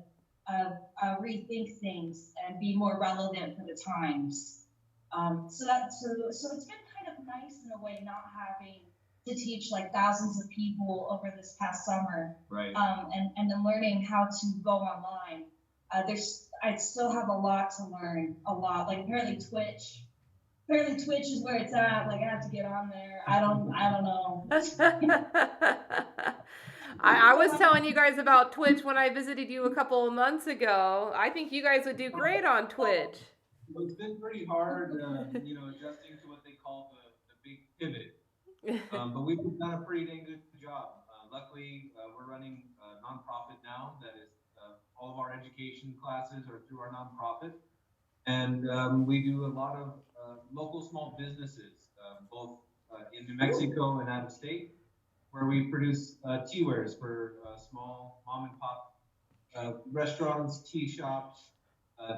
rethink things and be more relevant for the times. So it's been kind of nice in a way, not having to teach like thousands of people over this past summer. Right. And then learning how to go online. I still have a lot to learn, a lot. Like apparently Twitch is where it's at. Like I have to get on there. I don't know. I was telling you guys about Twitch when I visited you a couple of months ago. I think you guys would do great on Twitch. Well, it's been pretty hard, adjusting to what they call the big pivot. But we've done a pretty dang good job. Luckily, we're running a nonprofit now. That is, all of our education classes are through our nonprofit. And we do a lot of local small businesses, both in New Mexico and out of state, where we produce tea wares for small mom and pop restaurants, tea shops,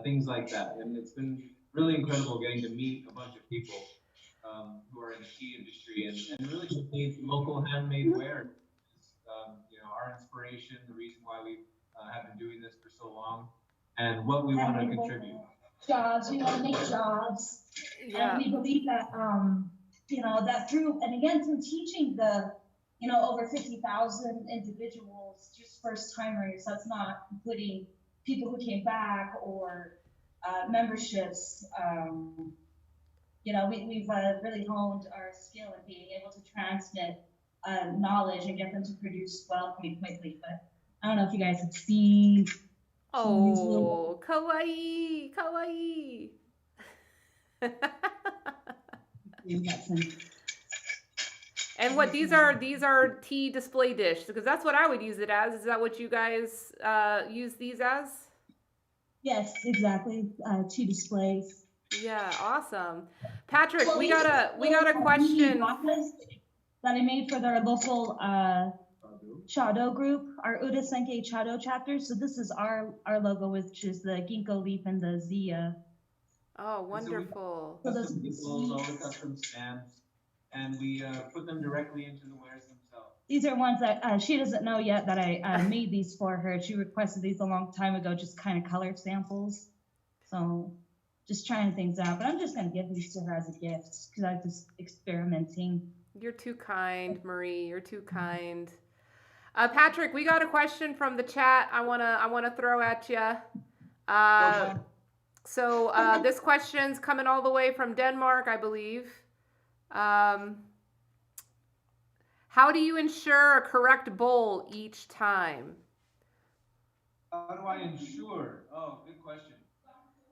things like that. And it's been really incredible getting to meet a bunch of people who are in the tea industry and really just need local handmade ware. Our inspiration, the reason why we have been doing this for so long, and what we want to contribute. Jobs, we want to make jobs. Yeah. And we believe that, that through teaching the, over 50,000 individuals, just first timers, that's not including people who came back or memberships. We've really honed our skill in being able to transmit knowledge and get them to produce wealth pretty quickly. But I don't know if you guys have seen. Oh, kawaii, kawaii. And what these are tea display dish, because that's what I would use it as. Is that what you guys use these as? Yes, exactly. Tea displays. Yeah, awesome. Patrick, we got a question that I made for their local Chado group, our Uda Senkei Chado chapter. So this is our logo, which is the ginkgo leaf and the Zia. Oh, wonderful. So custom nipples, all the custom stamps, and we put them directly into the wares themselves. These are ones that she doesn't know yet that I made these for her. She requested these a long time ago, just kind of color samples. So just trying things out, but I'm just gonna give these to her as a gift because I'm just experimenting. You're too kind, Marie. You're too kind. Patrick, we got a question from the chat. I wanna throw at you. So this question's coming all the way from Denmark, I believe. How do you ensure a correct bowl each time? How do I ensure? Oh, good question.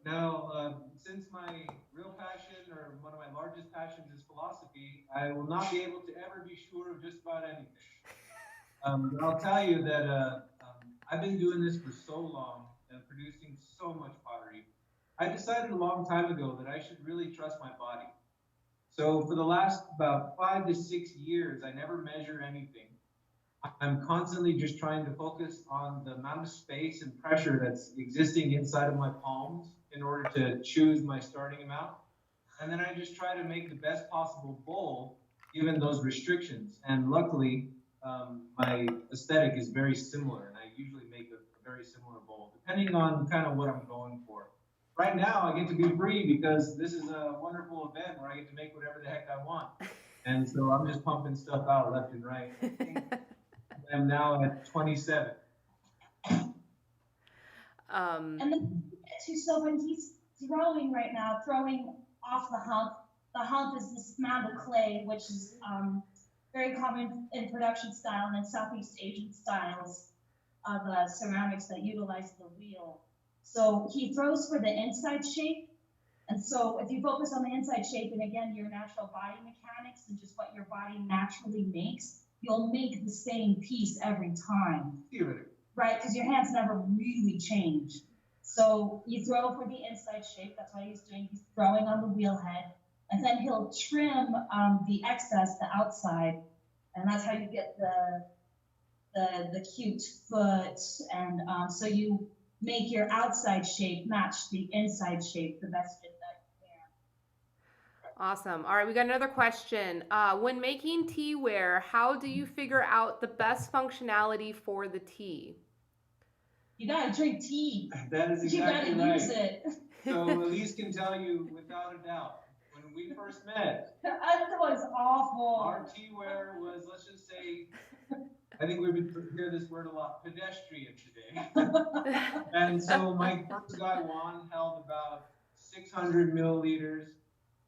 Now, since my real passion, or one of my largest passions, is philosophy, I will not be able to ever be sure of just about anything. But I'll tell you that I've been doing this for so long and producing so much pottery. I decided a long time ago that I should really trust my body. So for the last about 5 to 6 years, I never measure anything. I'm constantly just trying to focus on the amount of space and pressure that's existing inside of my palms in order to choose my starting amount. And then I just try to make the best possible bowl given those restrictions. And luckily, my aesthetic is very similar, and I usually make a very similar bowl, depending on kind of what I'm going for. Right now, I get to be free because this is a wonderful event where I get to make whatever the heck I want. And so I'm just pumping stuff out left and right. I'm now at 27. And then so when he's throwing right now, throwing off the hump is this mound of clay, which is very common in production style and in Southeast Asian styles of ceramics that utilize the wheel. So he throws for the inside shape. And so if you focus on the inside shape and again, your natural body mechanics and just what your body naturally makes, you'll make the same piece every time. Right? Because your hands never really change. So you throw for the inside shape. That's what he's doing. He's throwing on the wheel head. And then he'll trim the excess, the outside. And that's how you get the cute foot. And so you make your outside shape match the inside shape the best fit that you can. Awesome. All right, we got another question. When making tea ware, how do you figure out the best functionality for the tea? You gotta drink tea. That is exactly you gotta right. use it. So Elise can tell you without a doubt, when we first met, That was awful. our tea ware was, let's just say, I think we would hear this word a lot, pedestrian today. And so my first guy, Juan, held about 600 milliliters.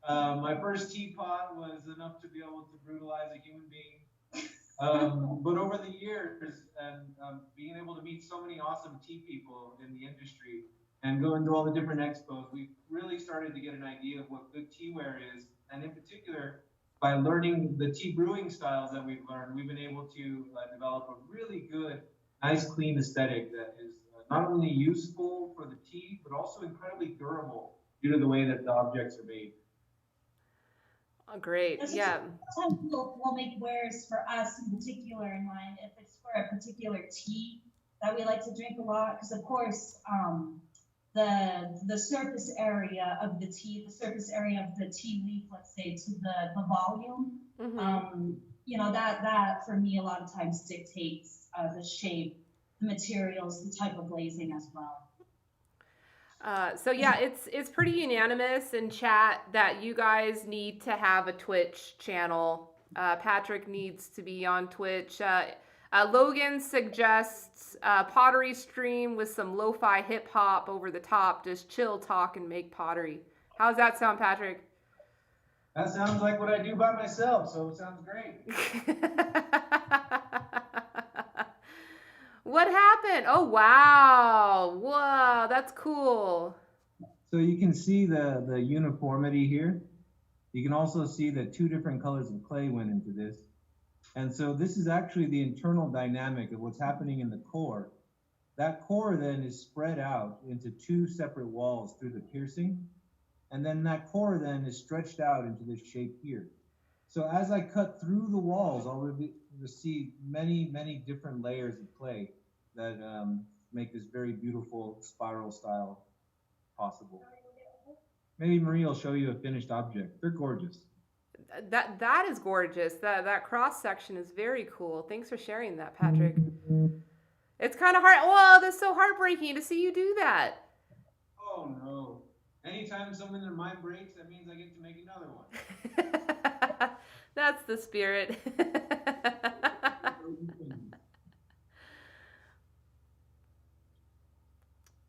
My first teapot was enough to be able to brutalize a human being. But over the years and being able to meet so many awesome tea people in the industry and going to all the different expos, we really started to get an idea of what good teaware is. And in particular, by learning the tea brewing styles that we've learned, we've been able to develop a really good, nice, clean aesthetic that is not only useful for the tea, but also incredibly durable due to the way that the objects are made. Oh, great. Yeah. Sometimes we'll make wares for us in particular in mind if it's for a particular tea that we like to drink a lot. Because of course, the surface area of the tea, the surface area of the tea leaf, let's say, to the volume, you know, that for me a lot of times dictates the shape, the materials, the type of glazing as well. So yeah, it's pretty unanimous in chat that you guys need to have a Twitch channel. Patrick needs to be on Twitch. Logan suggests pottery stream with some lo-fi hip hop over the top, just chill, talk, and make pottery. How's that sound, Patrick? That sounds like what I do by myself, so it sounds great. What happened? Oh, wow. Whoa, that's cool. So you can see the uniformity here. You can also see that 2 different colors of clay went into this. And so this is actually the internal dynamic of what's happening in the core. That core then is spread out into 2 separate walls through the piercing. And then that core then is stretched out into this shape here. So as I cut through the walls, I'll see many, many different layers of clay that make this very beautiful spiral style possible. Maybe Marie will show you a finished object. They're gorgeous. That is gorgeous. That cross section is very cool. Thanks for sharing that, Patrick. It's kind of hard. Whoa, that's so heartbreaking to see you do that. Oh no. Anytime someone in their mind breaks, that means I get to make another one. That's the spirit.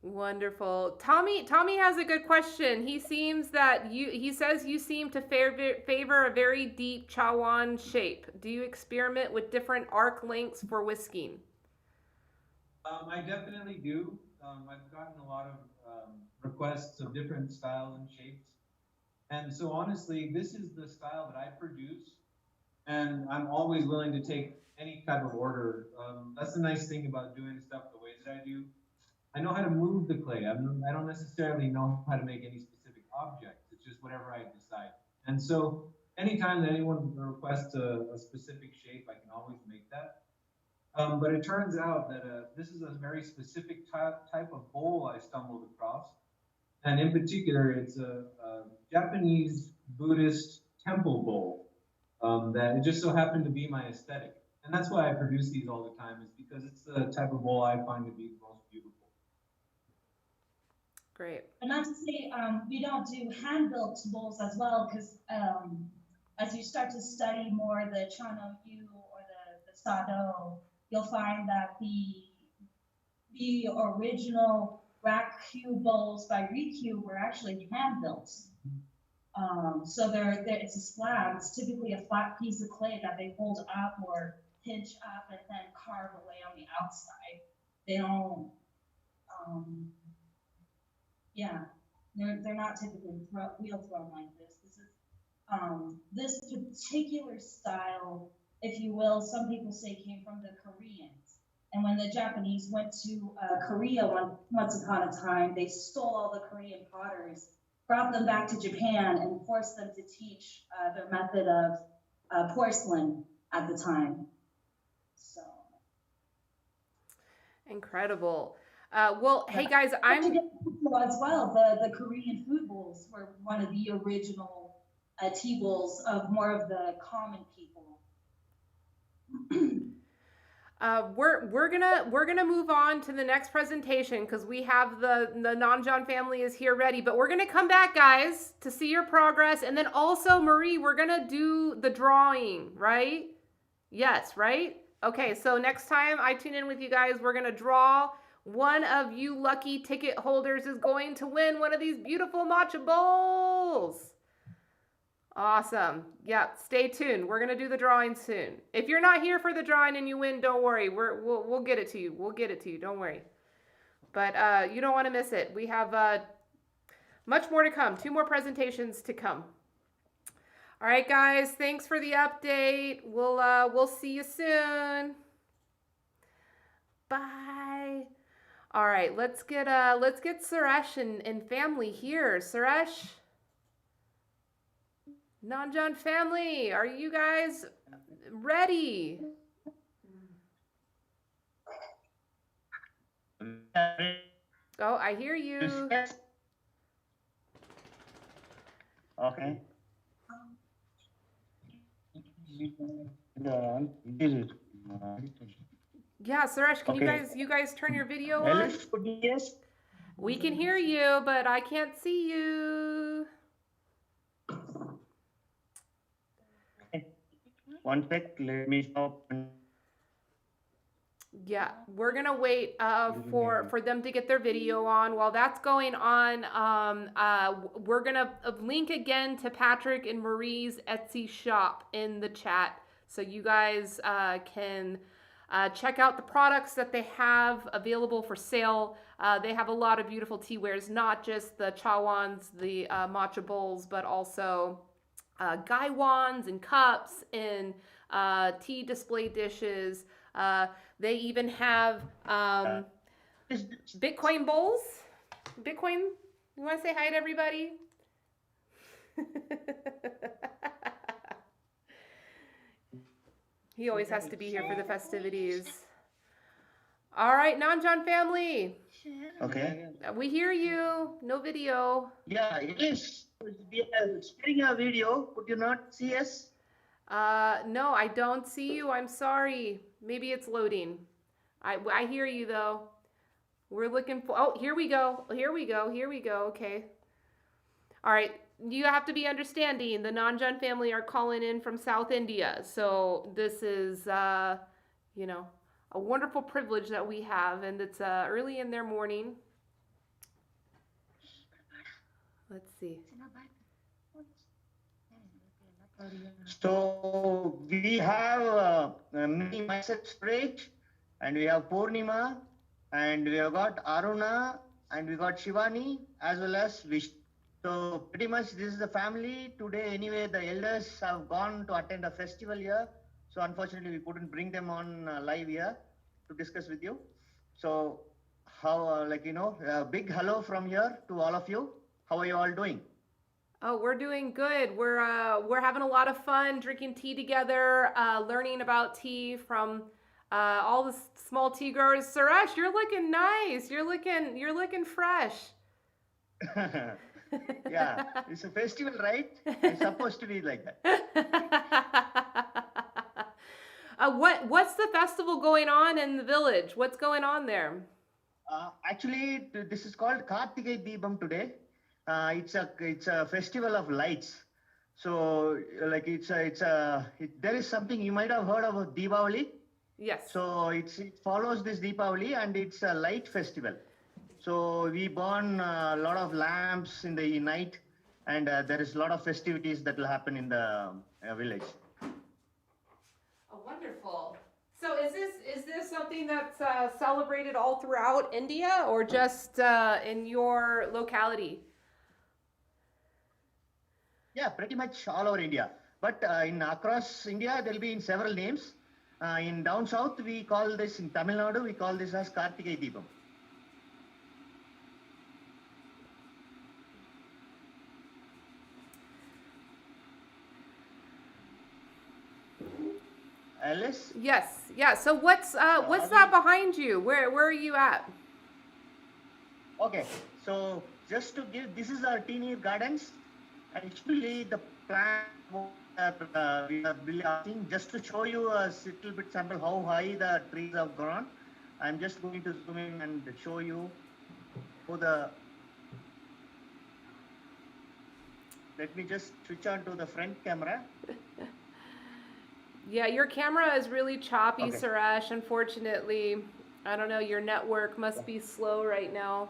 Wonderful. Tommy has a good question. He says you seem to favor a very deep Chawan shape. Do you experiment with different arc lengths for whisking? I definitely do. I've gotten a lot of requests of different styles and shapes. And so honestly, this is the style that I produce. And I'm always willing to take any type of order. That's the nice thing about doing stuff the ways that I do. I know how to move the clay. I don't necessarily know how to make any specific objects. It's just whatever I decide. And so anytime that anyone requests a specific shape, I can always make that. But it turns out that this is a very specific type of bowl I stumbled across. And in particular, it's a Japanese Buddhist temple bowl that it just so happened to be my aesthetic. And that's why I produce these all the time, is because it's the type of bowl I find to be the most beautiful. Great. But not to say we don't do hand-built bowls as well, because as you start to study more the Chano-yu or the Sado, you'll find that the original Rakkyu bowls by Rikkyu were actually hand-built. So it's a slab. It's typically a flat piece of clay that they hold up or pinch up and then carve away on the outside. They don't, yeah, they're not typically wheel thrown like this. This is this particular style, if you will, some people say came from the Koreans. And when the Japanese went to Korea once upon a time, they stole all the Korean potters, brought them back to Japan, and forced them to teach their method of porcelain at the time. So incredible. Well, hey guys, I'm as well. The Korean food bowls were one of the original tea bowls of more of the common people. We're gonna move on to the next presentation because we have the Nanjan family is here ready, but we're gonna come back, guys, to see your progress. And then also, Marie, we're gonna do the drawing, right? Yes, right? Okay, so next time I tune in with you guys, we're gonna draw. One of you lucky ticket holders is going to win one of these beautiful matcha bowls. Awesome. Yeah, stay tuned. We're going to do the drawing soon. If you're not here for the drawing and you win, don't worry. We'll get it to you. We'll get it to you. Don't worry. But you don't want to miss it. We have much more to come. 2 more presentations to come. All right, guys. Thanks for the update. We'll see you soon. Bye. All right, let's get Suresh and family here. Suresh, Nanjan family, are you guys ready? Oh, I hear you. Okay. Yeah, Suresh, can you guys turn your video on? Yes. We can hear you, but I can't see you. One sec, let me stop. Yeah, we're gonna wait for them to get their video on. While that's going on, we're gonna link again to Patrick and Marie's Etsy shop in the chat, so you guys can check out the products that they have available for sale. They have a lot of beautiful tea wares, not just the chawans, the matcha bowls, but also gaiwans and cups and tea display dishes. They even have Bitcoin bowls. Bitcoin, you want to say hi to everybody? He always has to be here for the festivities. All right, Nanjan family. Okay. We hear you. No video. Yeah, yes. We are sharing a video. Could you not see us? No, I don't see you. I'm sorry. Maybe it's loading. I hear you though. We're looking for, oh, here we go. Here we go. Here we go. Okay. All right. You have to be understanding. The Nanjan family are calling in from South India. So this is, you know, a wonderful privilege that we have. And it's early in their morning. Let's see. So we have me, myself, Suresh, and we have Purnima, and we have got Aruna, and we got Shivani, as well as Vish. So pretty much this is the family. Today anyway, the elders have gone to attend a festival here. So unfortunately we couldn't bring them on live here to discuss with you. So how, like, you know, a big hello from here to all of you. How are you all doing? Oh, we're doing good. We're having a lot of fun drinking tea together, learning about tea from all the small tea growers. Suresh, you're looking nice. You're looking fresh. Yeah, it's a festival, right? It's supposed to be like that. What's the festival going on in the village? What's going on there? Actually, this is called Kartigai Deepam today. It's a festival of lights. So like there is something you might have heard about Deepavali. Yes. So it follows this Deepavali and it's a light festival. So we burn a lot of lamps in the night, and there is a lot of festivities that will happen in the village. Oh, wonderful. So is this something that's celebrated all throughout India or just in your locality? Yeah, pretty much all over India. But in across India, there will be in several names. In down south, we call this, in Tamil Nadu, we call this as Kartigai Deepam. Alice? Yes. Yeah. So what's that behind you? Where are you at? Okay. So just to give, this is our Teeneer Gardens. Actually, the plant we are building, just to show you a little bit sample how high the trees have grown. I'm just going to zoom in and show you how the. Let me just switch on to the front camera. Yeah, your camera is really choppy, Okay. Suresh. Unfortunately, I don't know. Your network must be slow right now.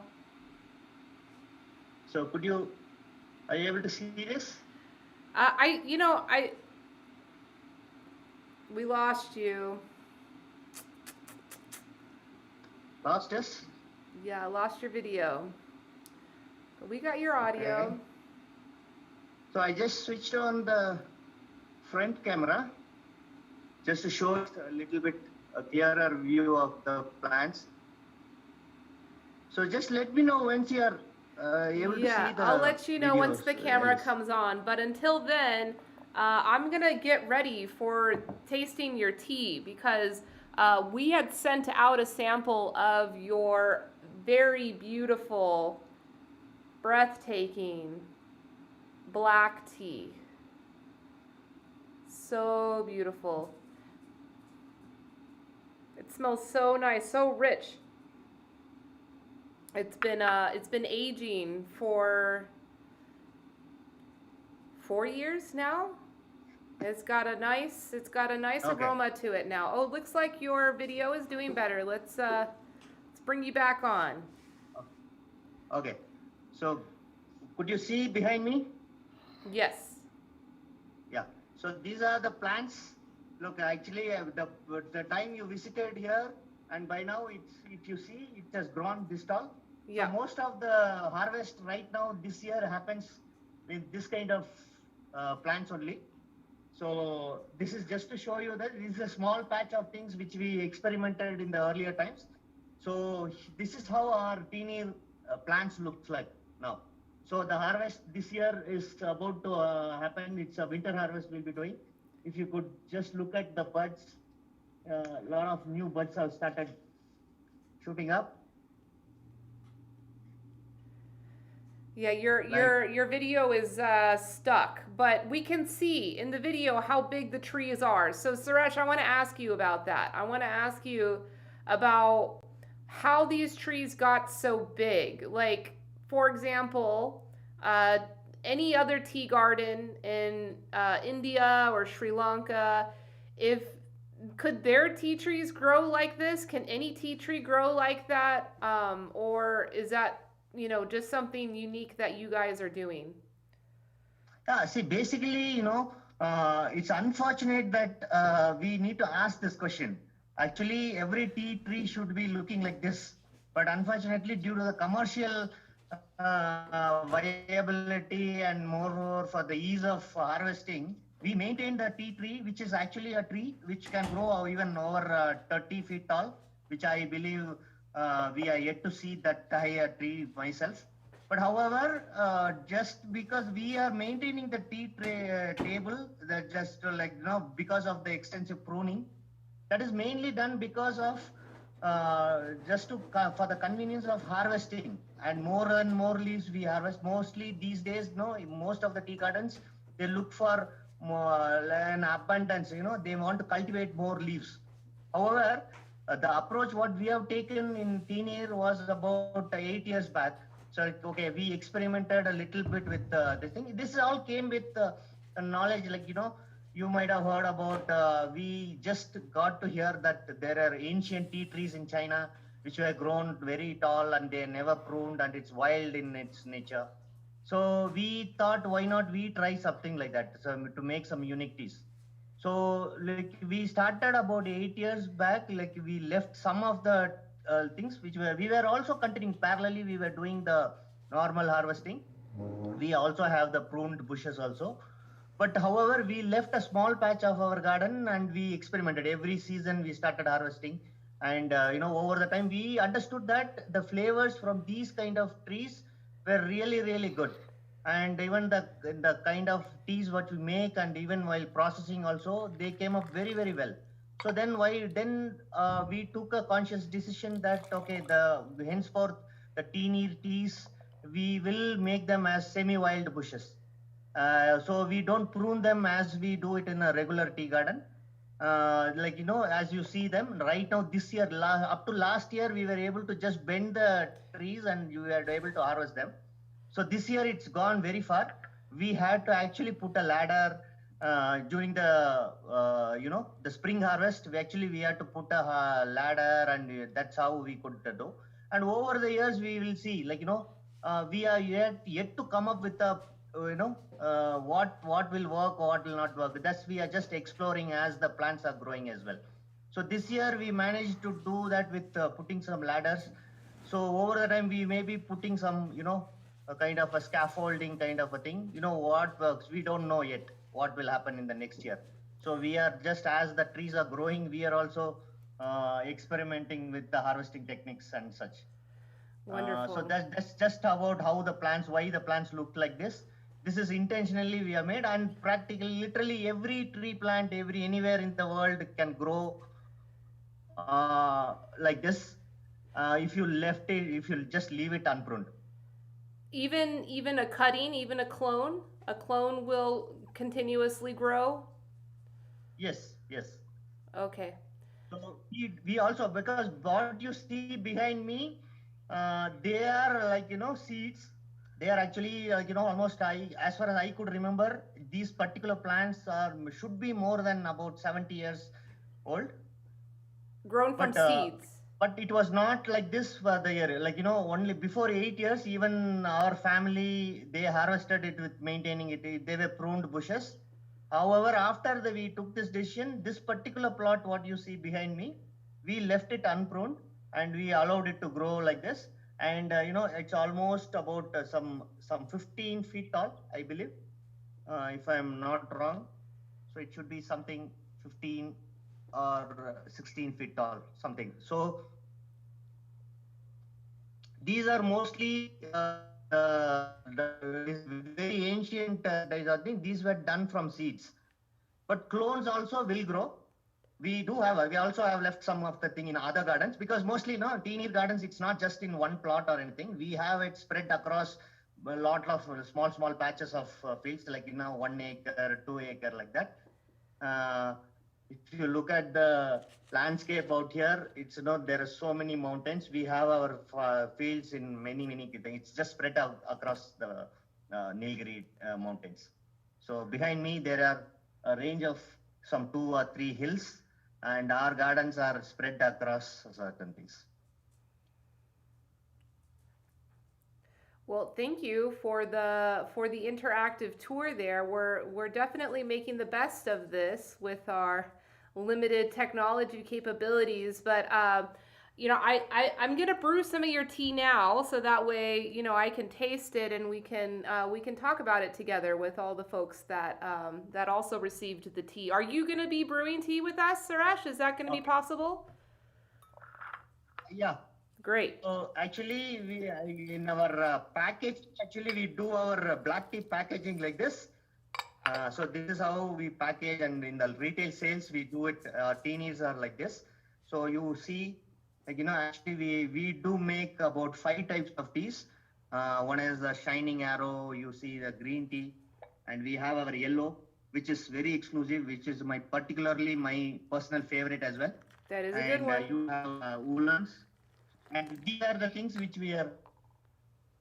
So are you able to see this? We lost you. Lost us? Yeah, I lost your video. But we got your audio. Okay. So I just switched on the front camera just to show a little bit a clearer view of the plants. So just let me know once you are able to see the I'll let you know once videos, the camera Alice. comes on. But until then, I'm gonna get ready for tasting your tea because we had sent out a sample of your very beautiful, breathtaking black tea. So beautiful. It smells so nice, so rich. It's been aging for 4 years now. It's got a nice Okay. aroma to it now. Oh, looks like your video is doing better. Let's bring you back on. Okay. So could you see behind me? Yes. Yeah. So these are the plants. Look, actually, the time you visited here, and by now if you see, it has grown this tall. Yeah. So most of the harvest right now this year happens with this kind of plants only. So this is just to show you that this is a small patch of things which we experimented in the earlier times. So this is how our Teeneer plants looks like now. So the harvest this year is about to happen. It's a winter harvest we'll be doing. If you could just look at the buds, a lot of new buds have started shooting up. Yeah, your video is stuck, but we can see in the video how big the trees are. So Suresh, I want to ask you about that. I want to ask you about how these trees got so big. Like, for example, any other tea garden in India or Sri Lanka, could their tea trees grow like this? Can any tea tree grow like that? Or is that just something unique that you guys are doing? Yeah, see, basically, it's unfortunate that we need to ask this question. Actually, every tea tree should be looking like this. But unfortunately, due to the commercial viability and more for the ease of harvesting, we maintain the tea tree, which is actually a tree which can grow even over 30 feet tall, which I believe we are yet to see that high a tree myself. But however, just because we are maintaining the tea table, that just because of the extensive pruning, that is mainly done because of for the convenience of harvesting. and more leaves we harvest. Mostly these days, no, most of the tea gardens, they look for more, an abundance, they want to cultivate more leaves. However, the approach what we have taken in Teenir was about 8 years back. So, okay, we experimented a little bit with this thing. This all came with knowledge, like, you might have heard about, we just got to hear that there are ancient tea trees in China which were grown very tall and they never pruned and it's wild in its nature. So we thought, why not we try something like that, so to make some unique teas. So like we started about 8 years back, like we left some of the things which we were also continuing parallelly, we were doing the normal harvesting. We also have the pruned bushes also. But however, we left a small patch of our garden and we experimented. Every season we started harvesting. And over the time we understood that the flavors from these kind of trees were really, really good. And even the kind of teas what we make and even while processing also, they came up very, very well. So then we took a conscious decision that, okay, henceforth the Teenir teas, we will make them as semi-wild bushes. So we don't prune them as we do it in a regular tea garden. As you see them right now, this year, up to last year, we were able to just bend the trees and you were able to harvest them. So this year it's gone very far. We had to actually put a ladder during the spring harvest. We had to put a ladder and that's how we could do. And over the years, we will see, we are yet to come up with a what will work, what will not work. That's we are just exploring as the plants are growing as well. So this year we managed to do that with putting some ladders. So over the time we may be putting some, a kind of a scaffolding kind of a thing. What works, we don't know yet what will happen in the next year. So we are just, as the trees are growing, we are also experimenting with the harvesting techniques and such. Wonderful. So that's just about how why the plants look like this. This is intentionally we have made, and practically, literally every tree plant, anywhere in the world can grow like this. If you just leave it unpruned. Even a cutting, even a clone will continuously grow? Yes. Okay. So we also, because what you see behind me, they are seeds. They are actually, almost as far as I could remember, these particular plants should be more than about 70 years old. Grown from seeds. But it was not like this for the year. Only before 8 years, even our family, they harvested it with maintaining it. They were pruned bushes. However, after we took this decision, this particular plot, what you see behind me, we left it unpruned and we allowed it to grow like this. And it's almost about some 15 feet tall, I believe, if I'm not wrong. So it should be something 15 or 16 feet tall, something. So these are mostly very ancient. These were done from seeds, but clones also will grow. We also have left some of the thing in other gardens, because mostly Teenir gardens, it's not just in one plot or anything. We have it spread across a lot of small patches of fields, 1 acre, 2 acre, like that. If you look at the landscape out here, there are so many mountains. We have our fields in many things. It's just spread out across the Nilgiri mountains. So behind me, there are a range of some 2 or 3 hills, and our gardens are spread across certain things. Well, thank you for the interactive tour there. We're definitely making the best of this with our limited technology capabilities, but I'm gonna brew some of your tea now, so that way I can taste it and we can talk about it together with all the folks that also received the tea. Are you gonna be brewing tea with us, Suresh? Is that gonna be possible? Yeah. Great. So actually, we in our package, we do our black tea packaging like this. So this is how we package, and in the retail sales we do it. Teenies are like this. So you see Actually we do make about 5 types of teas. One is the Shining Arrow, you see the green tea, and we have our yellow, which is very exclusive, which is particularly my personal favorite as well. That is a And good one. you have oolongs, and these are the things which we have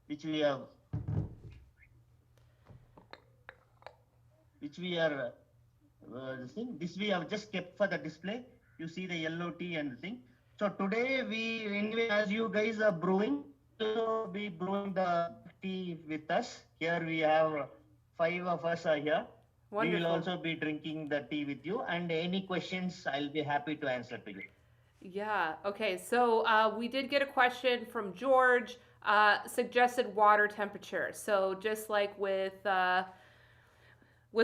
this we have just kept for the display. You see the yellow tea and the thing. So today anyway, as you guys are brewing, so be brewing the tea with us. Here we have 5 of us are here. Wonderful. We will also be drinking the tea with you, and any questions I'll be happy to answer to you. Yeah. Okay. So we did get a question from George. Suggested water temperature. So just like with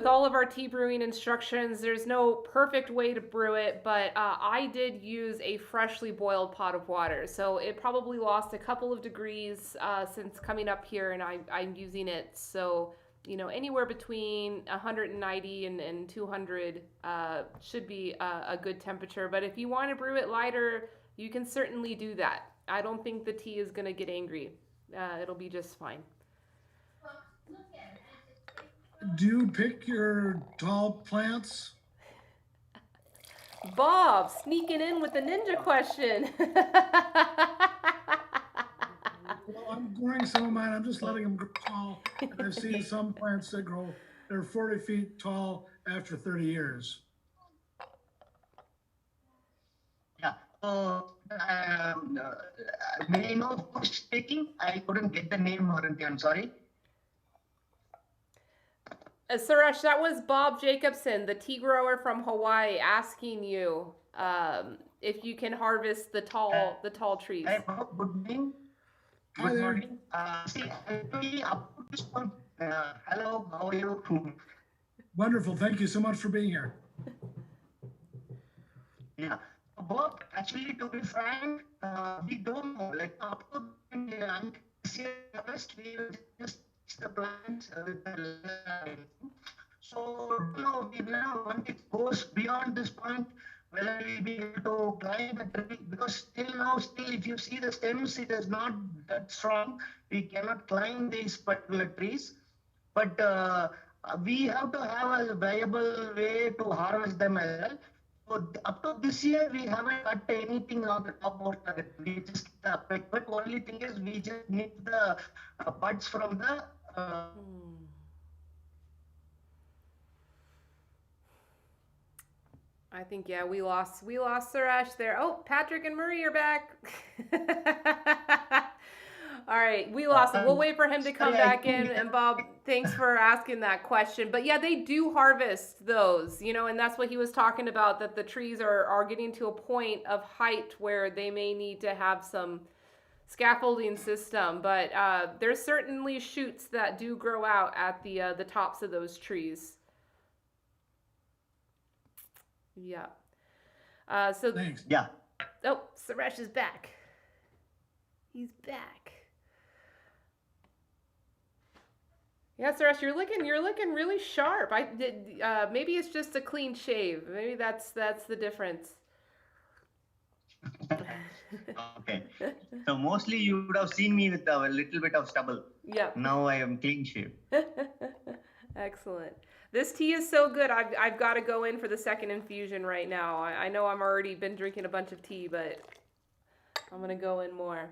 all of our tea brewing instructions, there's no perfect way to brew it, but I did use a freshly boiled pot of water. So it probably lost a couple of degrees since coming up here, and I'm using it. So, anywhere between 190 and 200 should be a good temperature. But if you want to brew it lighter, you can certainly do that. I don't think the tea is going to get angry. It'll be just fine. Do you pick your tall plants? Bob, sneaking in with the ninja question. Well, I'm growing some of mine. I'm just letting them grow tall. I've seen some plants that they're 40 feet tall after 30 years. Yeah. May I know who's speaking? I couldn't get the name, Moranti. I'm sorry. Suresh, that was Bob Jacobson, the tea grower from Hawaii, asking you if you can harvest the tall trees. Hi, Bob. Good morning. Hi Good there. morning. Actually, up to this point, hello, how are you? Wonderful. Thank you so much for being here. Yeah. Bob, actually, to be frank, we don't know. Like, up to this year, we just the plants with the so we know when it goes beyond this point, whether we be able to climb a tree, because still if you see the stems, it is not that strong. We cannot climb these particular trees, but we have to have a viable way to harvest them as well. So up to this year, we haven't cut anything on the top of the we just but only thing is we just need the buds from the I think we lost Suresh there. Oh, Patrick and Marie are back. All right, we lost him. We'll wait for him to come back in. And Bob, thanks for asking that question. But yeah, they do harvest those, and that's what he was talking about, that the trees are getting to a point of height where they may need to have some scaffolding system. But there's certainly shoots that do grow out at the tops of those trees. Yeah. Thanks. Yeah. Oh, Suresh is back. He's back. Yeah, Suresh, you're looking really sharp. Maybe it's just a clean shave. Maybe that's the difference. Okay. So mostly you would have seen me with a little bit of stubble. Yeah. Now I am clean shaved. Excellent. This tea is so good. I've got to go in for the second infusion right now. I know I'm already been drinking a bunch of tea, but I'm gonna go in more.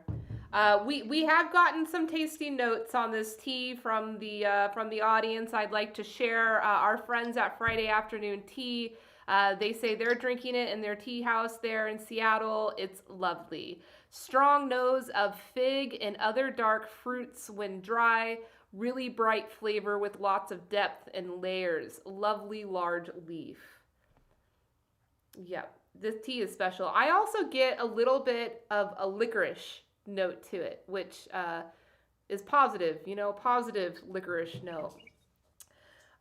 We have gotten some tasting notes on this tea from the audience. I'd like to share our friends at Friday Afternoon Tea. They say they're drinking it in their tea house there in Seattle. It's lovely. Strong nose of fig and other dark fruits when dry. Really bright flavor with lots of depth and layers. Lovely large leaf. Yep, this tea is special. I also get a little bit of a licorice note to it, which is positive, positive licorice note.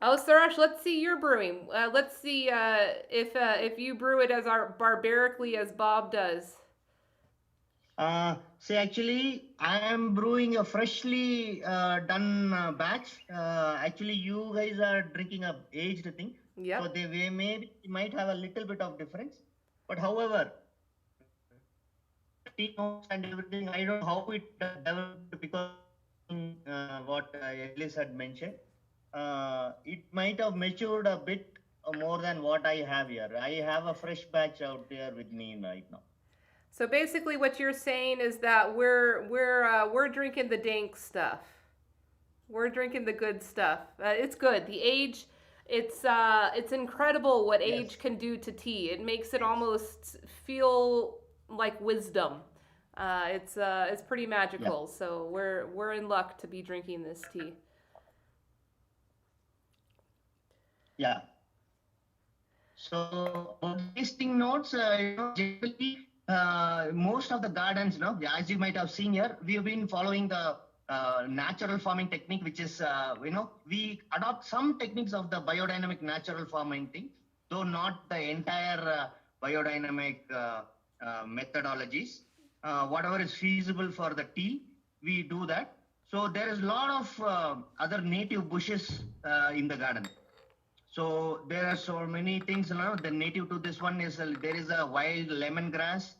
Oh, Suresh, let's see your brewing. Let's see if you brew it as barbarically as Bob does. See, actually, I am brewing a freshly done batch. Actually, you guys are drinking a aged thing. Yeah. So they might have a little bit of difference. But however, tea notes and everything. I don't know how it developed because what Ellis had mentioned. It might have matured a bit more than what I have here. I have a fresh batch out there with me right now. So basically, what you're saying is that we're drinking the dank stuff. We're drinking the good stuff. It's good. The age, it's incredible what age can do to tea. It makes it almost feel like wisdom. It's pretty magical. Yeah. So we're in luck to be drinking this tea. Yeah. So tasting notes, generally, most of the gardens, as you might have seen here, we have been following the natural farming technique, which is, we adopt some techniques of the biodynamic natural farming thing, though not the entire biodynamic methodologies. Whatever is feasible for the tea, we do that. So there is a lot of other native bushes in the garden. So there are so many things, the native to this one is, there is a wild lemongrass,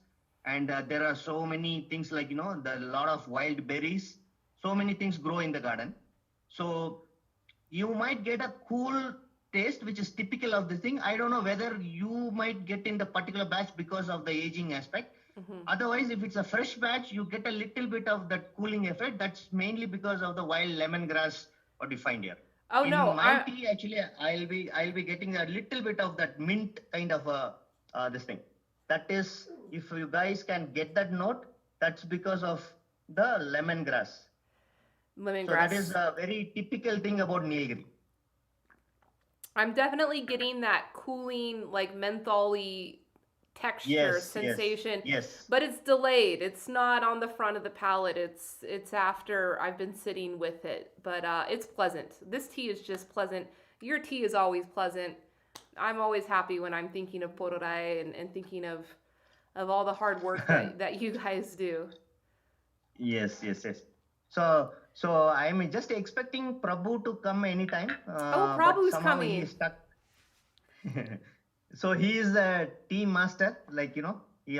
and there are so many things like, a lot of wild berries. So many things grow in the garden. So you might get a cool taste, which is typical of this thing. I don't know whether you might get in the particular batch because of the aging aspect. Mm-hmm. Otherwise, if it's a fresh batch, you get a little bit of that cooling effect. That's mainly because of the wild lemongrass, what you find here. Oh, in no. my tea, actually, I'll be getting a little bit of that mint kind of this thing. That is, if you guys can get that note, that's because of the lemongrass. Lemongrass. So that is a very typical thing about Nilgiri. I'm definitely getting that cooling, like mentholy texture, sensation. Yes. But it's delayed. It's not on the front of the palate. It's after I've been sitting with it. But it's pleasant. This tea is just pleasant. Your tea is always pleasant. I'm always happy when I'm thinking of Pororai and thinking of all the hard work that you guys do. Yes. So I'm just expecting Prabhu to come anytime. Prabhu's coming. He is stuck. So he is a tea master,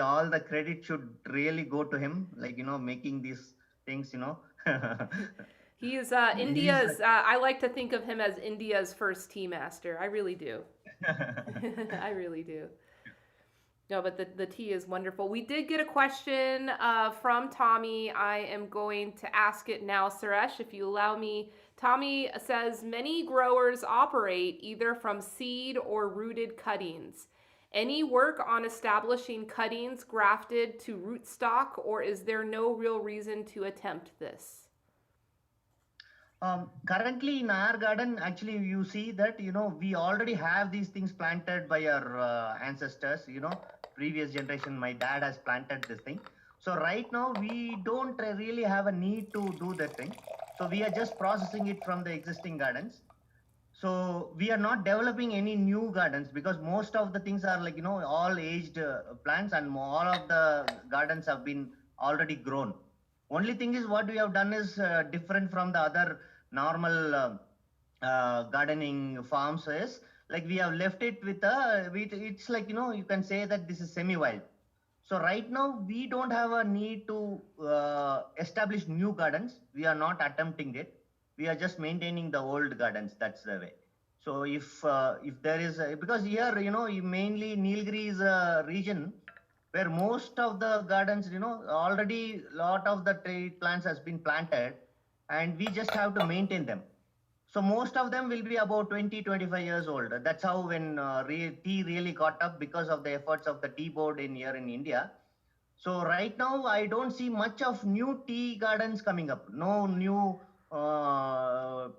all the credit should really go to him, making these things, He is India's, I like to think of him as India's first tea master. I really do. I really do. No, but the tea is wonderful. We did get a question from Tommy. I am going to ask it now, Suresh, if you allow me. Tommy says, many growers operate either from seed or rooted cuttings. Any work on establishing cuttings grafted to rootstock, or is there no real reason to attempt this? Currently in our garden, actually, you see that, we already have these things planted by our ancestors, previous generation, my dad has planted this thing. So right now, we don't really have a need to do that thing. So we are just processing it from the existing gardens. So we are not developing any new gardens because most of the things are all aged plants, and all of the gardens have been already grown. Only thing is what we have done is different from the other normal gardening farms is we have left it with it's you can say that this is semi-wild. So right now we don't have a need to establish new gardens. We are not attempting it. We are just maintaining the old gardens. That's the way. So if there is because here mainly Nilgiri is a region where most of the gardens already lot of the tree plants has been planted, and we just have to maintain them. So most of them will be about 20-25 years old. That's how when tea really got up because of the efforts of the tea board here in India. So right now I don't see much of new tea gardens coming up. No new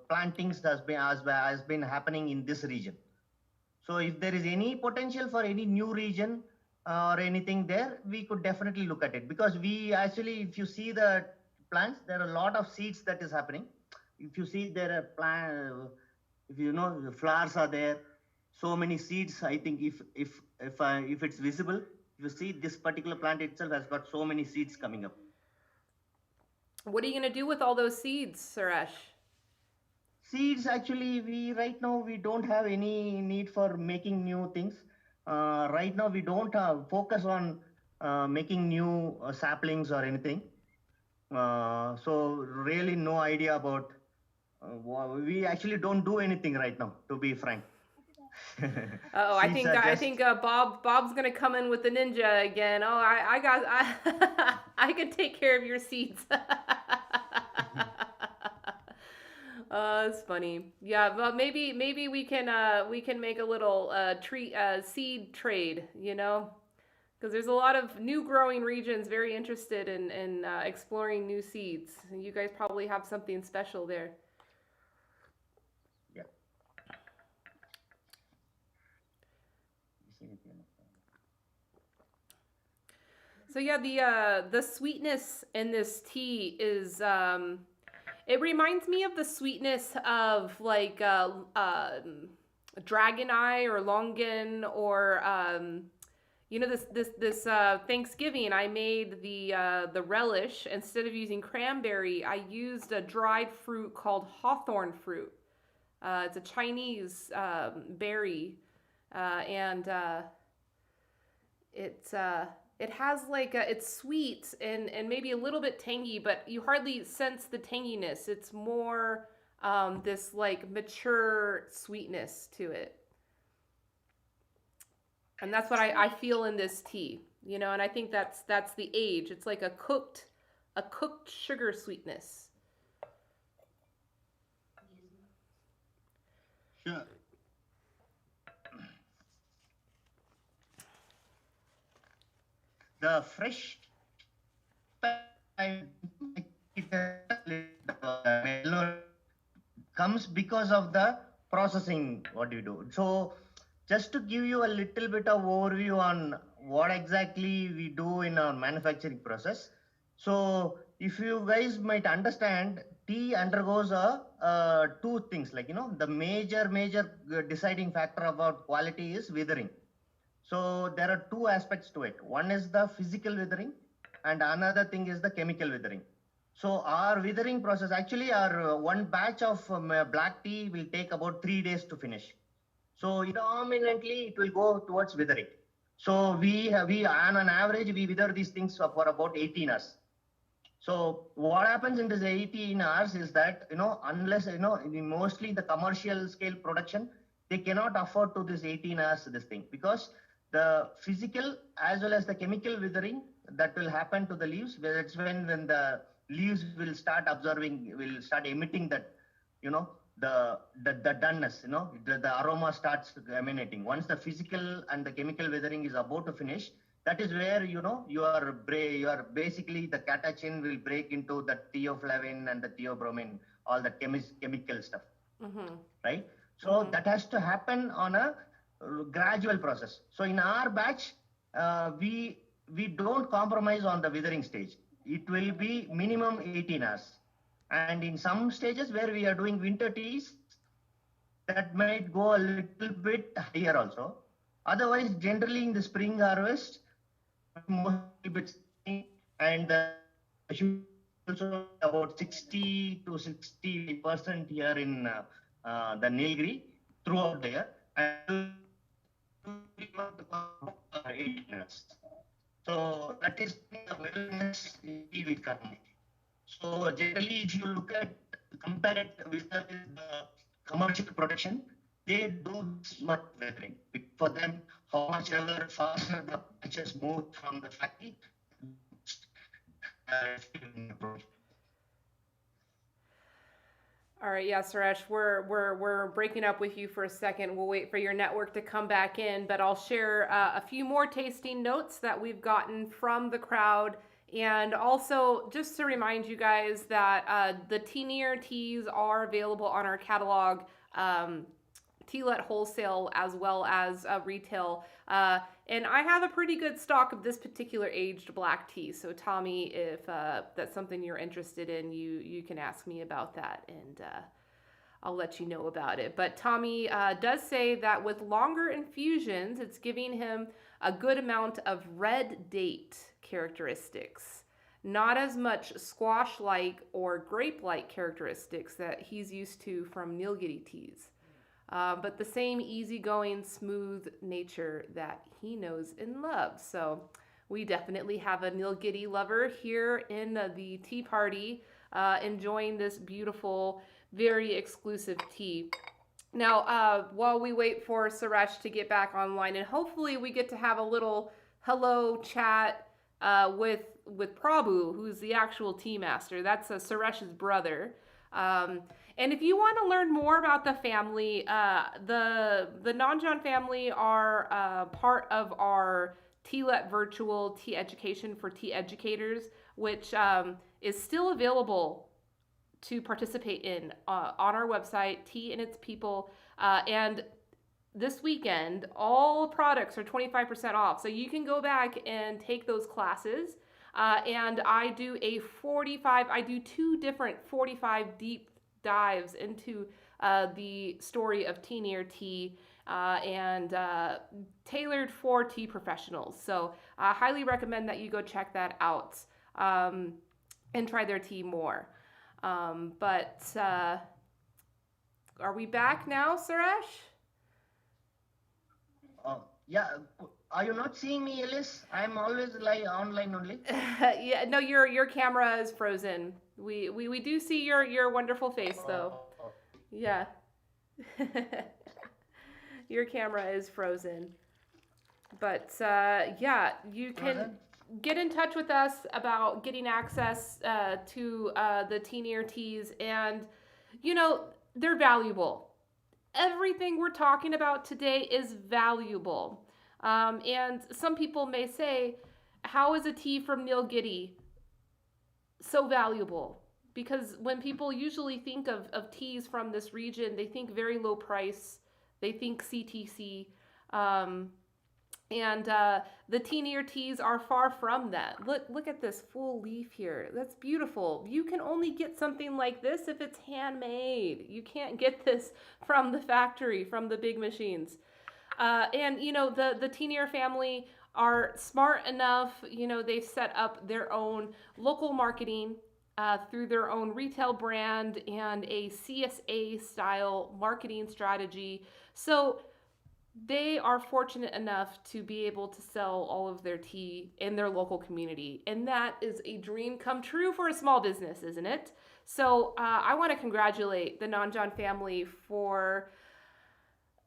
plantings has been happening in this region. So if there is any potential for any new region or anything there, we could definitely look at it, because we actually, if you see the plants, there are a lot of seeds that is happening. If you see there are if the flowers are there, so many seeds. I think if it's visible, you see this particular plant itself has got so many seeds coming up. What are you going to do with all those seeds, Suresh? Seeds, actually, right now we don't have any need for making new things. Right now we don't focus on making new saplings or anything. So really no idea about. We actually don't do anything right now, to be frank. Oh, I Seeds think are I just- think Bob's gonna come in with the ninja again. Oh, I could take care of your seeds. It's funny. Yeah, but maybe we can make a little seed trade, you know? Because there's a lot of new growing regions very interested in exploring new seeds. You guys probably have something special there. Yeah. So yeah, the sweetness in this tea is it reminds me of the sweetness of like dragon eye or longan or you know, this Thanksgiving I made the relish. Instead of using cranberry, I used a dried fruit called hawthorn fruit. It's a Chinese berry, and it has like it's sweet and maybe a little bit tangy, but you hardly sense the tanginess. It's more this like mature sweetness to it. And that's what I feel in this tea, you know, and I think that's the age. It's like a cooked sugar sweetness. Sure. The fresh comes because of the processing what you do. So just to give you a little bit of overview on what exactly we do in our manufacturing process. So if you guys might understand, tea undergoes two things, like, you know, the major deciding factor about quality is withering. So there are two aspects to it. One is the physical withering and another thing is the chemical withering. So our withering process, actually our one batch of black tea will take about 3 days to finish. So predominantly it will go towards withering. So we on an average, we wither these things for about 18 hours. So what happens in this 18 hours is that, you know, unless, you know, mostly the commercial scale production, they cannot afford to this 18 hours this thing, because the physical as well as the chemical withering that will happen to the leaves, where it's when the leaves will start emitting that, you know, the doneness, you know, the aroma starts emanating. Once the physical and the chemical withering is about to finish, that is where, you know, you are basically the catechin will break into the theoflavin and the theobromine, all the chemical stuff, right? So that has to happen on a gradual process. So in our batch, we don't compromise on the withering stage. It will be minimum 18 hours. And in some stages where we are doing winter teas, that might go a little bit higher also. Otherwise, generally in the spring harvest, mostly bit, and also about 60 to 60% here in the Nilgiri throughout the year. And 8 minutes. So that is the wellness we come. So generally, if you compare it with the commercial production, they do much withering. For them, how much ever faster the batches move from the factory. All right, yeah, Suresh, we're breaking up with you for a second. We'll wait for your network to come back in, but I'll share a few more tasting notes that we've gotten from the crowd. And also, just to remind you guys that the Teenier teas are available on our catalog, Tealet wholesale as well as retail. And I have a pretty good stock of this particular aged black tea. So Tommy, if that's something you're interested in, you can ask me about that, and I'll let you know about it. But Tommy does say that with longer infusions, it's giving him a good amount of red date characteristics, not as much squash-like or grape-like characteristics that he's used to from Nilgiri teas. But the same easygoing, smooth nature that he knows and loves. So We definitely have a Nilgiri lover here in the tea party, enjoying this beautiful, very exclusive tea. Now, while we wait for Suresh to get back online, and hopefully we get to have a little hello chat with Prabhu, who's the actual tea master. That's Suresh's brother. And if you want to learn more about the family, the Nanjan family are part of our TLET virtual tea education for tea educators, which is still available to participate in on our website, Tea and Its People. And this weekend, all products are 25% off. So you can go back and take those classes. And I do 2 different 45 deep dives into the story of Tea Near Tea and tailored for tea professionals. So I highly recommend that you go check that out and try their tea more. But are we back now, Suresh? Yeah. Are you not seeing me, Ellis? I'm always like online only. Yeah, no, your camera is frozen. We do see your wonderful face though. Yeah. Your camera is frozen. But yeah, you can get in touch with us about getting access to the Tea Near Teas, and you know, they're valuable. Everything we're talking about today is valuable. And some people may say, how is a tea from Nilgiri so valuable? Because when people usually think of teas from this region, they think very low price, they think CTC, and the Tea Near Teas are far from that. Look at this full leaf here. That's beautiful. You can only get something like this if it's handmade. You can't get this from the factory, from the big machines. And you know, the Tea Near family are smart enough, you know, they've set up their own local marketing through their own retail brand and a CSA style marketing strategy. So they are fortunate enough to be able to sell all of their tea in their local community. And that is a dream come true for a small business, isn't it? So I want to congratulate the Nanjan family for,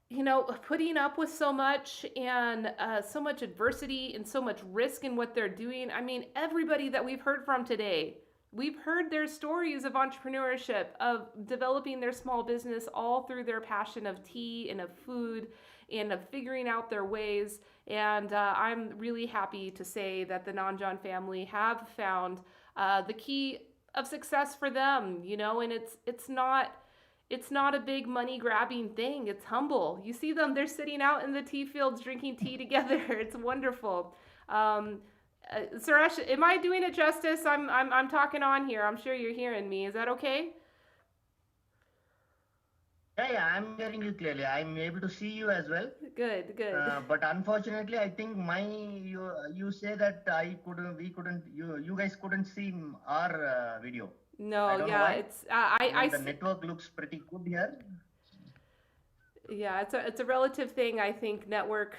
you know, putting up with so much and so much adversity and so much risk in what they're doing. I mean, everybody that we've heard from today, we've heard their stories of entrepreneurship, of developing their small business all through their passion of tea and of food and of figuring out their ways. And I'm really happy to say that the Nanjan family have found the key of success for them, you know, and it's not a big money grabbing thing. It's humble. You see them, they're sitting out in the tea fields drinking tea together. It's wonderful. Suresh, am I doing it justice? I'm talking on here. I'm sure you're hearing me. Is that okay? Yeah, I'm hearing you clearly. I'm able to see you as well. Good. But unfortunately, I think you say that you guys couldn't see our video. No, yeah, why. it's The network looks pretty good here. Yeah, it's a relative thing, I think, network.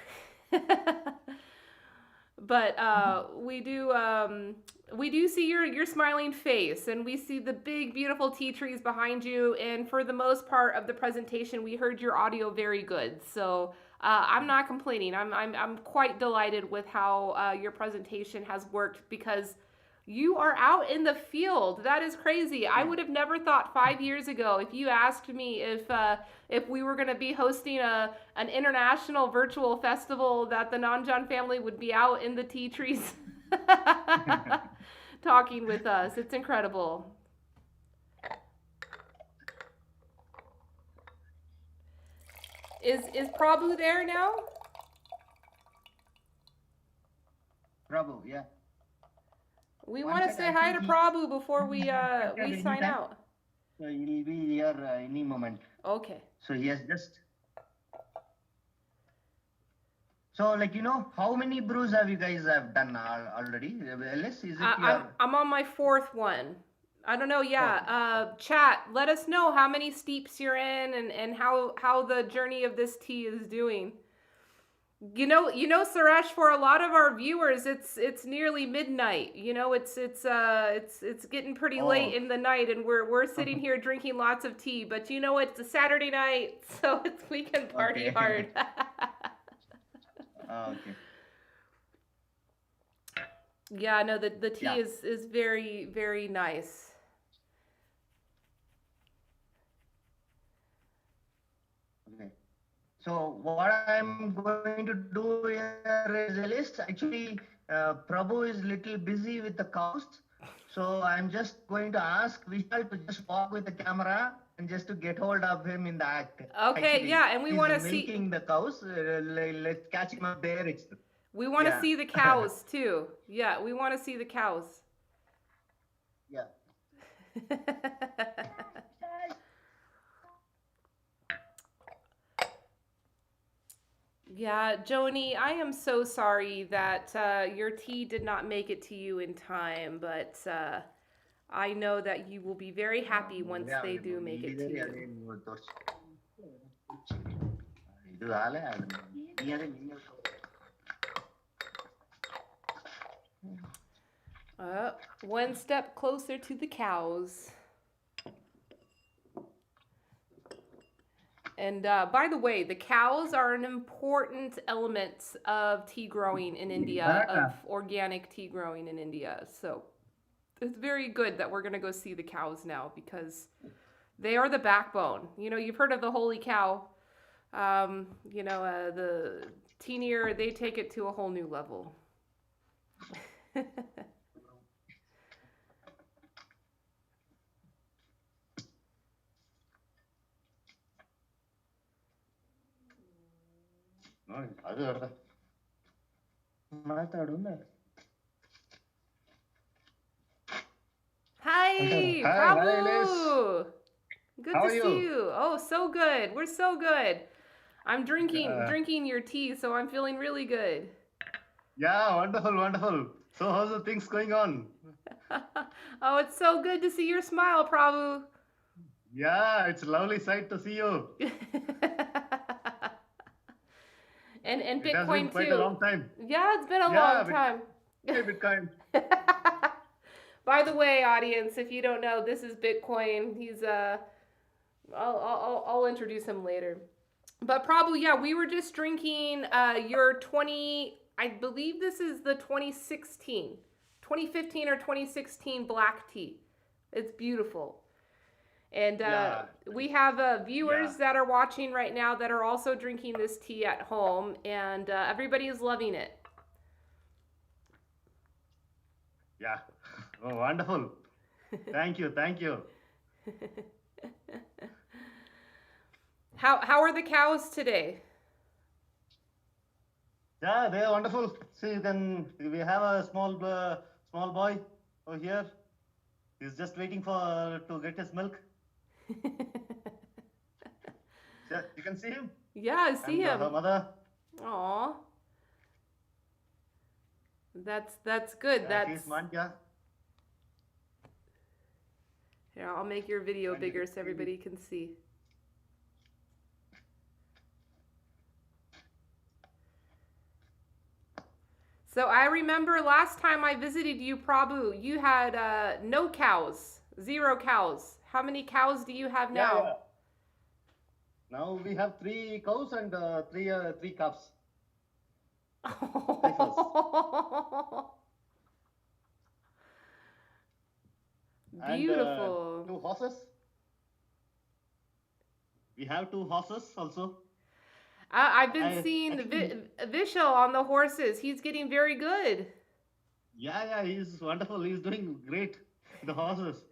But we do see your smiling face, and we see the big beautiful tea trees behind you, and for the most part of the presentation we heard your audio very good. So I'm not complaining. I'm quite delighted with how your presentation has worked, because you are out in the field. That is crazy. I would have never thought 5 years ago, if you asked me if we were going to be hosting an international virtual festival, that the Nanjan family would be out in the tea trees talking with us. It's incredible. Is Prabhu there now? Prabhu, yeah. We want to say hi to Prabhu before we sign out. So he will be here any moment. Okay. So he has just. So, like, you know, how many brews have you guys have done already? Ellis, is it I'm on my 4th one. I don't know. Yeah. Chat, let us know how many steeps you're in and how the journey of this tea is doing. Suresh, for a lot of our viewers, it's nearly midnight. It's getting pretty late in the night, and we're sitting here drinking lots of tea. But it's a Saturday night, so we can party hard. Okay. Yeah, no, the tea Yeah. is very, very nice. Okay. So what I'm going to do here is a list. Actually, Prabhu is little busy with the cows. So I'm just going to ask Vishal to just walk with the camera and just to get hold of him in the act. Okay, Actually, yeah, and we he's wanna see- milking the cows. Let's catch him up there. We want to Yeah. see the cows too. Yeah, we want to see the cows. Yeah. Yeah, Joni, I am so sorry that your tea did not make it to you in time, but I know that you will be very happy once they do make it to you. One step closer to the cows. And by the way, the cows are an important element of tea growing in India, of organic tea growing in India. So it's very good that we're going to go see the cows now because they are the backbone. You've heard of the holy cow. The teenier, they take it to a whole new level. Hi, Hi, Prabhu. Good How to are see you? you. Oh, so good. We're so good. I'm drinking your tea, so I'm feeling really good. Yeah, wonderful, wonderful. So how's the things going on? Oh, it's so good to see your smile, Prabhu. Yeah, it's a lovely sight to see you. And It has Bitcoin been quite too. a long time. Yeah, it's been a Yeah, long time. Hey, Bitcoin. By the way, audience, if you don't know, this is Bitcoin. He's I'll introduce him later. But Prabhu, yeah, we were just drinking your I believe this is the 2015 or 2016 black tea. It's beautiful. And we have viewers that are watching right now that are also drinking this tea at home, and everybody is loving it. Yeah. Oh, wonderful. Thank you, thank you. How are the cows today? Yeah, they are wonderful. See, we have a small boy over here. He's just waiting to get his milk. Yeah, you can see him. Yeah, I see him. Her mother. Aw. That's good. He's Mantya. Here, I'll make your video bigger so everybody can see. So I remember last time I visited you, Prabhu, you had no cows, 0 cows. How many cows do you have now? Yeah. Now we have 3 cows and 3 calves. Beautiful. And 2 horses. We have 2 horses also. I've been seeing Vishal on the horses. He's getting very good. Yeah, he's wonderful. He's doing great. The horses.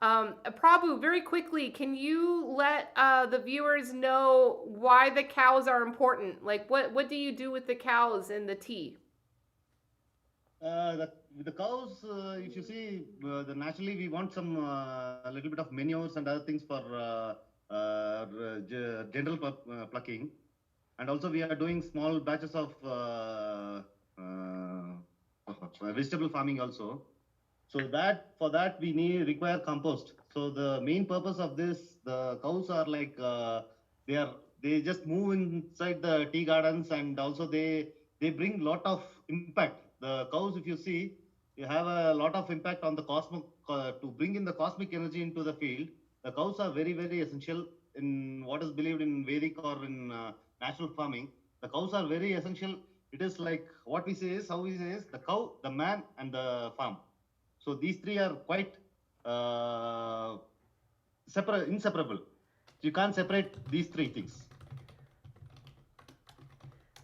Prabhu, very quickly, can you let the viewers know why the cows are important? Like, what do you do with the cows in the tea? The cows, if you see, naturally we want some a little bit of manures and other things for general plucking, and also we are doing small batches of vegetable farming also. So for that we require compost. So the main purpose of this, the cows are like they are they just move inside the tea gardens, and also they bring lot of impact. The cows, if you see, you have a lot of impact on the cosmic to bring in the cosmic energy into the field. The cows are very, very essential in what is believed in Vedic or in natural farming. The cows are very essential. It is like what we say is, how we say is, the cow, the man, and the farm. So these three are quite inseparable. You can't separate these three things.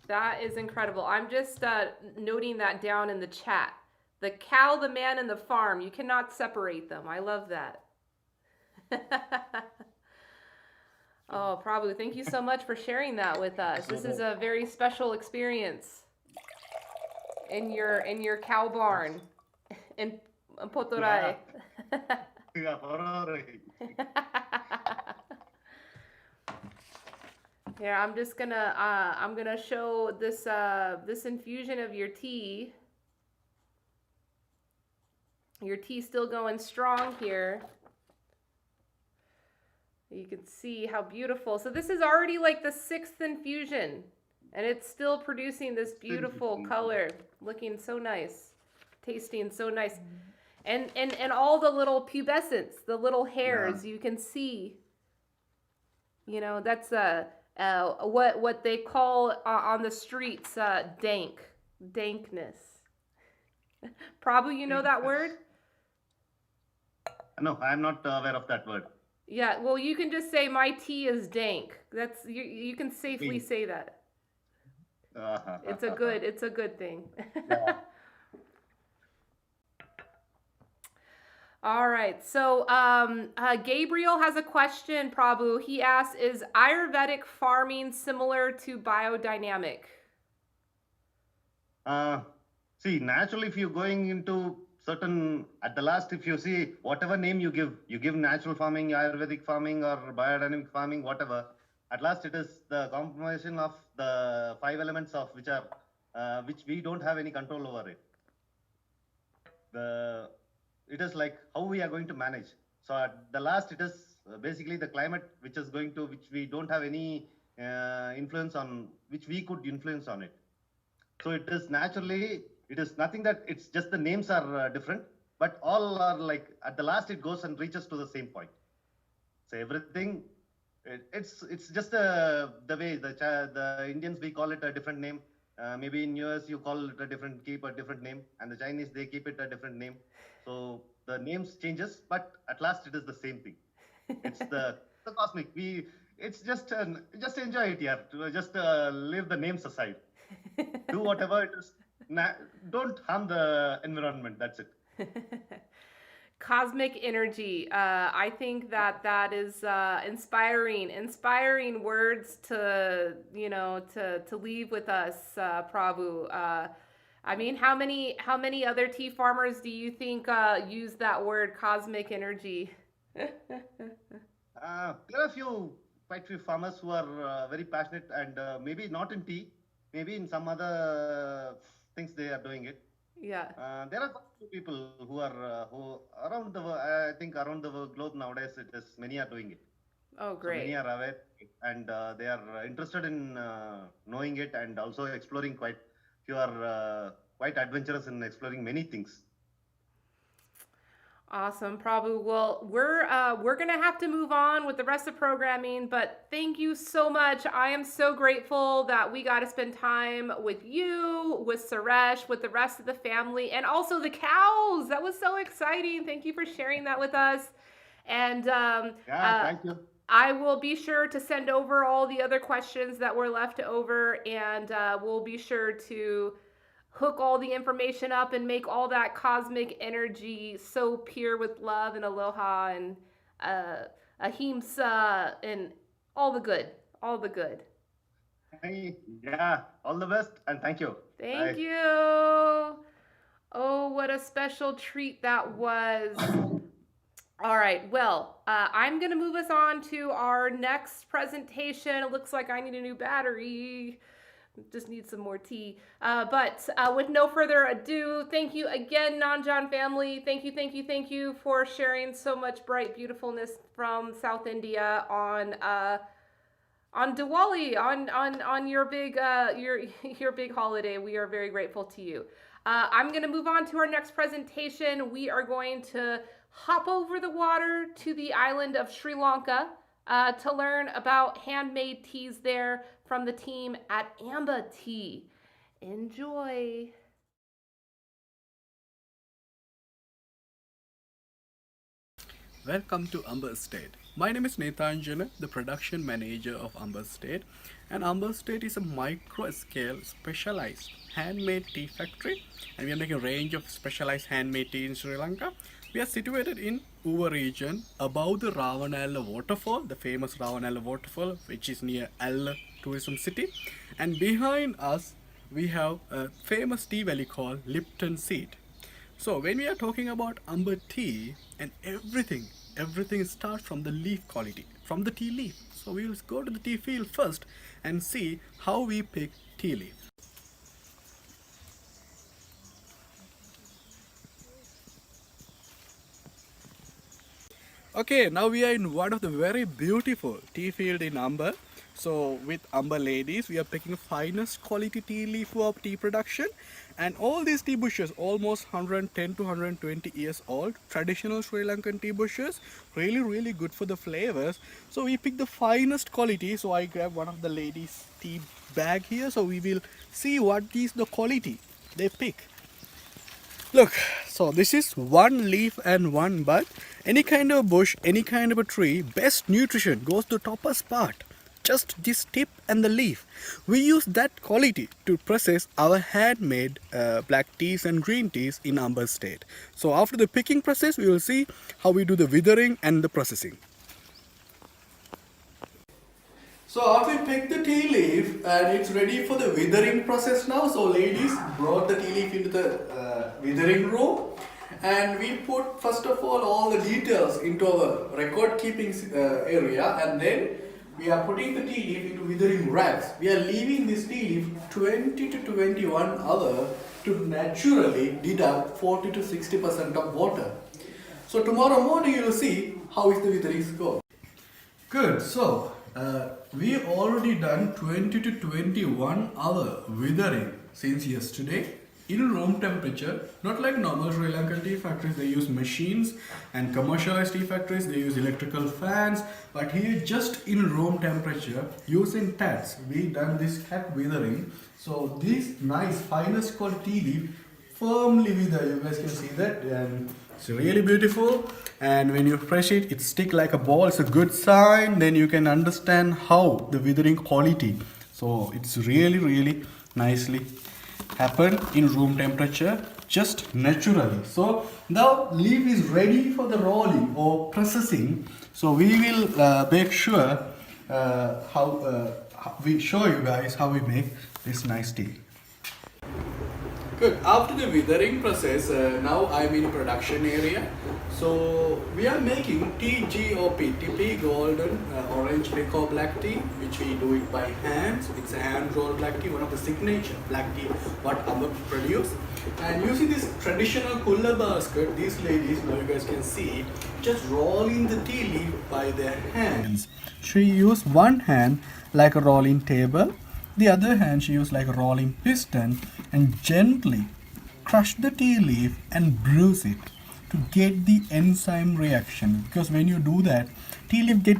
That is incredible. I'm just noting that down in the chat. The cow, the man, and the farm. You cannot separate them. I love that. Oh, Prabhu, thank you so much for sharing that with us. This is a very special experience in your cow barn in Potorai. Here, I'm just gonna I'm gonna show this this infusion of your tea. Your tea's still going strong here. You can see how beautiful. So this is already like the 6th infusion, and it's still producing this beautiful color, looking so nice, tasting so nice. And all the little pubescence, the little hairs, you can see. You know, that's what they call on the streets dankness. Prabhu, you know that word? No, I'm not aware of that word. Yeah, well, you can just say my tea is dank. That's you can safely say that. It's a good thing. Yeah. All right, so Gabriel has a question, Prabhu. He asks, is Ayurvedic farming similar to biodynamic? See, naturally, if you're going into certain, at the last, if you see, whatever name you give natural farming, Ayurvedic farming, or biodynamic farming, whatever, at last it is the combination of the 5 elements of which we don't have any control over it. It is like how we are going to manage. So at the last, it is basically the climate which we don't have any influence on, which we could influence on it. So it is naturally, it is nothing that it's just the names are different, but all are like, at the last it goes and reaches to the same point. So everything, it's just the way the Indians, we call it a different name. Maybe in US you call it keep a different name, and the Chinese, they keep it a different name. So the names changes, but at last it is the same thing. It's the cosmic. It's just enjoy it here. Just leave the names aside. Do whatever it is. Don't harm the environment. That's it. Cosmic energy. I think that is inspiring words to leave with us, Prabhu. I mean, how many other tea farmers do you think use that word, cosmic energy? There are quite few farmers who are very passionate, and maybe not in tea, maybe in some other things they are doing it. Yeah. There are quite few people who around the world, I think around the globe nowadays, many are doing it. Oh, great. So many are aware, and they are interested in knowing it, and also exploring quite. You are quite adventurous in exploring many things. Awesome, Prabhu. Well, we're gonna have to move on with the rest of programming, but thank you so much. I am so grateful that we got to spend time with you, with Suresh, with the rest of the family, and also the cows. That was so exciting. Thank you for sharing that with us. And thank you. I will be sure to send over all the other questions that were left over, and we'll be sure to hook all the information up and make all that cosmic energy so pure with love and aloha and ahimsa and all the good. Yeah, all the best, and thank you. Thank you. Oh, what a special treat that was. All right, well, I'm going to move us on to our next presentation. It looks like I need a new battery. Just need some more tea. But with no further ado, thank you again, Nanjan family. Thank you for sharing so much bright beautifulness from South India on on Diwali, on your big your big holiday. We are very grateful to you. I'm going to move on to our next presentation. We are going to hop over the water to the island of Sri Lanka to learn about handmade teas there from the team at Amba Tea. Enjoy. Welcome to Amba Estate. My name is Nethanjana, the production manager of Amba Estate. And Amba Estate is a micro-scale specialized handmade tea factory. And we are making a range of specialized handmade tea in Sri Lanka. We are situated in Uva region above the Ravanella waterfall, the famous Ravanella waterfall, which is near Alla tourism city. And behind us, we have a famous tea valley called Lipton Seat. So when we are talking about Amba tea and everything starts from the leaf quality, from the tea leaf. So we will go to the tea field first and see how we pick tea leaf. Okay, now we are in one of the very beautiful tea field in Amba. So with Amba ladies, we are picking finest quality tea leaf for tea production. And all these tea bushes, almost 110 to 120 years old, traditional Sri Lankan tea bushes, really good for the flavors. So we pick the finest quality. So I grab one of the ladies' tea bag here. So we will see what is the quality they pick. Look, so this is one leaf and one bud. Any kind of bush, any kind of a tree, best nutrition goes to the topmost part. Just this tip and the leaf. We use that quality to process our handmade black teas and green teas in Amba Estate. So after the picking process, we will see how we do the withering and the processing. So after we pick the tea leaf and it's ready for the withering process now. So ladies brought the tea leaf into the withering room. And we put first of all the details into our record keeping area, and then we are putting the tea leaf into withering racks. We are leaving this tea leaf 20 to 21 hours to naturally deduct 40 to 60% of water. So tomorrow morning you will see how is the withering go. Good, so we already done 20 to 21 hour withering since yesterday. In room temperature, not like normal Sri Lankan tea factories, they use machines, and commercialized tea factories, they use electrical fans, but here just in room temperature, using tats, we done this cat withering. So this nice finest quality leaf firmly wither, you guys can see that, and it's really beautiful. And when you press it, it stick like a ball, it's a good sign. Then you can understand how the withering quality. So it's really nicely happen in room temperature, just naturally. So now leaf is ready for the rolling or processing. So we will make sure how we show you guys how we make this nice tea. Good. After the withering process, now I'm in production area. So we are making TGOP, TP Golden Orange Pekoe Black Tea, which we do it by hands. It's a hand rolled black tea, one of the signature black tea what Amba produce. And using this traditional cooler basket, these ladies, now you guys can see, just rolling the tea leaf by their hands. She used one hand like a rolling table. The other hand she used like a rolling piston and gently crush the tea leaf and bruise it to get the enzyme reaction. Because when you do that, tea leaf get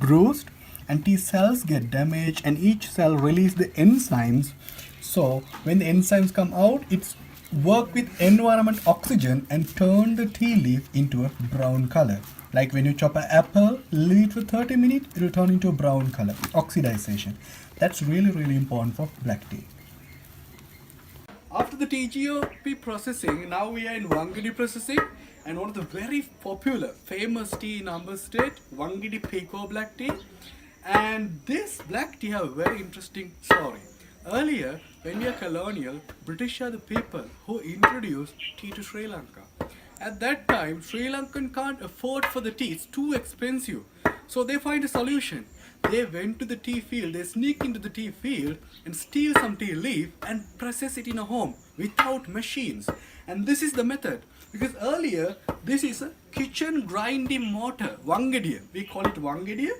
bruised and tea cells get damaged and each cell release the enzymes. So when the enzymes come out, it's work with environment oxygen and turn the tea leaf into a brown color. Like when you chop an apple, leave it for 30 minutes, it will turn into a brown color, oxidization. That's really important for black tea. After the TGOP processing, now we are in Wangidi processing, and one of the very popular, famous tea in Amba State, Wangidi Pekoe Black Tea. And this black tea have a very interesting story. Earlier, when we are colonial, British are the people who introduced tea to Sri Lanka. At that time, Sri Lankan can't afford for the tea, it's too expensive. So they find a solution. They went to the tea field, they sneak into the tea field and steal some tea leaf and process it in a home without machines. And this is the method. Because earlier, this is a kitchen grinding mortar, Wangadiya. We call it Wangadiya.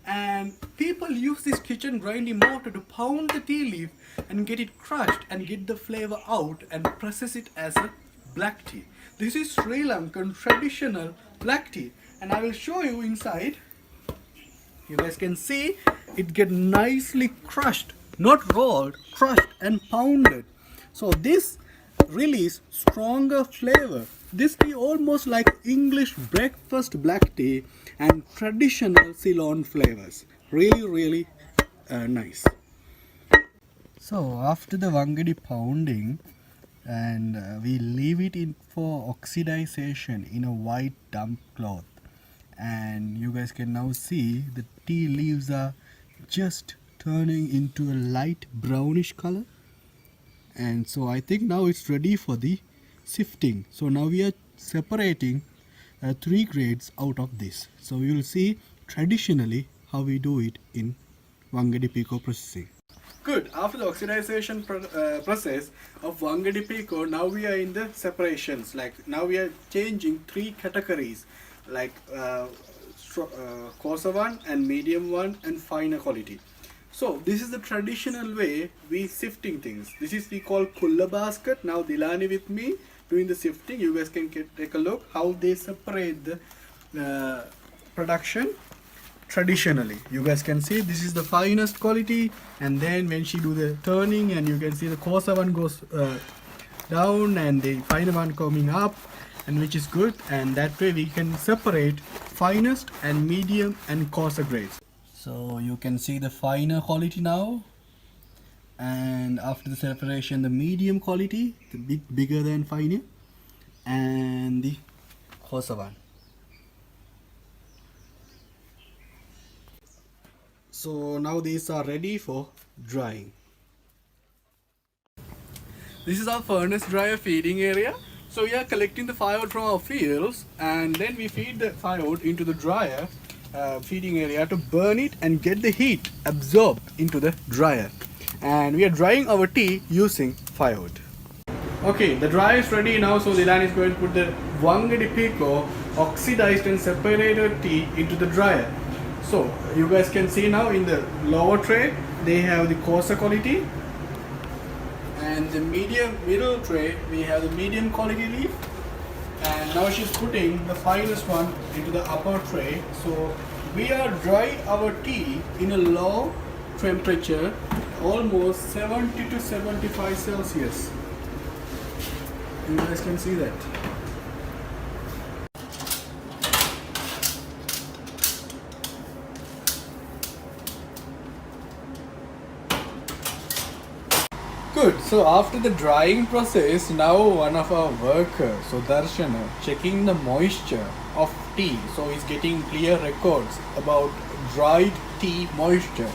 and people use this kitchen grinding mortar to pound the tea leaf and get it crushed and get the flavor out and process it as a black tea. This is Sri Lankan traditional black tea, and I will show you inside. You guys can see it get nicely crushed, not rolled, crushed and pounded. So this release stronger flavor. This tea almost like English breakfast black tea and traditional Ceylon flavors. Really nice. So after the Wangadi pounding, and we leave it in for oxidization in a white damp cloth, and you guys can now see the tea leaves are just turning into a light brownish color. And so I think now it's ready for the sifting. So now we are separating 3 grades out of this. So you will see traditionally how we do it in Wangadi Pico processing. Good. After the oxidization process of Wangadi Pico, now we are in the separations. Like now we are changing 3 categories, like coarser one and medium one and finer quality. So this is the traditional way we sifting things. This is we call Kulla basket. Now Dilani with me doing the sifting. You guys can take a look how they separate the production traditionally. You guys can see this is the finest quality, and then when she do the turning, and you can see the coarser one goes down and the finer one coming up, and which is good, and that way we can separate finest and medium and coarser grades. So you can see the finer quality now, and after the separation the medium quality, the bigger than finer, and the coarser one. So now these are ready for drying. This is our furnace dryer feeding area. So we are collecting the firewood from our fields, and then we feed the firewood into the dryer feeding area to burn it and get the heat absorbed into the dryer. And we are drying our tea using firewood. Okay, the dryer is ready now, so Dilani is going to put the Wangadi Pico oxidized and separated tea into the dryer. So you guys can see now in the lower tray they have the coarser quality, and the middle tray we have the medium quality leaf, and now she's putting the finest one into the upper tray. So we are drying our tea in a low temperature, almost 70 to 75 Celsius. You guys can see that. Good. So after the drying process, now one of our workers, so Darshana, checking the moisture of tea. So he's getting clear records about dried tea moisture,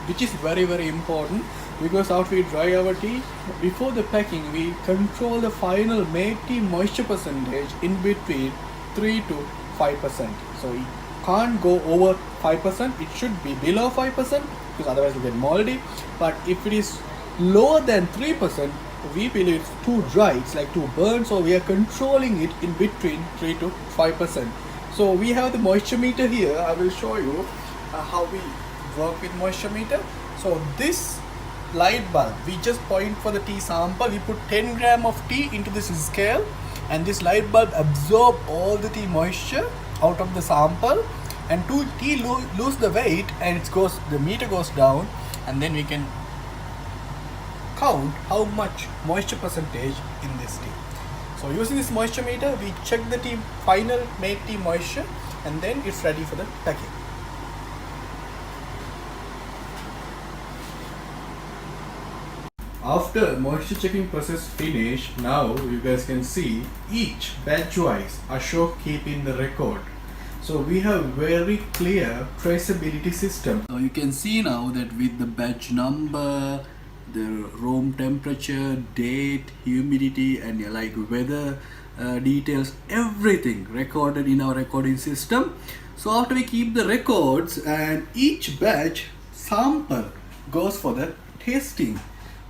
which is very important, because after we dry our tea, before the packing, we control the final made tea moisture percentage in between 3 to 5%. So it can't go over 5%. It should be below 5%, because otherwise you get moldy. But if it is lower than 3%, we believe it's too dry, it's like too burnt, so we are controlling it in between 3 to 5%. So we have the moisture meter here. I will show you how we work with moisture meter. So this light bulb, we just point for the tea sample, we put 10 gram of tea into this scale, and this light bulb absorb all the tea moisture out of the sample, and to tea lose the weight, and the meter goes down, and then we can count how much moisture percentage in this tea. So using this moisture meter, we check the tea final made tea moisture, and then it's ready for the packing. After moisture checking process finished, now you guys can see each batch wise Ashok keeping the record. So we have very clear traceability system. So you can see now that with the batch number, the room temperature, date, humidity, and like weather details, everything recorded in our recording system. So after we keep the records, and each batch sample goes for the tasting.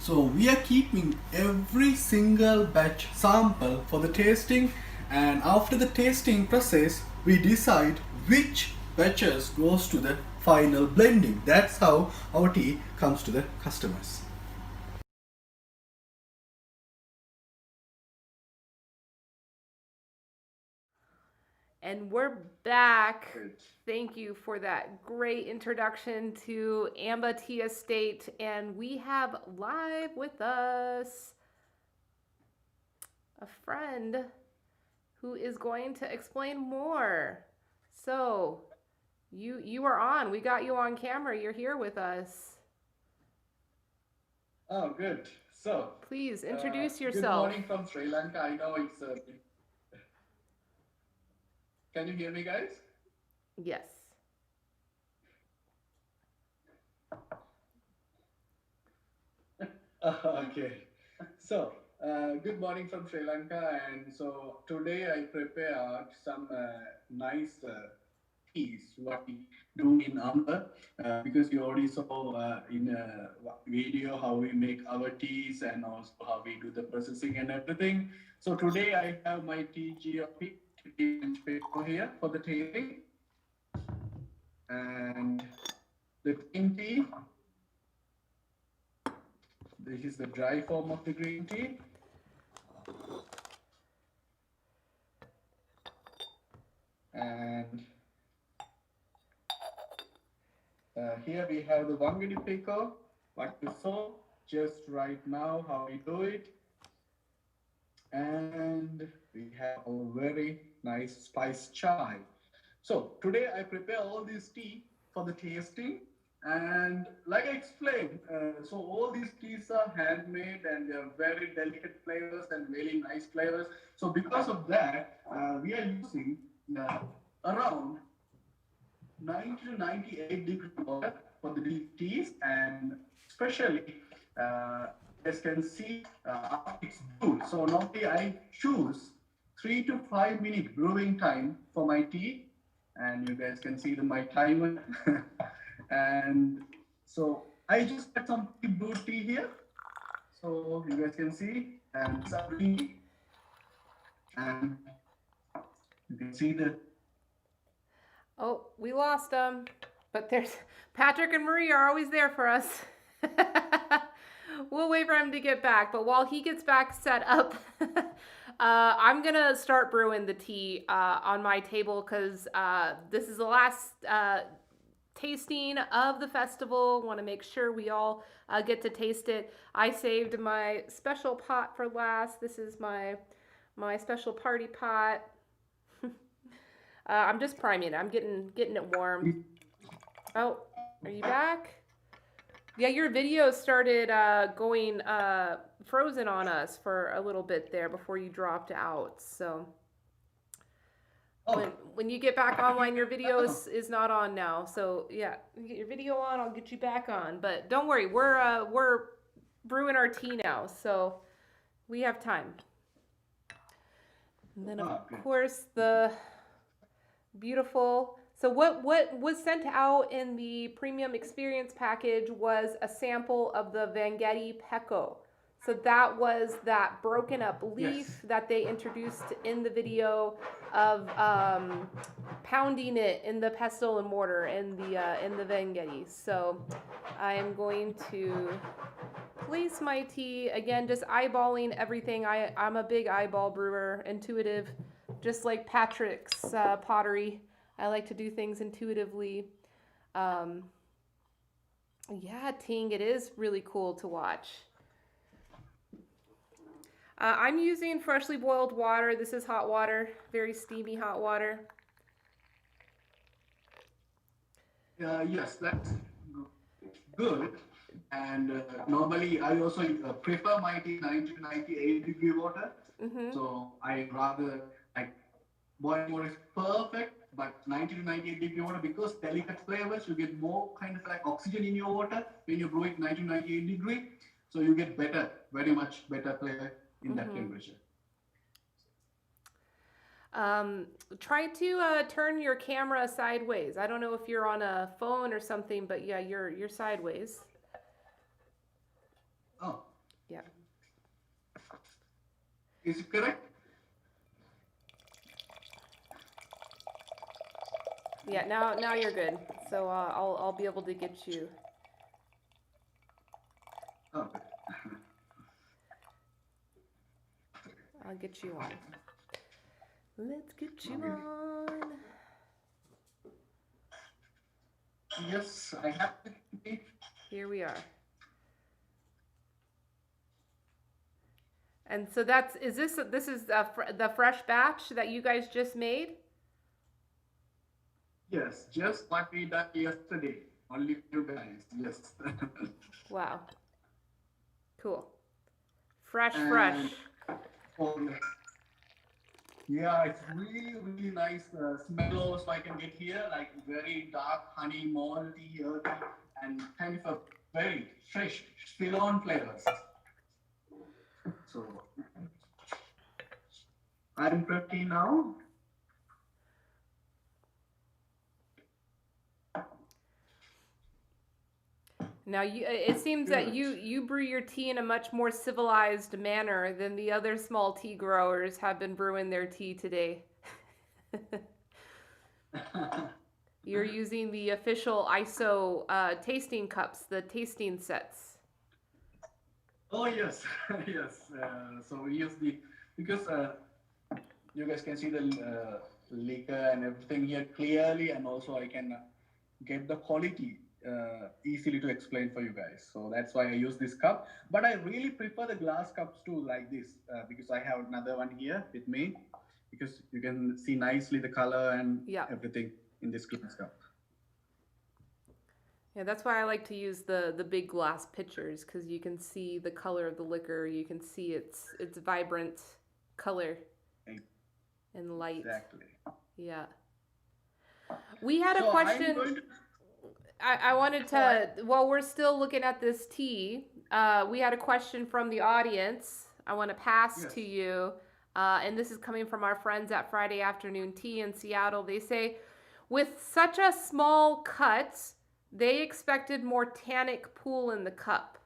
So we are keeping every single batch sample for the tasting, and after the tasting process we decide which batches goes to the final blending. That's how our tea comes to the customers. And we're back. Thank you for that great introduction to Amba Tea Estate. And we have live with us a friend who is going to explain more. So you are on. We got you on camera. You're here with us. Oh, good. So please introduce yourself. Good morning from Sri Lanka. I know it's Can you hear me, guys? Yes. Okay. So, good morning from Sri Lanka. And so today I prepared some nice teas, what we do in Amba, because you already saw in a video how we make our teas and also how we do the processing and everything. So today I have my tea GOP paper here for the tasting, and the green tea. This is the dry form of the green tea. And here we have the Wangadi Pico, what you saw just right now, how we do it. And we have a very nice spice chai. So today I prepare all this tea for the tasting, and like I explained, so all these teas are handmade and they are very delicate flavors and really nice flavors. So because of that, we are using around 90 to 98 degree water for the teas, and especially as you can see, it's brewed. So normally I choose 3 to 5 minute brewing time for my tea, and you guys can see my timer. And so I just got some brewed tea here, so you guys can see, and some green tea, and you can see the. Oh, we lost them, but there's Patrick and Marie are always there for us. We'll wait for him to get back, but while he gets back set up, I'm gonna start brewing the tea on my table, because this is the last tasting of the festival. Want to make sure we all get to taste it. I saved my special pot for last. This is my special party pot. I'm just priming it. I'm getting it warm. Oh, are you back? Yeah, your video started going frozen on us for a little bit there before you dropped out. So when you get back online, your video is not on now. So yeah, you get your video on, I'll get you back on. But don't worry, we're brewing our tea now, so we have time. And then of course the beautiful. So what was sent out in the premium experience package was a sample of the Vangeti Peko. So that was that broken up leaf that they introduced in the video of pounding it in the pestle and mortar in the Vangeti. So I am going to place my tea again, just eyeballing everything. I'm a big eyeball brewer, intuitive, just like Patrick's pottery. I like to do things intuitively. Yeah, Ting, it is really cool to watch. I'm using freshly boiled water. This is hot water, very steamy hot water. Yes, that's good. And normally I also prefer my tea 90 to 98 degree water. So I rather like boiling water is perfect, but 90 to 98 degree water, because delicate flavors, you get more kind of like oxygen in your water when you brew it 90 to 98 degree. So you get better, very much better flavor in that temperature. Try to turn your camera sideways. I don't know if you're on a phone or something, but yeah, you're sideways. Oh. Yeah. Is it correct? Yeah, now you're good. So I'll be able to get you. Okay. I'll get you on. Let's get you on. Yes, I have it. Here we are. And so this is the fresh batch that you guys just made? Yes, just what we done yesterday. Only you guys. Yes. Wow. Cool. Fresh. Yeah, it's really nice smell also I can get here, like very dark honey, malty, earthy, and kind of a very fresh Ceylon flavors. So I'm pretty now. Now it seems that you brew your tea in a much more civilized manner than the other small tea growers have been brewing their tea today. You're using the official ISO tasting cups, the tasting sets. Oh yes, yes. So we use because you guys can see the liquor and everything here clearly, and also I can get the quality easily to explain for you guys. So that's why I use this cup. But I really prefer the glass cups too, like this, because I have another one here with me, because you can see nicely the color and everything in this glass cup. Yeah, that's why I like to use the big glass pitchers, because you can see the color of the liquor. You can see its vibrant color and light. Exactly. Yeah. We had a question. I wanted to, while we're still looking at this tea, we had a question from the audience. I want to pass to you. And this is coming from our friends at Friday Afternoon Tea in Seattle. They say, with such a small cut, they expected more tannic pool in the cup.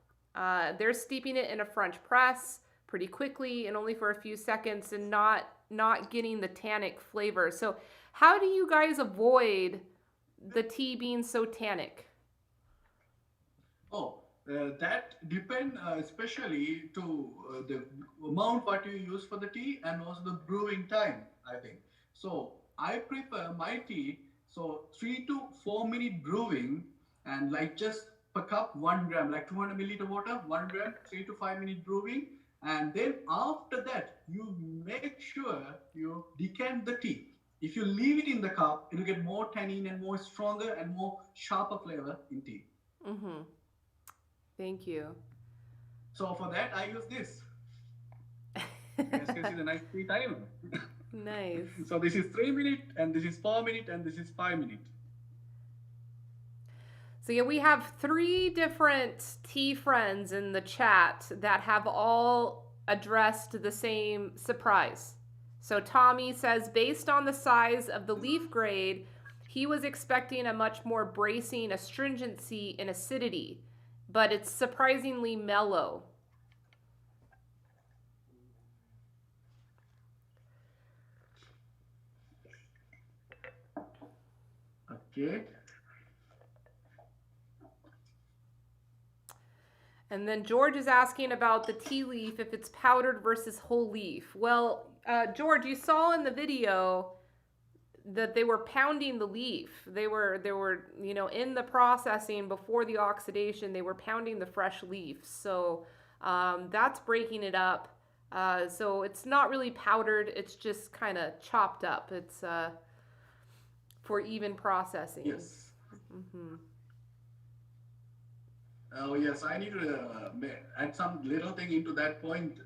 They're steeping it in a French press pretty quickly and only for a few seconds, and not getting the tannic flavor. So how do you guys avoid the tea being so tannic? That depends especially to the amount what you use for the tea and also the brewing time, I think. So I prefer my tea, so 3 to 4 minute brewing, and like just per cup 1 gram, like 200 milliliter water, 1 gram, 3 to 5 minute brewing. And then after that, you make sure you decant the tea. If you leave it in the cup, it will get more tannin and more stronger and more sharper flavor in tea. Mm-hmm. Thank you. So for that, I use this. You guys can see the nice tea time. Nice. So this is 3 minutes, and this is 4 minutes, and this is 5 minutes. So yeah, we have 3 different tea friends in the chat that have all addressed the same surprise. So Tommy says, based on the size of the leaf grade, he was expecting a much more bracing astringency and acidity, but it's surprisingly mellow. Okay. And then George is asking about the tea leaf, if it's powdered versus whole leaf. Well, George, you saw in the video that they were pounding the leaf. They were, you know, in the processing before the oxidation, they were pounding the fresh leaf. So that's breaking it up. So it's not really powdered. It's just kind of chopped up. It's for even processing. Yes. Mm-hmm. Oh yes, I need to add some little thing into that point.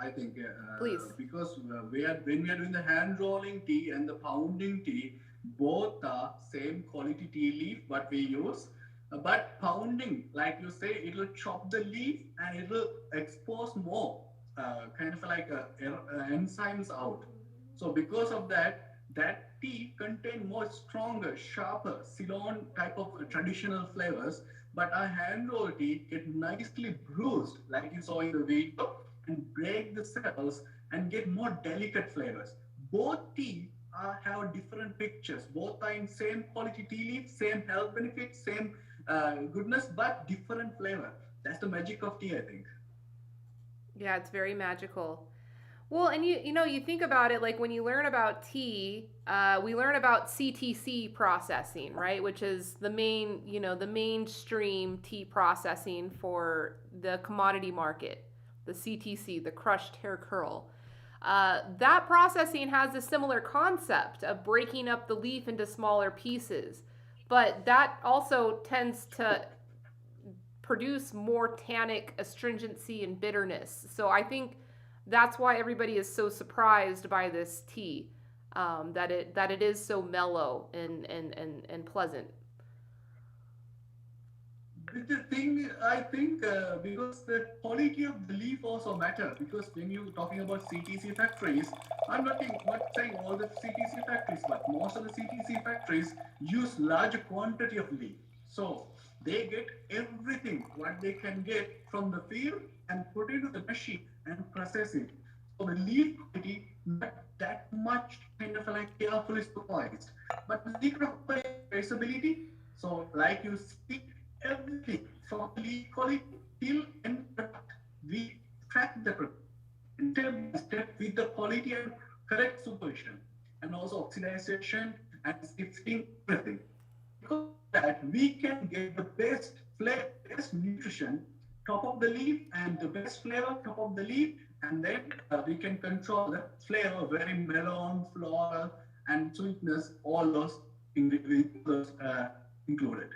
I think, please, because when we are doing the hand rolling tea and the pounding tea, both are same quality tea leaf what we use. But pounding, like you say, it will chop the leaf and it will expose more, kind of like enzymes out. So because of that, that tea contain more stronger, sharper Ceylon type of traditional flavors. But our hand roll tea get nicely bruised, like you saw in the video, and break the cells and get more delicate flavors. Both tea have different pictures. Both are in same quality tea leaf, same health benefits, same goodness, but different flavor. That's the magic of tea, I think. Yeah, it's very magical. Well, and you think about it, like when you learn about tea, we learn about CTC processing, right? Which is the main, the mainstream tea processing for the commodity market, the CTC, the crushed hair curl. That processing has a similar concept of breaking up the leaf into smaller pieces, but that also tends to produce more tannic astringency and bitterness. So I think that's why everybody is so surprised by this tea, that it is so mellow and pleasant. The thing, I think, because the quality of the leaf also matter. Because when you're talking about CTC factories, I'm not saying all the CTC factories, but most of the CTC factories use large quantity of leaf. So they get everything what they can get from the field and put into the machine and process it. So the leaf quality not that much kind of like carefully supervised. But the secret of traceability, so like you see everything from leaf quality till end product, we track the product step by step with the quality and correct supervision and also oxidization and sifting everything. Because that we can get the best flavor, best nutrition top of the leaf and the best flavor top of the leaf, and then we can control the flavor, very mellow, floral, and sweetness, all those ingredients included.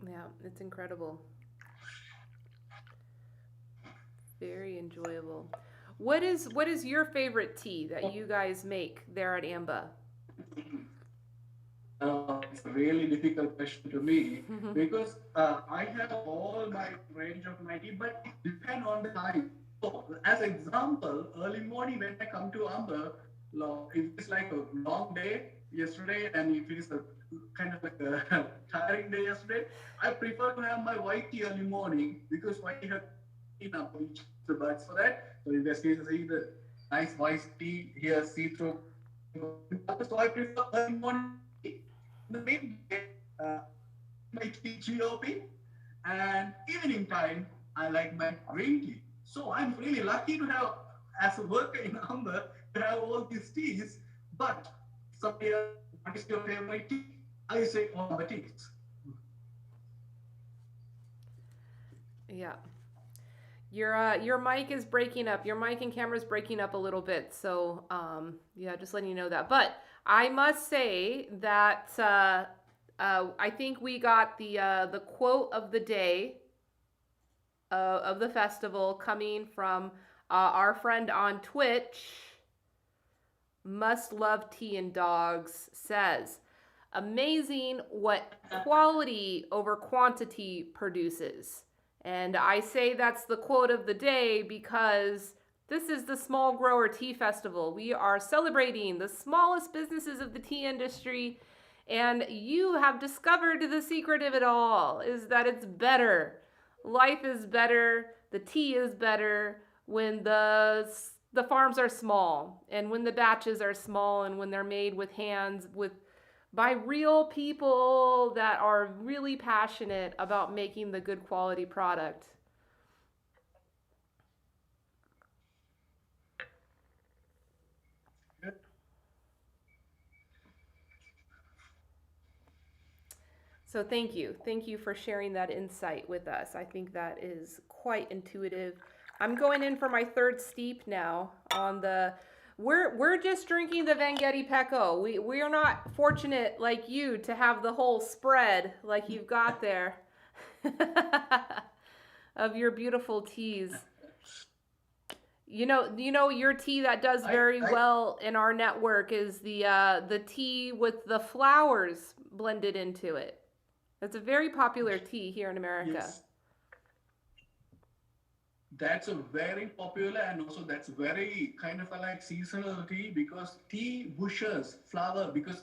Yeah, it's incredible. Very enjoyable. What is your favorite tea that you guys make there at Amba? It's a really difficult question to me because I have all my range of my tea, but it depends on the time. So, as example, early morning when I come to Amba, if it's like a long day yesterday and if it's a kind of like a tiring day yesterday, I prefer to have my white tea early morning because white tea has enough the buds for that. So in this case, I see the nice white tea here, see through. So I prefer early morning. The main my tea GOP, and evening time I like my green tea. So I'm really lucky to have, as a worker in Amba, to have all these teas. But somebody else, what is your favorite tea? I say all the teas. Yeah. Your mic is breaking up. Your mic and camera is breaking up a little bit. So yeah, just letting you know that. But I must say that I think we got the quote of the day of the festival coming from our friend on Twitch, Must Love Tea and Dogs, says, "Amazing what quality over quantity produces." And I say that's the quote of the day because this is the Small Grower Tea Festival. We are celebrating the smallest businesses of the tea industry, and you have discovered the secret of it all, is that it's better. Life is better, the tea is better when the farms are small, and when the batches are small, and when they're made with hands, by real people that are really passionate about making the good quality product. So thank you. Thank you for sharing that insight with us. I think that is quite intuitive. I'm going in for my third steep now on the... We're just drinking the Vanghetti Pecco. We are not fortunate like you to have the whole spread like you've got there of your beautiful teas. You know your tea that does very well in our network is the tea with the flowers blended into it. It's a very popular tea here in America. Yes. That's a very popular, and also that's very kind of a like seasonal tea, because tea bushes flower, because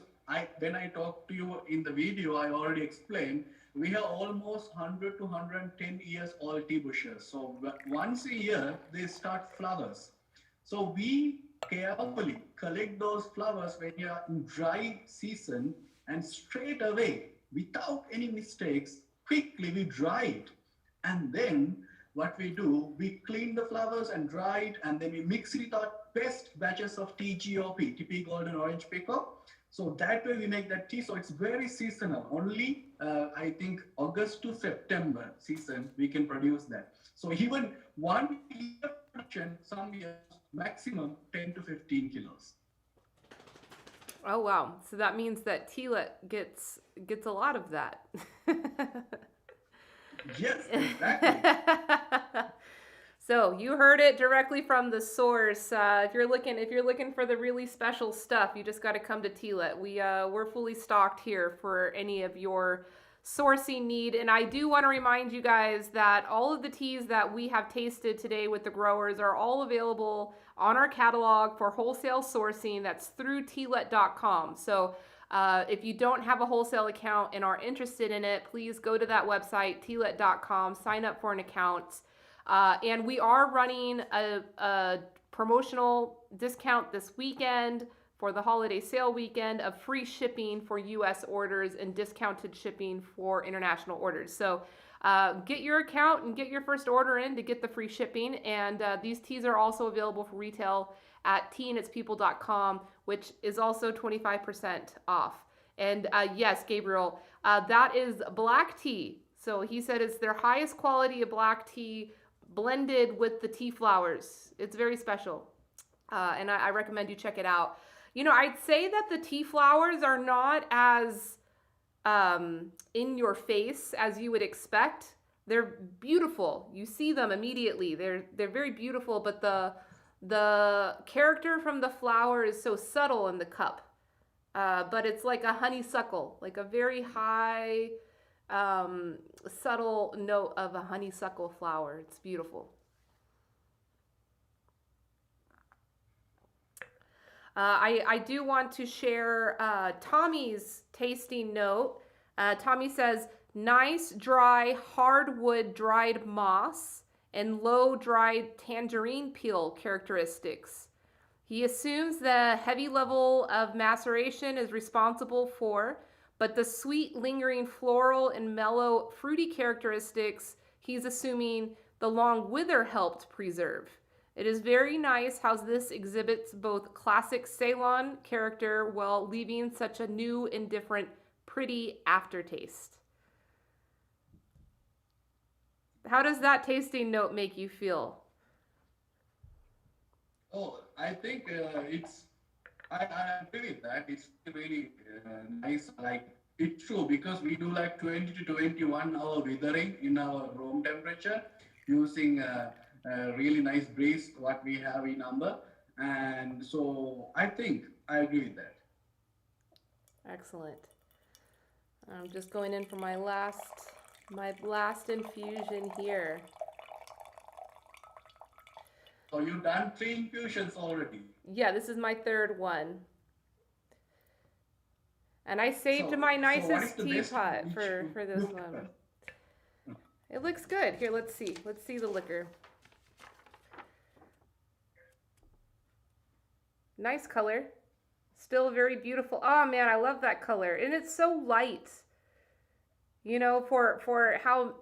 when I talked to you in the video, I already explained we have almost 100 to 110 years old tea bushes. So once a year they start flowers. So we carefully collect those flowers when you are in dry season, and straight away, without any mistakes, quickly we dry it. And then what we do, we clean the flowers and dry it, and then we mix it with our best batches of TGOP, TP Golden Orange Pekoe. So that way we make that tea. So it's very seasonal. Only I think August to September season we can produce that. So even 1 year production, some years maximum 10 to 15 kilos. Oh wow! So that means that Teelet gets a lot of that. Yes, exactly. So you heard it directly from the source. If you're looking for the really special stuff, you just got to come to Teelet. We're fully stocked here for any of your sourcing need. And I do want to remind you guys that all of the teas that we have tasted today with the growers are all available on our catalog for wholesale sourcing. That's through teelet.com. So if you don't have a wholesale account and are interested in it, please go to that website, teelet.com, sign up for an account. And we are running a promotional discount this weekend for the holiday sale weekend of free shipping for US orders and discounted shipping for international orders. So get your account and get your first order in to get the free shipping. And these teas are also available for retail at teaanditspeople.com, which is also 25% off. And yes, Gabriel, that is black tea. So he said it's their highest quality of black tea blended with the tea flowers. It's very special. And I recommend you check it out. You know, I'd say that the tea flowers are not as in your face as you would expect. They're beautiful. You see them immediately. They're very beautiful, but the character from the flower is so subtle in the cup. But it's like a honeysuckle, like a very high, subtle note of a honeysuckle flower. It's beautiful. I do want to share Tommy's tasting note. Tommy says, nice dry hardwood dried moss and low dried tangerine peel characteristics. He assumes the heavy level of maceration is responsible for, but the sweet lingering floral and mellow fruity characteristics he's assuming the long wither helped preserve. It is very nice how this exhibits both classic Ceylon character while leaving such a new and different pretty aftertaste. How does that tasting note make you feel? Oh, I think I agree with that. It's very nice. Like, it's true because we do like 20 to 21 hour withering in our room temperature using really nice brace what we have in Amber, and so I think I agree with that. Excellent. I'm just going in for my last infusion here. So you've done 3 infusions already? Yeah, this is my 3rd one. And I saved my nicest teapot for this one. It looks good. Here, let's see. Let's see the liquor. Nice color. Still very beautiful. Oh man, I love that color. And it's so light. You know, for how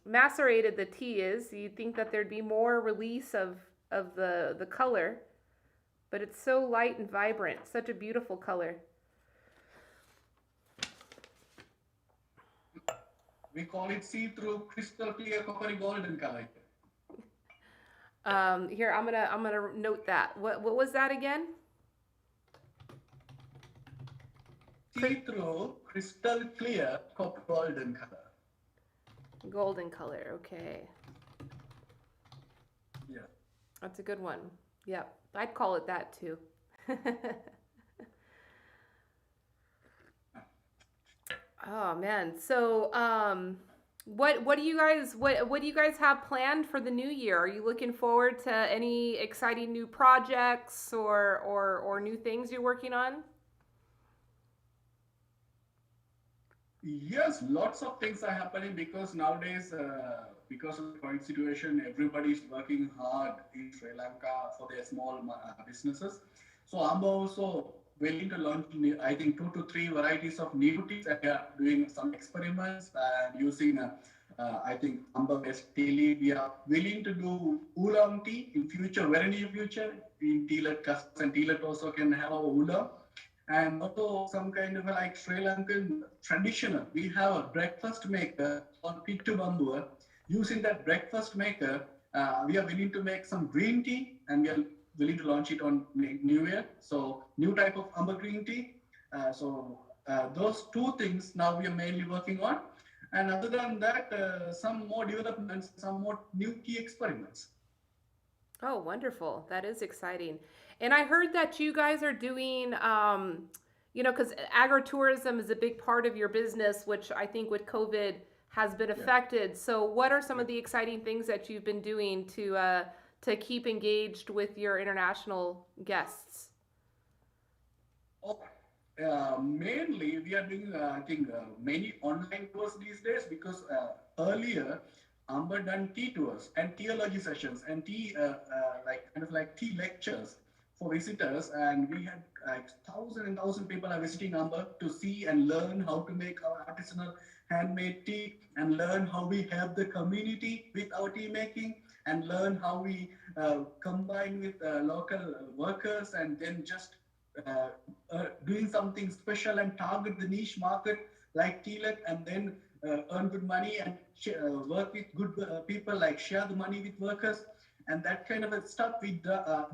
macerated the tea is, you'd think that there'd be more release of the color. But it's so light and vibrant. Such a beautiful color. We call it see-through crystal clear coppery golden color. Here, I'm gonna note that. What was that again? See-through crystal clear copper golden color. Golden color, okay. Yeah. That's a good one. Yep, I'd call it that too. Oh man, so what do you guys have planned for the new year? Are you looking forward to any exciting new projects or new things you're working on? Yes, lots of things are happening because nowadays because of the current situation, everybody is working hard in Sri Lanka for their small businesses. So I'm also willing to launch, I think, 2 to 3 varieties of new teas, and we are doing some experiments and using, I think, amber-based tea leaf. We are willing to do oolong tea in future, very near future. In Teelet customers and Teelet also can have oolong. And also some kind of like Sri Lankan traditional. We have a breakfast maker called Pittu Bambua. Using that breakfast maker, we are willing to make some green tea, and we are willing to launch it on New Year. So new type of amber green tea. Those 2 things now we are mainly working on. And other than that, some more developments, some more new tea experiments. Oh, wonderful. That is exciting. And I heard that you guys are doing, because agritourism is a big part of your business, which I think with COVID has been affected. So what are some of the exciting things that you've been doing to keep engaged with your international guests? Mainly, we are doing, I think, many online tours these days, because earlier, Amber done tea tours and theology sessions and tea, tea lectures for visitors, and we had like 1,000 people are visiting Amber to see and learn how to make our artisanal handmade tea, and learn how we help the community with our tea making, and learn how we combine with local workers, and then just doing something special and target the niche market like Teelet, and then earn good money and work with good people, like share the money with workers, and that kind of stuff. We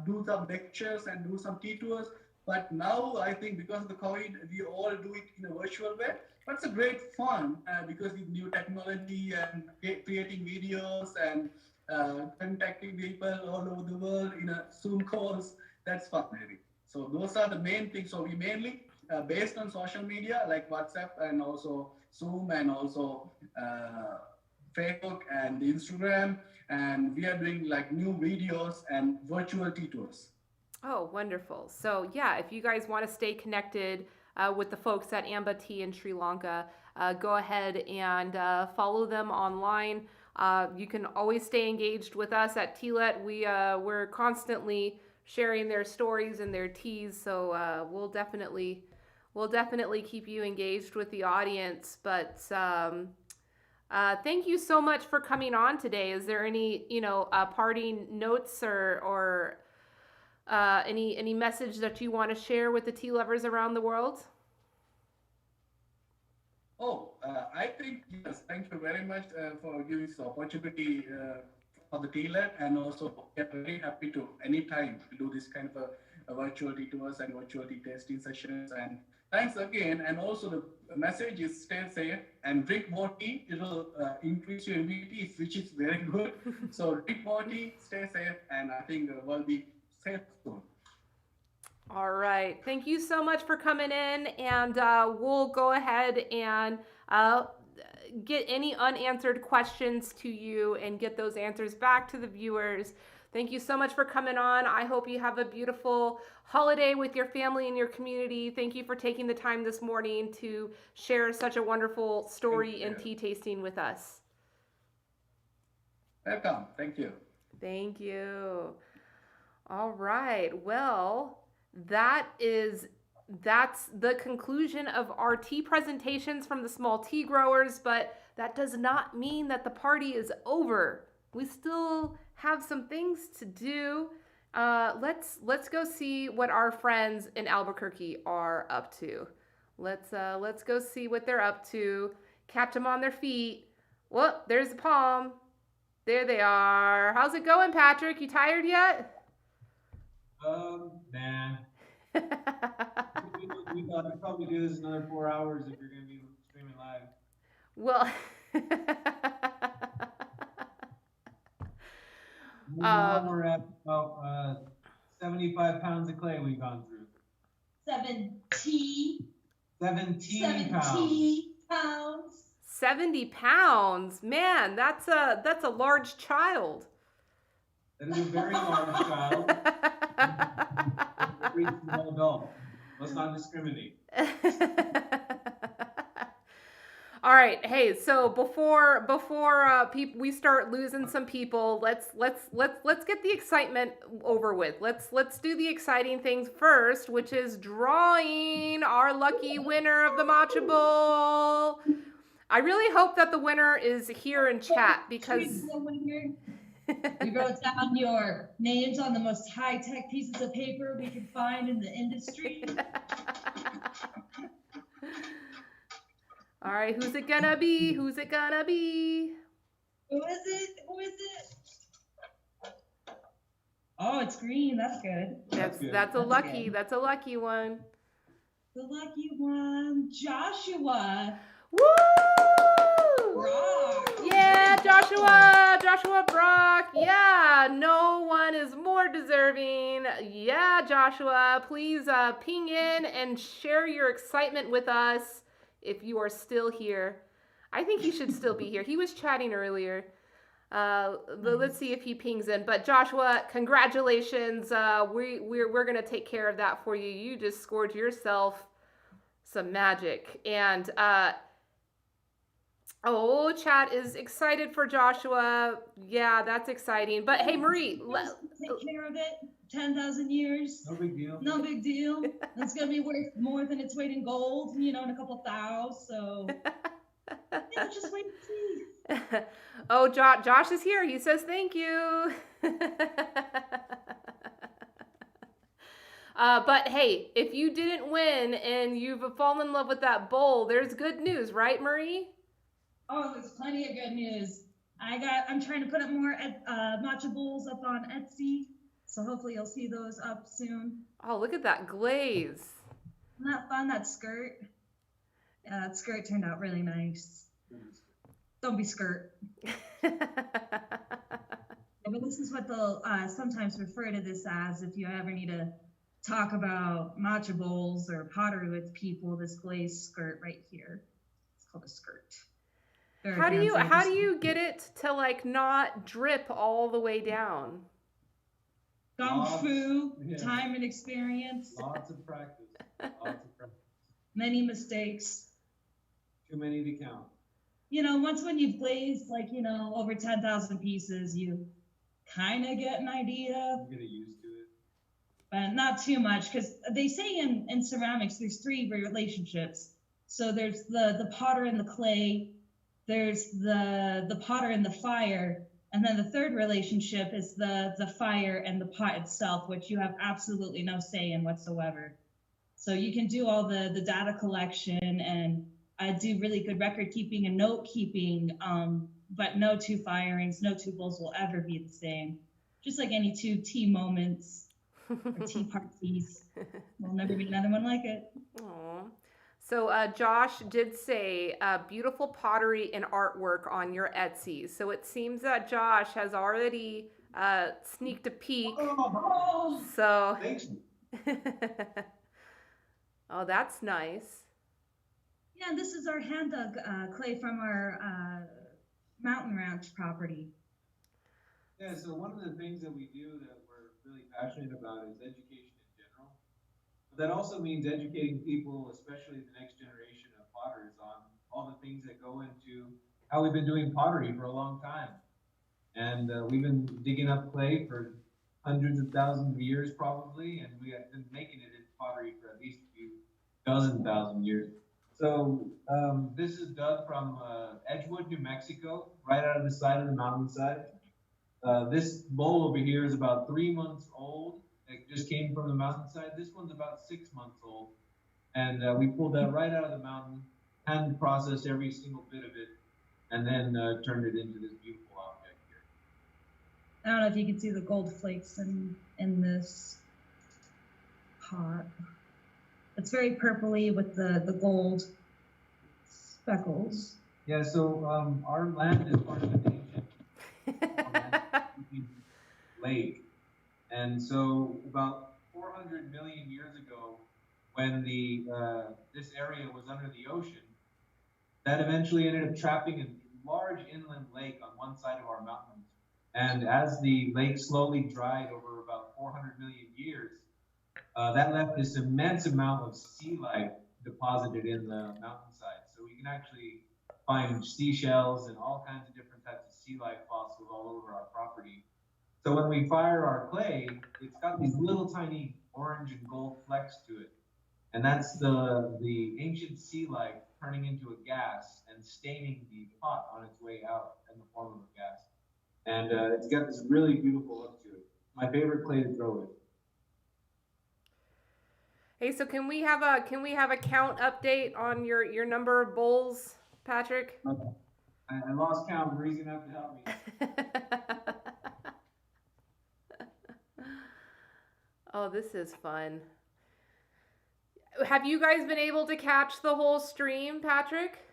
do some lectures and do some tea tours. But now I think because of the COVID, we all do it in a virtual way. But it's a great fun because with new technology and creating videos and contacting people all over the world in a Zoom calls, that's fun, really. So those are the main things. So we mainly based on social media like WhatsApp and also Zoom and also Facebook and Instagram, and we are doing like new videos and virtual tea tours. Oh, wonderful. So yeah, if you guys want to stay connected with the folks at Amba Tea in Sri Lanka, go ahead and follow them online. You can always stay engaged with us at Teelet. We're constantly sharing their stories and their teas, so we'll definitely keep you engaged with the audience. But thank you so much for coming on today. Is there any parting notes or any message that you want to share with the tea lovers around the world? I think, yes, thank you very much for giving this opportunity for the Teelet, and also we are very happy to anytime do this kind of a virtual tea tours and virtual tea tasting sessions. And thanks again. And also the message is stay safe and drink more tea. It will increase your immunity, which is very good. So drink more tea, stay safe, and I think we'll be safe soon. All right. Thank you so much for coming in, and we'll go ahead and get any unanswered questions to you and get those answers back to the viewers. Thank you so much for coming on. I hope you have a beautiful holiday with your family and your community. Thank you for taking the time this morning to share such a wonderful story and tea tasting with us. Welcome. Thank you. Thank you. All right. Well, that's the conclusion of our tea presentations from the small tea growers, but that does not mean that the party is over. We still have some things to do. Let's go see what our friends in Albuquerque are up to. Let's go see what they're up to. Catch them on their feet. Whoop, there's the palm. There they are. How's it going, Patrick? You tired yet? Nah. We thought we'd probably do this another 4 hours if you're going to be streaming live. Well, we're at about 75 pounds of clay we've gone through. 17 pounds. 70 pounds. Man, that's a large child. That is a very large child. A very small adult. Let's not discriminate. All right. Hey, so before we start losing some people, let's get the excitement over with. Let's do the exciting things first, which is drawing our lucky winner of the Matcha Bowl. I really hope that the winner is here in chat because we wrote down your names on the most high-tech pieces of paper we could find in the industry. All right, who's it gonna be? Who's it gonna be? Who is it? Who is it? Oh, it's green. That's good. That's a lucky one. The lucky one, Joshua. Woo! Brock. Yeah, Joshua Brock. Yeah, no one is more deserving. Yeah, Joshua, please ping in and share your excitement with us if you are still here. I think he should still be here. He was chatting earlier. Let's see if he pings in. But Joshua, congratulations. We're gonna take care of that for you. You just scored yourself some magic. And chat is excited for Joshua. Yeah, that's exciting. But hey, Marie, take care of it. 10,000 years. No big deal. No big deal. It's gonna be worth more than its weight in gold, in a couple thousand. So just wait and see. Oh, Josh is here. He says thank you. But hey, if you didn't win and you've fallen in love with that bowl, there's good news, right, Marie? Oh, there's plenty of good news. I'm trying to put up more matcha bowls up on Etsy, so hopefully you'll see those up soon. Oh, look at that glaze. Isn't that fun? That skirt. Yeah, that skirt turned out really nice. Don't be skirt. But this is what they'll sometimes refer to this as if you ever need to talk about matcha bowls or pottery with people. This glazed skirt right here. It's called a skirt. How do you get it to like not drip all the way down? Kung fu, time and experience. Lots of practice. Many mistakes. Too many to count. Once when you've glazed over 10,000 pieces, you kind of get an idea. You get used to it. But not too much, because they say in ceramics there's 3 relationships. So there's the potter and the clay, there's the potter and the fire, and then the third relationship is the fire and the pot itself, which you have absolutely no say in whatsoever. So you can do all the data collection and do really good record keeping and note keeping, but no 2 firings, no 2 bowls will ever be the same. Just like any 2 tea moments or tea parties. There'll never be another one like it. Aww. So Josh did say beautiful pottery and artwork on your Etsy. So it seems that Josh has already sneaked a peek. Oh, so thanks. Oh, that's nice. Yeah, this is our hand dug clay from our mountain ranch property. Yeah, so one of the things that we do that we're really passionate about is education in general. But that also means educating people, especially the next generation of potters, on all the things that go into how we've been doing pottery for a long time. And we've been digging up clay for hundreds of thousands of years probably, and we have been making it in pottery for at least a few dozen thousand years. So this is dug from Edgewood, New Mexico, right out of the side of the mountainside. This bowl over here is about 3 months old. It just came from the mountainside. This one's about 6 months old. And we pulled that right out of the mountain, hand processed every single bit of it, and then turned it into this beautiful object here. I don't know if you can see the gold flakes in this pot. It's very purpley with the gold speckles. Yeah, so our land is part of an ancient lake. And so about 400 million years ago, when this area was under the ocean, that eventually ended up trapping a large inland lake on one side of our mountains. And as the lake slowly dried over about 400 million years, that left this immense amount of sea life deposited in the mountainside. So we can actually find seashells and all kinds of different types of sea life fossils all over our property. So when we fire our clay, it's got these little tiny orange and gold flecks to it. And that's the ancient sea life turning into a gas and staining the pot on its way out in the form of a gas. And it's got this really beautiful look to it. My favorite clay to throw with. Hey, so can we have a count update on your number of bowls, Patrick? I lost count. Marie's gonna have to help me. Oh, this is fun. Have you guys been able to catch the whole stream, Patrick?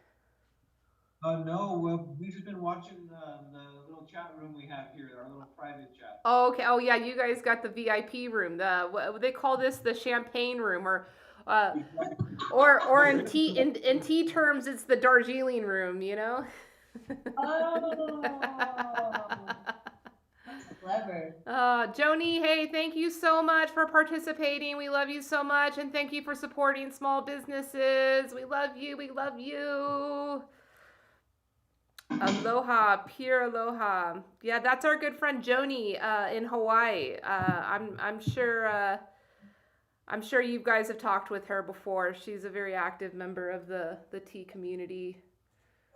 No, well, we've just been watching the little chat room we have here, our little private chat. Oh, okay. Oh, yeah. You guys got the VIP room. What they call this, the champagne room, or in tea terms, it's the Darjeeling room. You know. Oh, that's clever. Joni, hey, thank you so much for participating. We love you so much, and thank you for supporting small businesses. We love you. We love you. Aloha, pure aloha. Yeah, that's our good friend Joni in Hawaii. I'm sure you guys have talked with her before. She's a very active member of the tea community.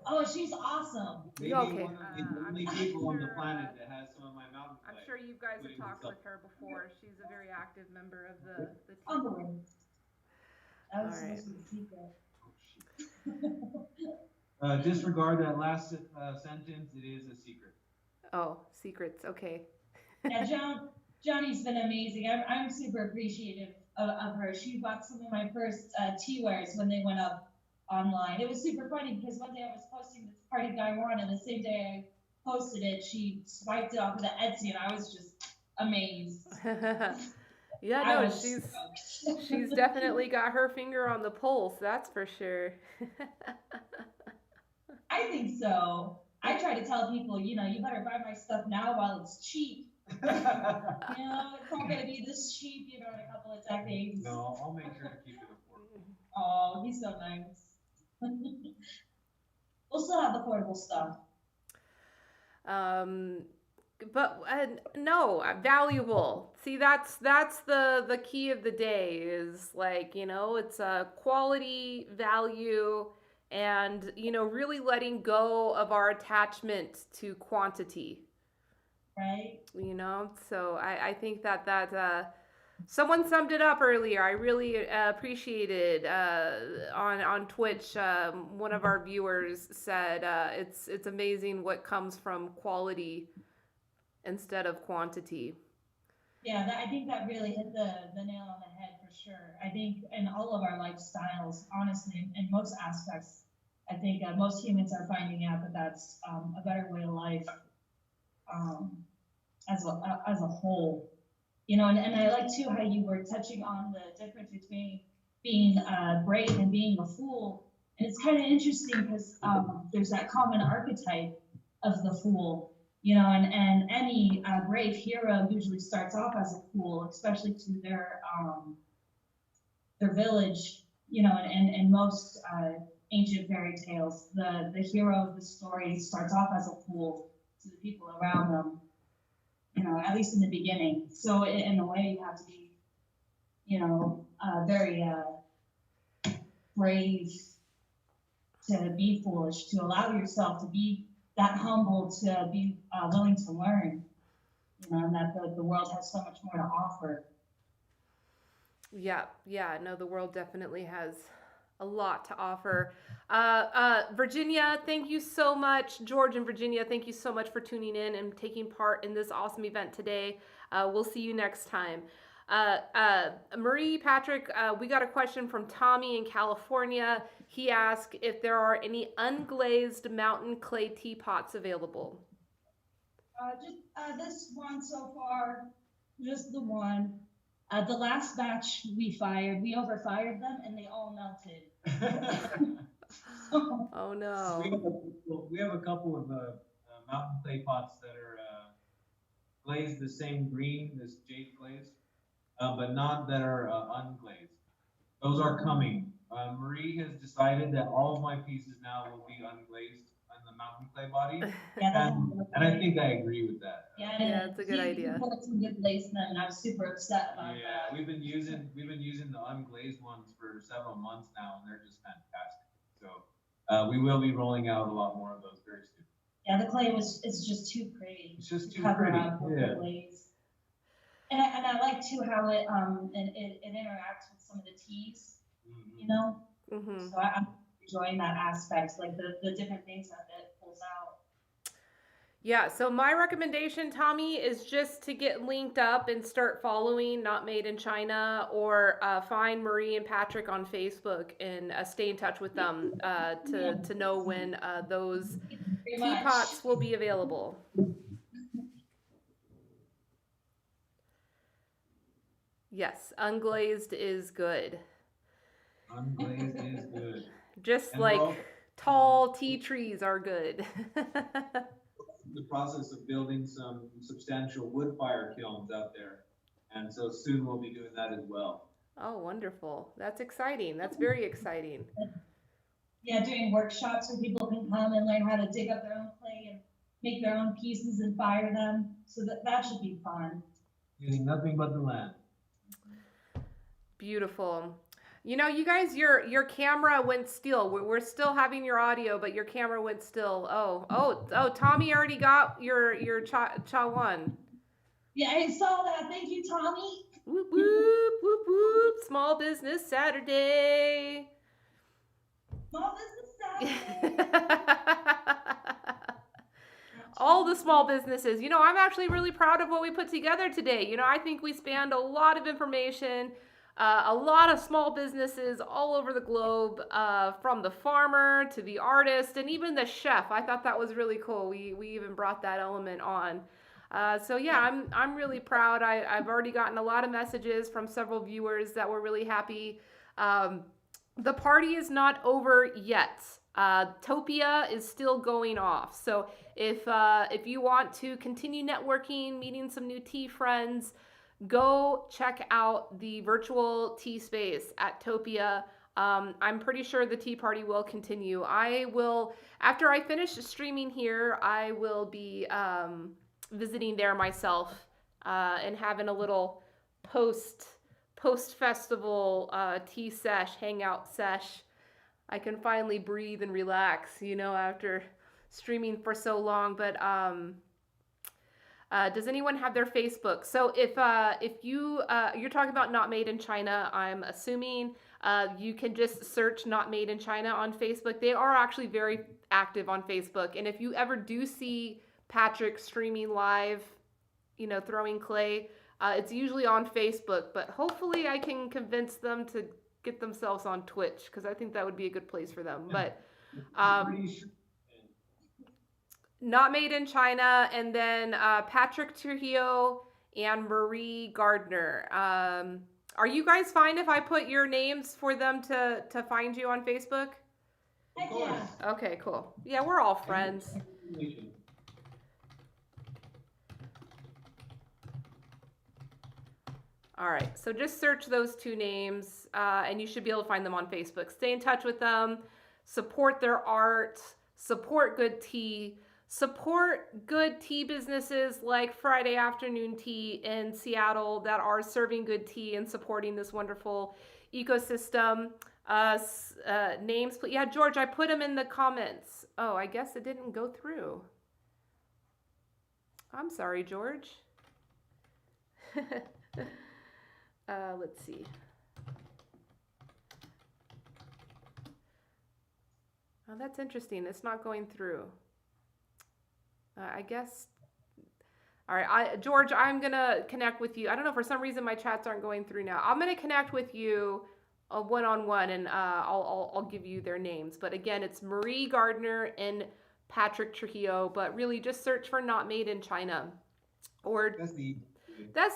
Oh, she's awesome. Maybe Okay. one of the only people on the planet that has some of my mountain clay. I'm sure you guys have including talked myself. with her before. She's a very active member of the tea. Unbelievable. That was All right. supposed to be a secret. Disregard that last sentence. It is a secret. Oh, secrets. Okay. Yeah, Johnny's been amazing. I'm super appreciative of her. She bought some of my first tea wares when they went up online. It was super funny because one day I was posting this party guy one, and the same day I posted it, she swiped it off of the Etsy, and I was just amazed. Yeah, I no, was she's definitely got her finger on the pulse. That's for sure. I think so. I try to tell people, you better buy my stuff now while it's cheap. It's not gonna be this cheap, in a couple of decades. No, I'll make sure to keep it affordable. Oh, he's so nice. We'll still have affordable stuff. But no, valuable. See, that's the key of the day is it's a quality, value, and really letting go of our attachment to quantity. Right. So I think that someone summed it up earlier. I really appreciated on Twitch. One of our viewers said it's amazing what comes from quality instead of quantity. Yeah, I think that really hit the nail on the head for sure. I think in all of our lifestyles, honestly, in most aspects, I think most humans are finding out that that's a better way of life as a whole. And I like too how you were touching on the difference between being brave and being a fool. And it's kind of interesting because there's that common archetype of the fool. And any brave hero usually starts off as a fool, especially to their village. And most ancient fairy tales, the hero of the story starts off as a fool to the people around them. At least in the beginning. So in a way, you have to be, very brave to be foolish, to allow yourself to be that humble, to be willing to learn, and that the world has so much more to offer. Yeah, no, the world definitely has a lot to offer. Virginia, thank you so much. George and Virginia, thank you so much for tuning in and taking part in this awesome event today. We'll see you next time. Marie, Patrick, we got a question from Tommy in California. He asked if there are any unglazed mountain clay teapots available. Just this one so far, just the one. The last batch we overfired them and they all melted. Oh no. We have a couple of mountain clay pots that are glazed the same green as jade glaze, but not that are unglazed. Those are coming. Marie has decided that all of my pieces now will be unglazed on the mountain clay body. Yeah, And I think I agree with that. Yeah, it's a good idea. You put some good placement, and I was super upset about Yeah, that. we've been using the unglazed ones for several months now, and they're just fantastic. So we will be rolling out a lot more of those very soon. Yeah, the clay it's just too pretty. It's just too cover pretty. up with the glaze. And I like too how it interacts with some of the teas, you know. Mm-hmm. So I'm enjoying that aspect, like the different things that it pulls out. Yeah, so my recommendation, Tommy, is just to get linked up and start following Not Made in China, or find Marie and Patrick on Facebook and stay in touch with them to know when those teapots will be available. Yes, unglazed is good. Unglazed is good. Just And like we're tall tea trees are good. in the process of building some substantial wood fire kilns out there. And so soon we'll be doing that as well. Oh, wonderful. That's exciting. That's very exciting. Yeah, doing workshops where people can come and learn how to dig up their own clay and make their own pieces and fire them. So that should be fun. Using nothing but the land. Beautiful. You know, you guys, your camera went still. We're still having your audio, but your camera went still. Oh, Tommy already got your cha one. Yeah, I saw that. Thank you, Tommy. Whoop, whoop, whoop, whoop. Small Business Saturday. Small Business Saturday. All the small businesses. You know, I'm actually really proud of what we put together today. You know, I think we spanned a lot of information. A lot of small businesses all over the globe, from the farmer to the artist and even the chef. I thought that was really cool. We even brought that element on. So yeah, I'm really proud. I've already gotten a lot of messages from several viewers that were really happy. The party is not over yet. Topia is still going off. So if you want to continue networking, meeting some new tea friends, go check out the virtual tea space at Topia. I'm pretty sure the tea party will continue. I will, after I finish streaming here, I will be visiting there myself and having a little post-festival tea sesh, hangout sesh. I can finally breathe and relax, you know, after streaming for so long. But does anyone have their Facebook? So if you're talking about Not Made in China, I'm assuming you can just search Not Made in China on Facebook. They are actually very active on Facebook. And if you ever do see Patrick streaming live, you know, throwing clay, it's usually on Facebook. But hopefully I can convince them to get themselves on Twitch, because I think that would be a good place for them. But Not Made in China, and then Patrick Trujillo and Marie Gardner. Are you guys fine if I put your names for them to find you on Facebook? Heck yeah. Okay, cool. Yeah, we're all friends. All right, so just search those two names, and you should be able to find them on Facebook. Stay in touch with them, support their art, support good tea. Support good tea businesses like Friday Afternoon Tea in Seattle that are serving good tea and supporting this wonderful ecosystem. Names, please. Yeah, George, I put them in the comments. Oh, I guess it didn't go through. I'm sorry, George. Let's see. Oh, that's interesting. It's not going through. I guess. All right, George, I'm going to connect with you. I don't know, for some reason my chats aren't going through now. I'm going to connect with you one-on-one, and I'll give you their names. But again, it's Marie Gardner and Patrick Trujillo, but really just search for Not Made in China. Or that's the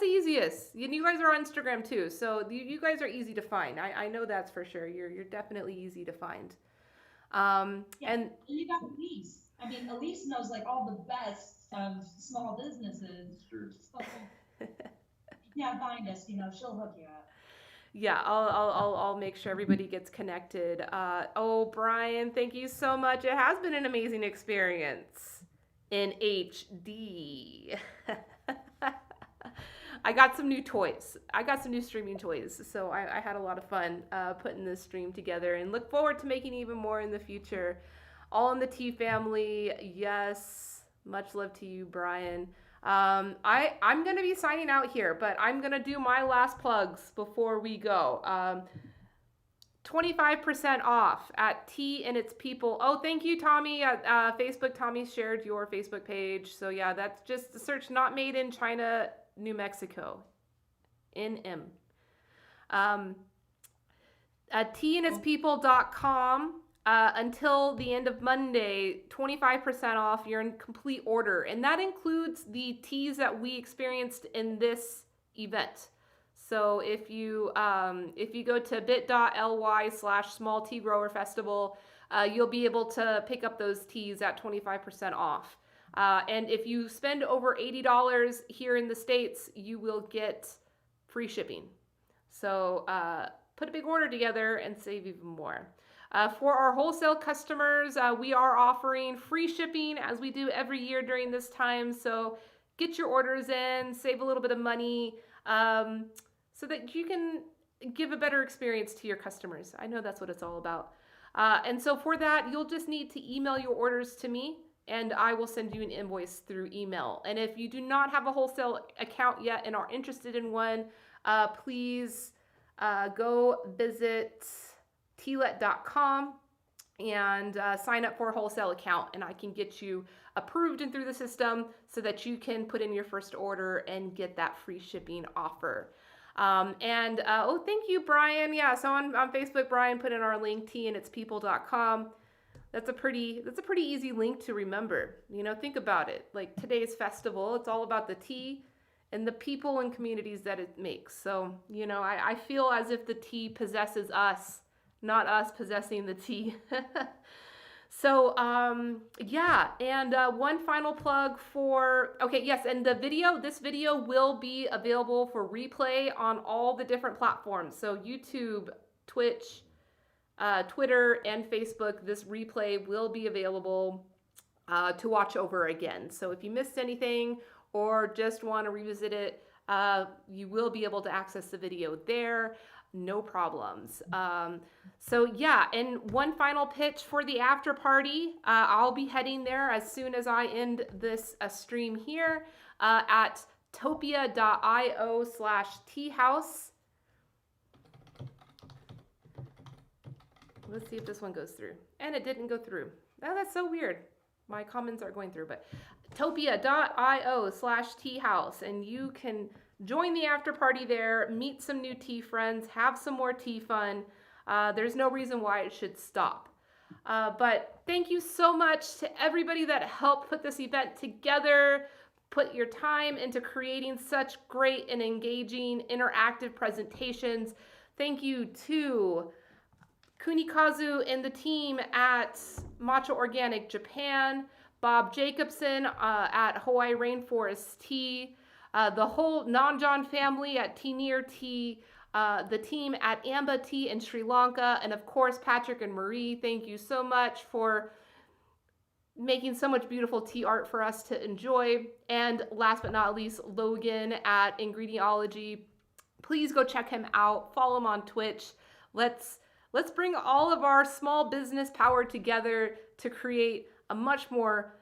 easiest. You guys are on Instagram too, so you guys are easy to find. I know that's for sure. You're definitely easy to find. And you got Elise. I mean, Elise knows like all the best of small businesses. Sure. So, yeah, find us. You know, she'll hook you up. Yeah, I'll make sure everybody gets connected. Oh, Brian, thank you so much. It has been an amazing experience in HD. I got some new toys. I got some new streaming toys. So I had a lot of fun putting this stream together and look forward to making even more in the future. All in the T family. Yes. Much love to you, Brian. I'm going to be signing out here, but I'm going to do my last plugs before we go. 25% off at Tea and Its People. Oh, thank you, Tommy. Facebook, Tommy shared your Facebook page. So yeah, that's just search Not Made in China, New Mexico. NM. teaanditspeople.com. Until the end of Monday, 25% off your complete order. And that includes the teas that we experienced in this event. So if you go to bit.ly/small tea grower festival, you'll be able to pick up those teas at 25% off. And if you spend over $80 here in the States, you will get free shipping. So put a big order together and save even more. For our wholesale customers, we are offering free shipping as we do every year during this time. So get your orders in, save a little bit of money, so that you can give a better experience to your customers. I know that's what it's all about. And so for that, you'll just need to email your orders to me, and I will send you an invoice through email. And if you do not have a wholesale account yet and are interested in one, please go visit tealet.com and sign up for a wholesale account, and I can get you approved and through the system so that you can put in your first order and get that free shipping offer. Oh, thank you, Brian. Yeah, so on Facebook, Brian put in our link, teaanditspeople.com. That's a pretty easy link to remember. You know, think about it. Like today's festival, it's all about the tea and the people and communities that it makes. So, you know, I feel as if the tea possesses us, not us possessing the tea. So, yeah, and one final plug for, okay, yes, and this video will be available for replay on all the different platforms. So YouTube, Twitch, Twitter, and Facebook, this replay will be available to watch over again. So if you missed anything or just want to revisit it, you will be able to access the video there. No problems. So yeah, and one final pitch for the after party. I'll be heading there as soon as I end this stream here at topia.io/teahouse. Let's see if this one goes through. And it didn't go through. Oh, that's so weird. My comments are going through, but topia.io/teahouse, and you can join the after party there, meet some new tea friends, have some more tea fun. There's no reason why it should stop. But thank you so much to everybody that helped put this event together, put your time into creating such great and engaging interactive presentations. Thank you to Kunikazu and the team at Matcha Organic Japan, Bob Jacobson at Hawaii Rainforest Tea, the whole Nanjan family at Tea Near Tea, the team at Amba Tea in Sri Lanka, and of course Patrick and Marie, thank you so much for making so much beautiful tea art for us to enjoy. And last but not least, Logan at Ingredientology. Please go check him out, follow him on Twitch. Let's bring all of our small business power together to create a much more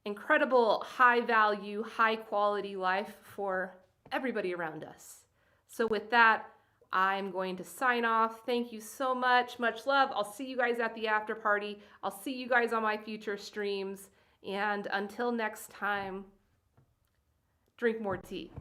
incredible, high value, high quality life for everybody around us. So with that, I'm going to sign off. Thank you so much. Much love. I'll see you guys at the after party. I'll see you guys on my future streams. And until next time, drink more tea.